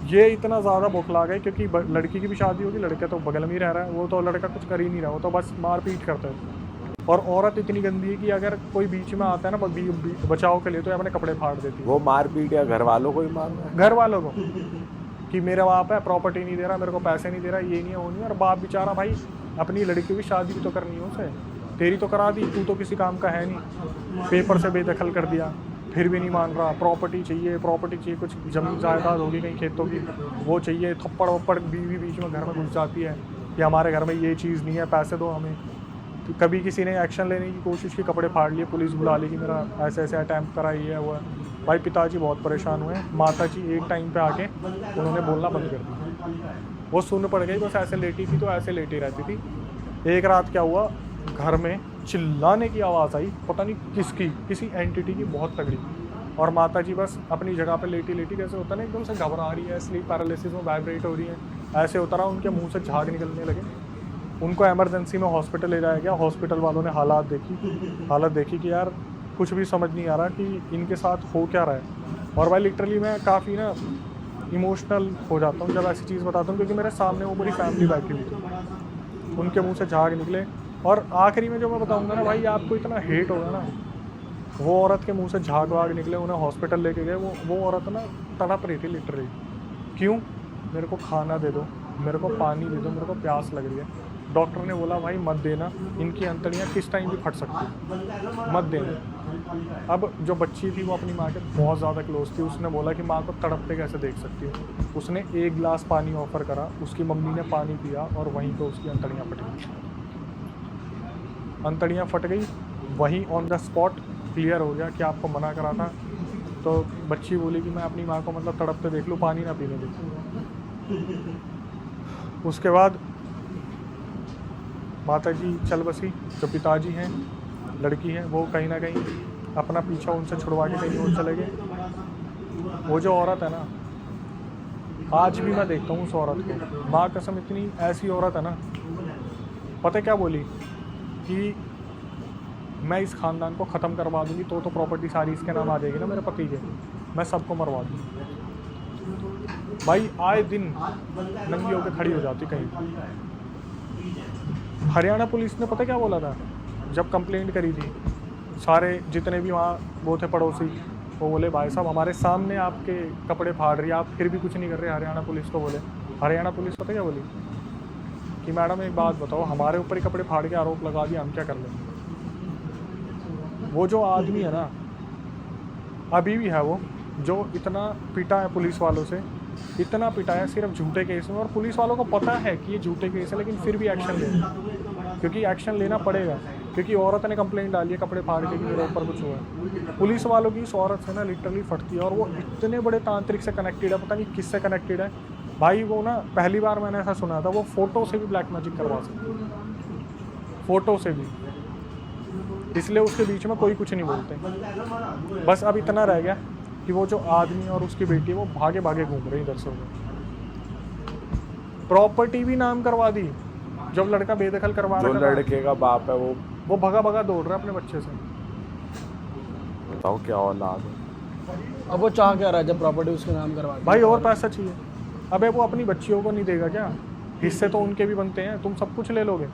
ये इतना ज़्यादा बौखला गए, क्योंकि लड़की की भी शादी होगी, लड़का तो बगल में ही रह रहा है, वो तो लड़का कुछ कर ही नहीं रहा, वो तो बस मारपीट करता है। और औरत इतनी गंदी है कि अगर कोई बीच में आता है ना बचाव के लिए, तो ये अपने कपड़े फाड़ देती है। वो मारपीट या घर वालों को ही मारना है? घर वालों को, कि मेरा बाप है प्रॉपर्टी नहीं दे रहा, मेरे को पैसे नहीं दे रहा, ये नहीं है वो नहीं है। और बाप बेचारा भाई अपनी लड़की की शादी भी तो करनी है उसे, तेरी तो करा दी, तू तो किसी काम का है नहीं, पेपर से बेदखल कर दिया, फिर भी नहीं मान रहा। प्रॉपर्टी चाहिए, प्रॉपर्टी चाहिए, कुछ ज़मीन जायदाद होगी कहीं खेतों की, वो चाहिए। थप्पड़ वप्पड़ बीवी बीच में घर में घुस जाती है कि हमारे घर में ये चीज़ नहीं है, पैसे दो हमें। तो कभी किसी ने एक्शन लेने की कोशिश की, कपड़े फाड़ लिए, पुलिस बुला ली कि मेरा ऐसे ऐसे अटैम्प्ट करा, ये है वो है। भाई पिताजी बहुत परेशान हुए, माता जी एक टाइम पे आके उन्होंने बोलना बंद कर दिया, वो सुन पड़ गई, बस ऐसे लेटी थी तो ऐसे लेटी रहती थी। एक रात क्या हुआ, घर में चिल्लाने की आवाज़ आई, पता नहीं किसकी, किसी एंटिटी की, बहुत तगड़ी। और माता जी बस अपनी जगह पे लेटी लेटी, कैसे होता ना एकदम से घबरा रही है, स्लीप पैरालिसिस में वाइब्रेट हो रही है, ऐसे होता रहा। उनके मुंह से झाग निकलने लगे, उनको इमरजेंसी में हॉस्पिटल ले जाया गया। हॉस्पिटल वालों ने हालात देखी कि यार कुछ भी समझ नहीं आ रहा कि इनके साथ हो क्या रहा है। और भाई लिटरली मैं काफ़ी ना इमोशनल हो जाता हूँ जब ऐसी चीज़ बताता हूँ, क्योंकि मेरे सामने वो पूरी फैमिली बैठी हुई थी, उनके मुंह से झाग निकले। और आखिरी में जो मैं बताऊँगा ना भाई, आपको इतना हेट होगा ना, वो औरत के मुंह से झाग वाग निकले, उन्हें हॉस्पिटल लेके गए। वो औरत ना तड़प रही थी लिटरली, क्यों, मेरे को खाना दे दो, मेरे को पानी दे दो, मेरे को प्यास लग रही है। डॉक्टर ने बोला भाई मत देना, इनकी अंतड़ियाँ किस टाइम भी फट सकती है, मत देना। अब जो बच्ची थी वो अपनी माँ के बहुत ज़्यादा क्लोज थी, उसने बोला कि माँ को तड़पते कैसे देख सकती है। उसने 1 गिलास पानी ऑफ़र करा, उसकी मम्मी ने पानी पिया और वहीं पर उसकी अंतड़ियाँ फट गई। अंतड़ियाँ फट गई वहीं ऑन द स्पॉट, क्लियर हो गया कि आपको मना करा था। तो बच्ची बोली कि मैं अपनी माँ को मतलब तड़पते देख लूँ, पानी ना पीने दूँ। उसके बाद माता जी चल बसी, जो पिताजी हैं, लड़की है, वो कहीं ना कहीं अपना पीछा उनसे छुड़वा के कहीं और चले गए। वो जो औरत है ना, आज भी मैं देखता हूँ उस औरत को, माँ कसम इतनी ऐसी औरत है ना, पता है क्या बोली कि मैं इस ख़ानदान को ख़त्म करवा दूँगी, तो प्रॉपर्टी सारी इसके नाम आ जाएगी ना मेरे पति के, मैं सबको मरवा दूँगी। भाई आए दिन नंगी होकर खड़ी हो जाती कहीं। हरियाणा पुलिस ने पता क्या बोला था जब कंप्लेंट करी थी, सारे जितने भी वहाँ वो थे पड़ोसी, वो बोले भाई साहब हमारे सामने आपके कपड़े फाड़ रही है, आप फिर भी कुछ नहीं कर रहे। हरियाणा पुलिस को बोले, हरियाणा पुलिस पता क्या बोली कि मैडम एक बात बताओ, हमारे ऊपर ही कपड़े फाड़ के आरोप लगा दिया, हम क्या कर लेंगे। वो जो आदमी है ना, अभी भी है वो, जो इतना पिटा है पुलिस वालों से, इतना पिटा है सिर्फ झूठे केस में, और पुलिस वालों को पता है कि ये झूठे केस है, लेकिन फिर भी एक्शन ले, क्योंकि एक्शन लेना पड़ेगा, क्योंकि औरत ने कंप्लेंट डाली है कपड़े फाड़ के कि मेरे ऊपर कुछ हुआ है। पुलिस वालों की इस औरत से ना लिटरली फटती है, और वो इतने बड़े तांत्रिक से कनेक्टेड है, पता नहीं किससे कनेक्टेड है भाई। वो ना पहली बार मैंने ऐसा सुना था, वो फ़ोटो से भी ब्लैक मैजिक करवा सकती है, फ़ोटो से भी, इसलिए उसके बीच में कोई कुछ नहीं बोलते। बस अब इतना रह गया कि वो जो आदमी और उसकी बेटी वो भागे भागे घूम रहे इधर से उधर। प्रॉपर्टी भी नाम करवा दी, जब लड़का बेदखल करवा रहा जो लड़के का बाप है वो भगा भगा दौड़ रहा है अपने बच्चे से। बताओ क्या औलाद है। अब वो चाह क्या रहा है जब प्रॉपर्टी उसके नाम करवा दी? भाई और पैसा चाहिए। अबे वो अपनी बच्चियों को नहीं देगा क्या? हिस्से तो उनके भी बनते हैं, तुम सब कुछ ले लोगे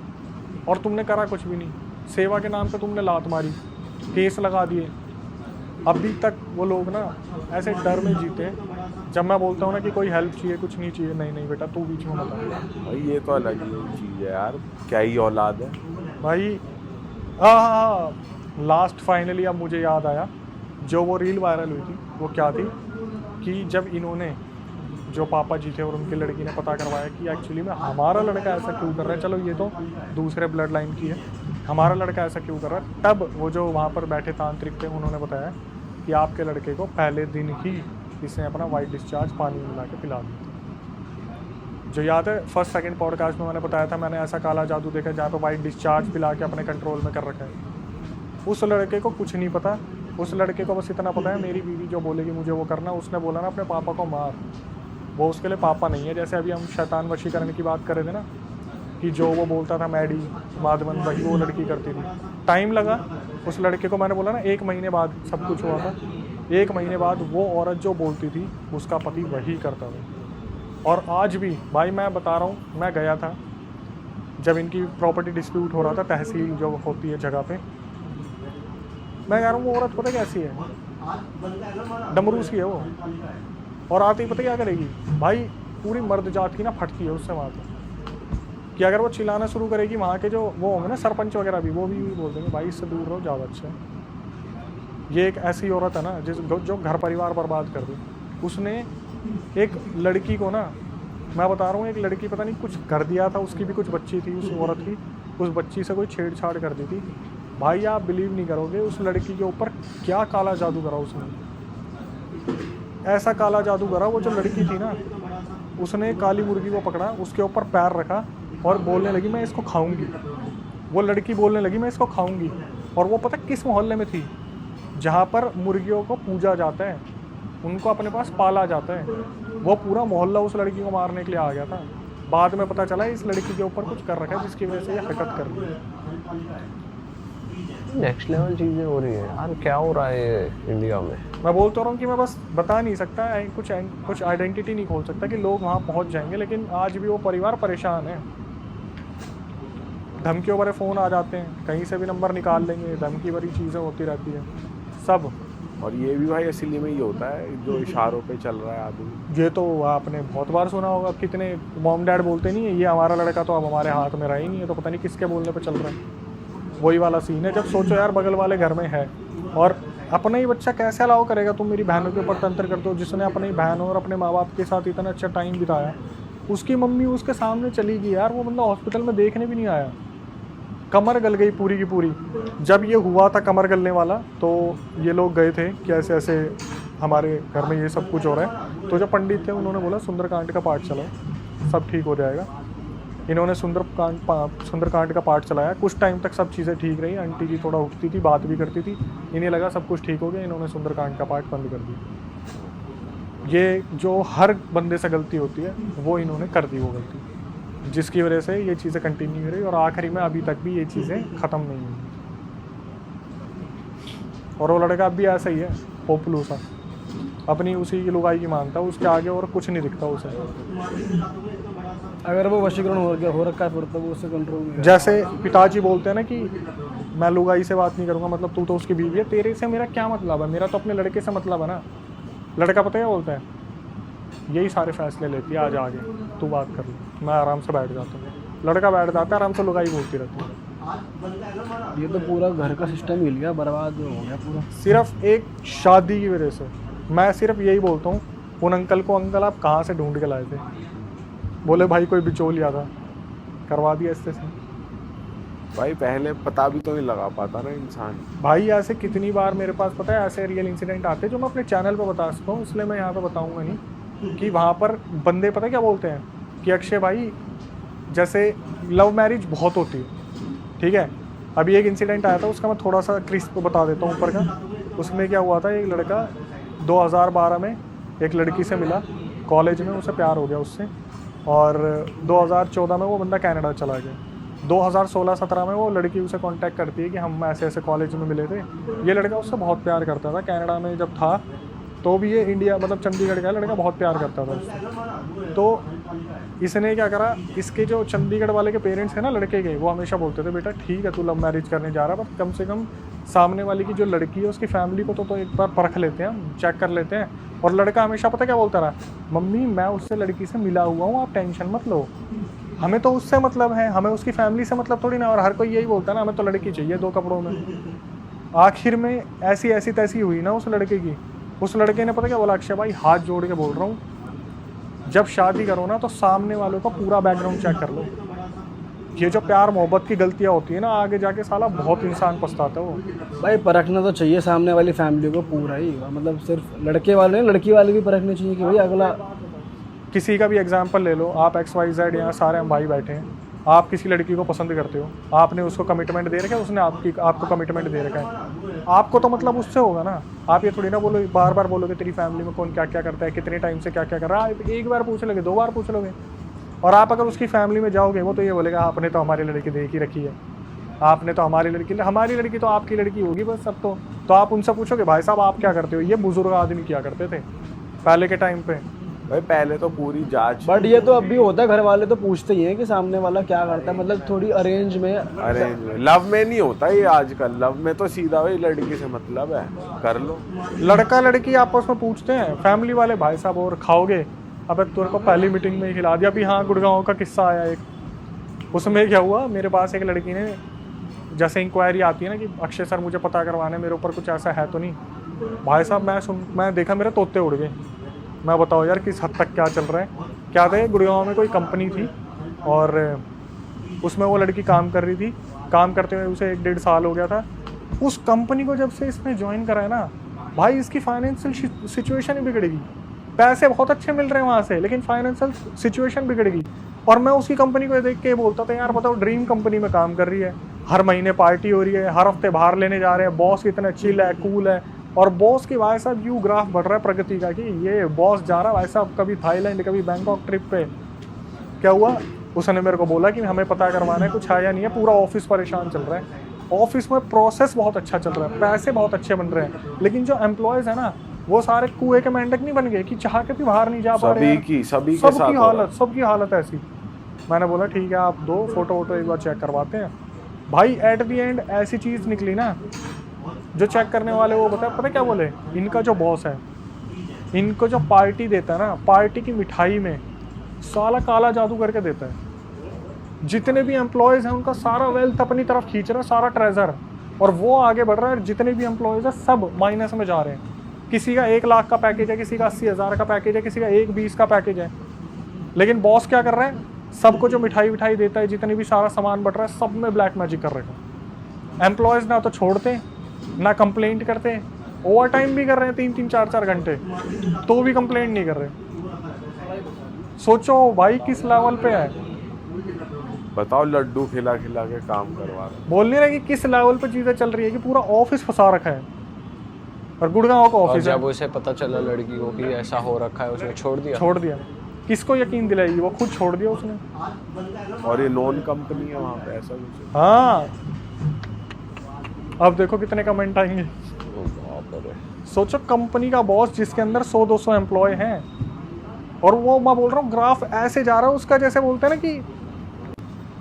और तुमने करा कुछ भी नहीं। सेवा के नाम पे तुमने लात मारी, केस लगा दिए। अभी तक वो लोग ना ऐसे डर में जीते हैं। जब मैं बोलता हूँ ना कि कोई हेल्प चाहिए, कुछ नहीं चाहिए, नहीं नहीं बेटा तू बीच में मत आ। भाई ये तो अलग ही चीज़ है यार, क्या ही औलाद है। भाई हाँ, लास्ट फाइनली अब मुझे याद आया, जो वो रील वायरल हुई थी वो क्या थी कि जब इन्होंने, जो पापा जी थे और उनकी लड़की ने पता करवाया कि एक्चुअली में हमारा लड़का ऐसा क्यों कर रहा है, चलो ये तो दूसरे ब्लड लाइन की है, हमारा लड़का ऐसा क्यों कर रहा है, तब वो जो वहाँ पर बैठे तांत्रिक थे उन्होंने बताया कि आपके लड़के को पहले दिन ही इसने अपना वाइट डिस्चार्ज पानी में मिला के पिला दिया था। जो याद है फर्स्ट सेकंड पॉडकास्ट में मैंने बताया था, मैंने ऐसा काला जादू देखा जहाँ पे वाइट डिस्चार्ज पिला के अपने कंट्रोल में कर रखा है। उस लड़के को कुछ नहीं पता, उस लड़के को बस इतना पता है मेरी बीवी जो बोलेगी मुझे वो करना। उसने बोला ना अपने पापा को मार, वो उसके लिए पापा नहीं है। जैसे अभी हम शैतान वशीकरण की बात कर रहे थे ना, कि जो वो बोलता था मैडी माधवन, वही वो लड़की करती थी। टाइम लगा उस लड़के को, मैंने बोला ना 1 महीने बाद सब कुछ हुआ था। 1 महीने बाद वो औरत जो बोलती थी उसका पति वही करता था। और आज भी भाई मैं बता रहा हूँ, मैं गया था जब इनकी प्रॉपर्टी डिस्प्यूट हो रहा था, तहसील जो होती है जगह पे, मैं कह रहा हूँ वो औरत पता कैसी है, डमरू सी है वो। और आते ही पता क्या करेगी भाई, पूरी मर्द जात की ना फटती है उससे वहाँ पे, कि अगर वो चिल्लाना शुरू करेगी वहाँ के जो वो होंगे ना सरपंच वगैरह भी, वो भी बोल देंगे भाई इससे दूर रहो ज़्यादा अच्छा है। ये एक ऐसी औरत है ना जो घर परिवार बर्बाद कर दी। उसने एक लड़की को ना, मैं बता रहा हूँ, एक लड़की पता नहीं कुछ कर दिया था, उसकी भी कुछ बच्ची थी उस औरत की, उस बच्ची से कोई छेड़छाड़ कर दी थी। भाई आप बिलीव नहीं करोगे उस लड़की के ऊपर क्या काला जादू करा उसने, ऐसा काला जादू करा। वो जो लड़की थी ना, उसने काली मुर्गी को पकड़ा, उसके ऊपर पैर रखा और बोलने लगी मैं इसको खाऊंगी। वो लड़की बोलने लगी मैं इसको खाऊंगी। और वो पता किस मोहल्ले में थी, जहाँ पर मुर्गियों को पूजा जाता है, उनको अपने पास पाला जाता है। वो पूरा मोहल्ला उस लड़की को मारने के लिए आ गया था। बाद में पता चला इस लड़की के ऊपर कुछ कर रखा है जिसकी वजह से ये हरकत कर रही है। नेक्स्ट लेवल चीज़ें हो रही है यार, क्या हो रहा है इंडिया में। मैं बोलता रहा हूँ कि मैं बस बता नहीं सकता, कुछ आइडेंटिटी नहीं खोल सकता कि लोग वहाँ पहुँच जाएंगे, लेकिन आज भी वो परिवार परेशान है। धमकियों भरे फ़ोन आ जाते हैं, कहीं से भी नंबर निकाल लेंगे, धमकी भरी चीज़ें होती रहती है सब। और ये भी भाई असली में ही होता है जो इशारों पे चल रहा है आदमी। ये तो आपने बहुत बार सुना होगा, कितने मॉम डैड बोलते नहीं है ये हमारा लड़का तो अब हमारे हाथ में रहा ही नहीं है, तो पता नहीं किसके बोलने पे चल रहा है। वही वाला सीन है। जब सोचो यार बगल वाले घर में है और अपना ही बच्चा कैसे अलाउ करेगा, तुम मेरी बहनों के ऊपर तंत्र करते हो, जिसने अपनी बहन और अपने माँ बाप के साथ इतना अच्छा टाइम बिताया, उसकी मम्मी उसके सामने चली गई यार, वो बंदा हॉस्पिटल में देखने भी नहीं आया, कमर गल गई पूरी की पूरी। जब ये हुआ था कमर गलने वाला, तो ये लोग गए थे कि ऐसे ऐसे हमारे घर में ये सब कुछ हो रहा है। तो जो पंडित थे उन्होंने बोला सुंदरकांड का पाठ चलाओ सब ठीक हो जाएगा। इन्होंने सुंदरकांड का पाठ चलाया, कुछ टाइम तक सब चीज़ें ठीक रही, आंटी जी थोड़ा उठती थी, बात भी करती थी, इन्हें लगा सब कुछ ठीक हो गया, इन्होंने सुंदरकांड का पाठ बंद कर दिया। ये जो हर बंदे से गलती होती है वो इन्होंने कर दी वो गलती, जिसकी वजह से ये चीज़ें कंटिन्यू हो रही और आखिरी में अभी तक भी ये चीज़ें ख़त्म नहीं हुई। और वो लड़का अब भी ऐसा ही है, पोपलू सा, अपनी उसी की लुगाई की मानता है, उसके आगे और कुछ नहीं दिखता उसे। अगर वो वशीकरण हो रखा है फिर तो वो उससे कंट्रोल में है। जैसे पिताजी बोलते हैं ना कि मैं लुगाई से बात नहीं करूँगा, मतलब तू तो उसकी बीवी है, तेरे से मेरा क्या मतलब है, मेरा तो अपने लड़के से मतलब है ना। लड़का पता है क्या बोलता है, यही सारे फैसले लेती है, आज आगे तू बात कर ले, मैं आराम से बैठ जाता हूँ। लड़का बैठ जाता है आराम से, लुगाई बोलती रहती है। ये तो पूरा घर का सिस्टम हिल गया, बर्बाद हो गया पूरा, सिर्फ एक शादी की वजह से। मैं सिर्फ यही बोलता हूँ उन अंकल को, अंकल आप कहाँ से ढूंढ के लाए थे? बोले भाई कोई बिचौलिया था, करवा दिया इससे। भाई पहले पता भी तो नहीं लगा पाता ना इंसान। भाई ऐसे कितनी बार मेरे पास पता है ऐसे रियल इंसिडेंट आते हैं जो मैं अपने चैनल पे बता सकता हूँ, इसलिए मैं यहाँ पे बताऊँगा नहीं, कि वहाँ पर बंदे पता क्या बोलते हैं कि अक्षय भाई जैसे लव मैरिज बहुत होती है, ठीक है। अभी एक इंसिडेंट आया था, उसका मैं थोड़ा सा क्रिस्प बता देता हूँ ऊपर का। उसमें क्या हुआ था, एक लड़का 2012 में एक लड़की से मिला कॉलेज में, उसे प्यार हो गया उससे, और 2014 में वो बंदा कनाडा चला गया। 2016-17 में वो लड़की उसे कांटेक्ट करती है कि हम ऐसे ऐसे कॉलेज में मिले थे। ये लड़का उससे बहुत प्यार करता था, कनाडा में जब था तो भी ये इंडिया मतलब चंडीगढ़ का लड़का बहुत प्यार करता था उससे। तो इसने क्या करा, इसके जो चंडीगढ़ वाले के पेरेंट्स हैं ना लड़के के, वो हमेशा बोलते थे बेटा ठीक है तू लव मैरिज करने जा रहा है, बट कम से कम सामने वाली की जो लड़की है उसकी फैमिली को तो एक बार परख लेते हैं, चेक कर लेते हैं। और लड़का हमेशा पता क्या बोलता रहा, मम्मी मैं उससे लड़की से मिला हुआ हूँ, आप टेंशन मत लो, हमें तो उससे मतलब है, हमें उसकी फैमिली से मतलब थोड़ी ना। और हर कोई यही बोलता है ना, हमें तो लड़की चाहिए 2 कपड़ों में। आखिर में ऐसी तैसी हुई ना उस लड़के की। उस लड़के ने पता क्या बोला, अक्षय भाई हाथ जोड़ के बोल रहा हूँ, जब शादी करो ना तो सामने वालों का पूरा बैकग्राउंड चेक कर लो। ये जो प्यार मोहब्बत की गलतियाँ होती है ना, आगे जाके साला बहुत इंसान पछताता है वो। भाई परखना तो चाहिए सामने वाली फैमिली को पूरा ही, मतलब सिर्फ लड़के वाले नहीं, लड़की वाले भी परखने चाहिए कि भाई अगला। किसी का भी एग्जाम्पल ले लो, आप XYZ यहाँ सारे हम भाई बैठे हैं, आप किसी लड़की को पसंद करते हो, आपने उसको कमिटमेंट दे रखा है, उसने आपको कमिटमेंट दे रखा है, आपको तो मतलब उससे होगा ना। आप ये थोड़ी ना बोलो बार बार बोलोगे तेरी फैमिली में कौन क्या क्या करता है, कितने टाइम से क्या क्या कर रहा है, आप एक बार पूछ लोगे, 2 बार पूछ लोगे। और आप अगर उसकी फैमिली में जाओगे, वो तो ये बोलेगा आपने तो हमारी लड़की देख ही रखी है, आपने तो हमारी लड़की तो आपकी लड़की होगी बस सब। तो आप उनसे पूछोगे भाई साहब आप क्या करते हो, ये बुजुर्ग आदमी क्या करते थे पहले के टाइम पे। भाई पहले तो पूरी जांच। बट ये तो अब भी होता है, घर वाले तो पूछते ही हैं कि सामने वाला क्या करता है, मतलब थोड़ी अरेंज में। लव में नहीं होता ये आजकल, लव में तो सीधा वही लड़की से मतलब है, कर लो। लड़का लड़की आपस में पूछते हैं, फैमिली वाले भाई साहब और खाओगे, अबे तेरे को पहली मीटिंग में ही खिला दिया। अभी हाँ गुड़गांव का किस्सा आया एक, उसमें क्या हुआ, मेरे पास एक लड़की ने जैसे इंक्वायरी आती है ना कि अक्षय सर मुझे पता करवाने, मेरे ऊपर कुछ ऐसा है तो नहीं। भाई साहब मैं देखा मेरे तोते उड़ गए। मैं बताओ यार किस हद तक क्या चल रहा है। क्या था, गुड़गांव में कोई कंपनी थी और उसमें वो लड़की काम कर रही थी, काम करते हुए उसे 1-1.5 साल हो गया था। उस कंपनी को जब से इसने ज्वाइन करा है ना भाई, इसकी फाइनेंशियल सिचुएशन ही बिगड़ेगी। पैसे बहुत अच्छे मिल रहे हैं वहाँ से, लेकिन फाइनेंशियल सिचुएशन बिगड़ेगी। और मैं उसकी कंपनी को देख के बोलता था यार बताओ ड्रीम कंपनी में काम कर रही है, हर महीने पार्टी हो रही है, हर हफ्ते बाहर लेने जा रहे हैं, बॉस कितना चिल है, कूल है। और बॉस की भाई साहब यूँ ग्राफ बढ़ रहा है प्रगति का कि ये बॉस जा रहा है भाई साहब कभी थाईलैंड कभी बैंकॉक ट्रिप पे। क्या हुआ, उसने मेरे को बोला कि हमें पता करवाना है, कुछ आया नहीं है, पूरा ऑफिस परेशान चल रहा है, ऑफिस में प्रोसेस बहुत अच्छा चल रहा है, पैसे बहुत अच्छे बन रहे हैं, लेकिन जो एम्प्लॉयज़ है ना वो सारे कुएं के मेंढक नहीं बन गए कि चाह के भी बाहर नहीं जा पा रहे हैं। सबकी हालत ऐसी। मैंने बोला ठीक है आप दो फोटो एक बार चेक करवाते हैं। भाई एट दी एंड ऐसी चीज़ निकली ना, जो चेक करने वाले वो पता क्या बोले, इनका जो बॉस है इनको जो पार्टी देता है ना, पार्टी की मिठाई में साला काला जादू करके देता है। जितने भी एम्प्लॉयज़ हैं उनका सारा वेल्थ अपनी तरफ खींच रहा है, सारा ट्रेजर, और वो आगे बढ़ रहा है। जितने भी एम्प्लॉयज़ हैं सब माइनस में जा रहे हैं। किसी का 1 लाख का पैकेज है, किसी का 80,000 का पैकेज है, किसी का 1-20 का पैकेज है। लेकिन बॉस क्या कर रहा है, सबको जो मिठाई देता है, जितने भी सारा सामान बढ़ रहा है, सब में ब्लैक मैजिक कर रहे हैं। एम्प्लॉयज़ ना तो छोड़ते ना कंप्लेंट करते, ओवर टाइम भी कर रहे हैं 3-3 4-4 घंटे, तो भी कंप्लेंट नहीं कर रहे। सोचो भाई किस लेवल पे है, बताओ लड्डू खिला के काम करवा रहे। बोल नहीं रहे कि किस लेवल पे चीज़ें चल रही है कि पूरा ऑफिस फंसा रखा है। और गुड़गांव का ऑफिस है। जब उसे पता चला लड़की को कि ऐसा हो रखा है, उसने छोड़ दिया। किसको यकीन दिलाएगी, वो खुद छोड़ दिया उसने। और ये नॉन कंपनी है वहाँ पे, ऐसा कुछ। हाँ अब देखो कितने कमेंट आएंगे। सोचो कंपनी का बॉस जिसके अंदर 100-200 एम्प्लॉय हैं, और वो मैं बोल रहा हूँ ग्राफ ऐसे जा रहा है उसका, जैसे बोलते हैं ना कि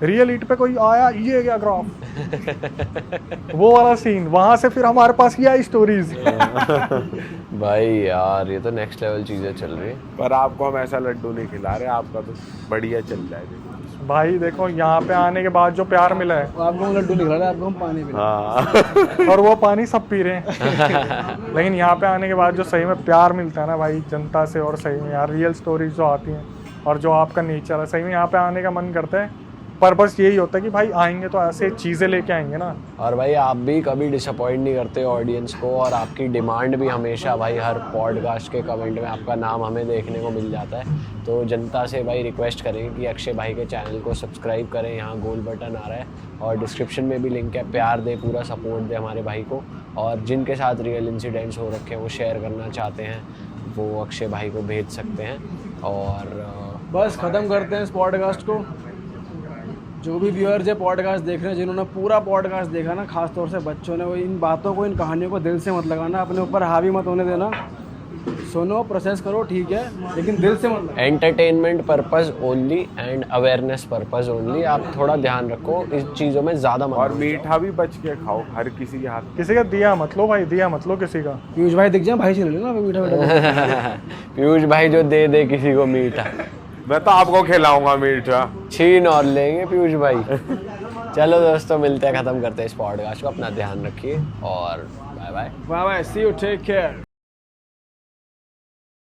रियल इट पे कोई आया ये गया ग्राफ वो वाला सीन। वहां से फिर हमारे पास ये आई स्टोरीज। भाई यार ये तो नेक्स्ट लेवल चीजें चल रही है। पर आपको हम ऐसा लड्डू नहीं खिला रहे, आपका तो बढ़िया चल जाएगा। भाई देखो यहाँ पे आने के बाद जो प्यार मिला है, आपको हम लड्डू नहीं खिला रहे, आपको हम पानी पिला और वो पानी सब पी रहे हैं। लेकिन यहाँ पे आने के बाद जो सही में प्यार मिलता है ना भाई जनता से, और सही में यार रियल स्टोरीज जो आती हैं और जो आपका नेचर है, सही में यहाँ पे आने का मन करता है। पर बस यही होता है कि भाई आएंगे तो ऐसे चीज़ें लेके आएंगे ना। और भाई आप भी कभी डिसअपॉइंट नहीं करते ऑडियंस को, और आपकी डिमांड भी हमेशा भाई हर पॉडकास्ट के कमेंट में आपका नाम हमें देखने को मिल जाता है। तो जनता से भाई रिक्वेस्ट करेंगे कि अक्षय भाई के चैनल को सब्सक्राइब करें, यहाँ गोल बटन आ रहा है और डिस्क्रिप्शन में भी लिंक है। प्यार दे, पूरा सपोर्ट दे हमारे भाई को, और जिनके साथ रियल इंसिडेंट्स हो रखे हैं वो शेयर करना चाहते हैं वो अक्षय भाई को भेज सकते हैं। और बस ख़त्म करते हैं इस पॉडकास्ट को। जो भी व्यूअर्स है पॉडकास्ट देख रहे हैं, जिन्होंने पूरा पॉडकास्ट देखा ना, खासतौर से बच्चों ने, वो इन बातों को, इन कहानियों को दिल से मत लगाना, अपने ऊपर हावी मत होने देना। सुनो प्रोसेस करो ठीक है, लेकिन दिल से मत। Entertainment purpose only and awareness purpose only. आप थोड़ा ध्यान रखो इस चीज़ों में ज़्यादा मत और घुसो। मीठा भी बच के खाओ, हर किसी के हाथ। किसी का दिया मत लो भाई, दिया मत लो किसी का। पीयूष भाई दिख जाए भाई से ले लेना मीठा मीठा। पीयूष भाई जो दे किसी को मीठा, मैं तो आपको खिलाऊंगा मीठा। छीन और लेंगे पीयूष भाई। चलो दोस्तों, मिलते हैं, ख़त्म करते हैं इस पॉडकास्ट को। अपना ध्यान रखिए और bye bye. Bye bye, see you, take care.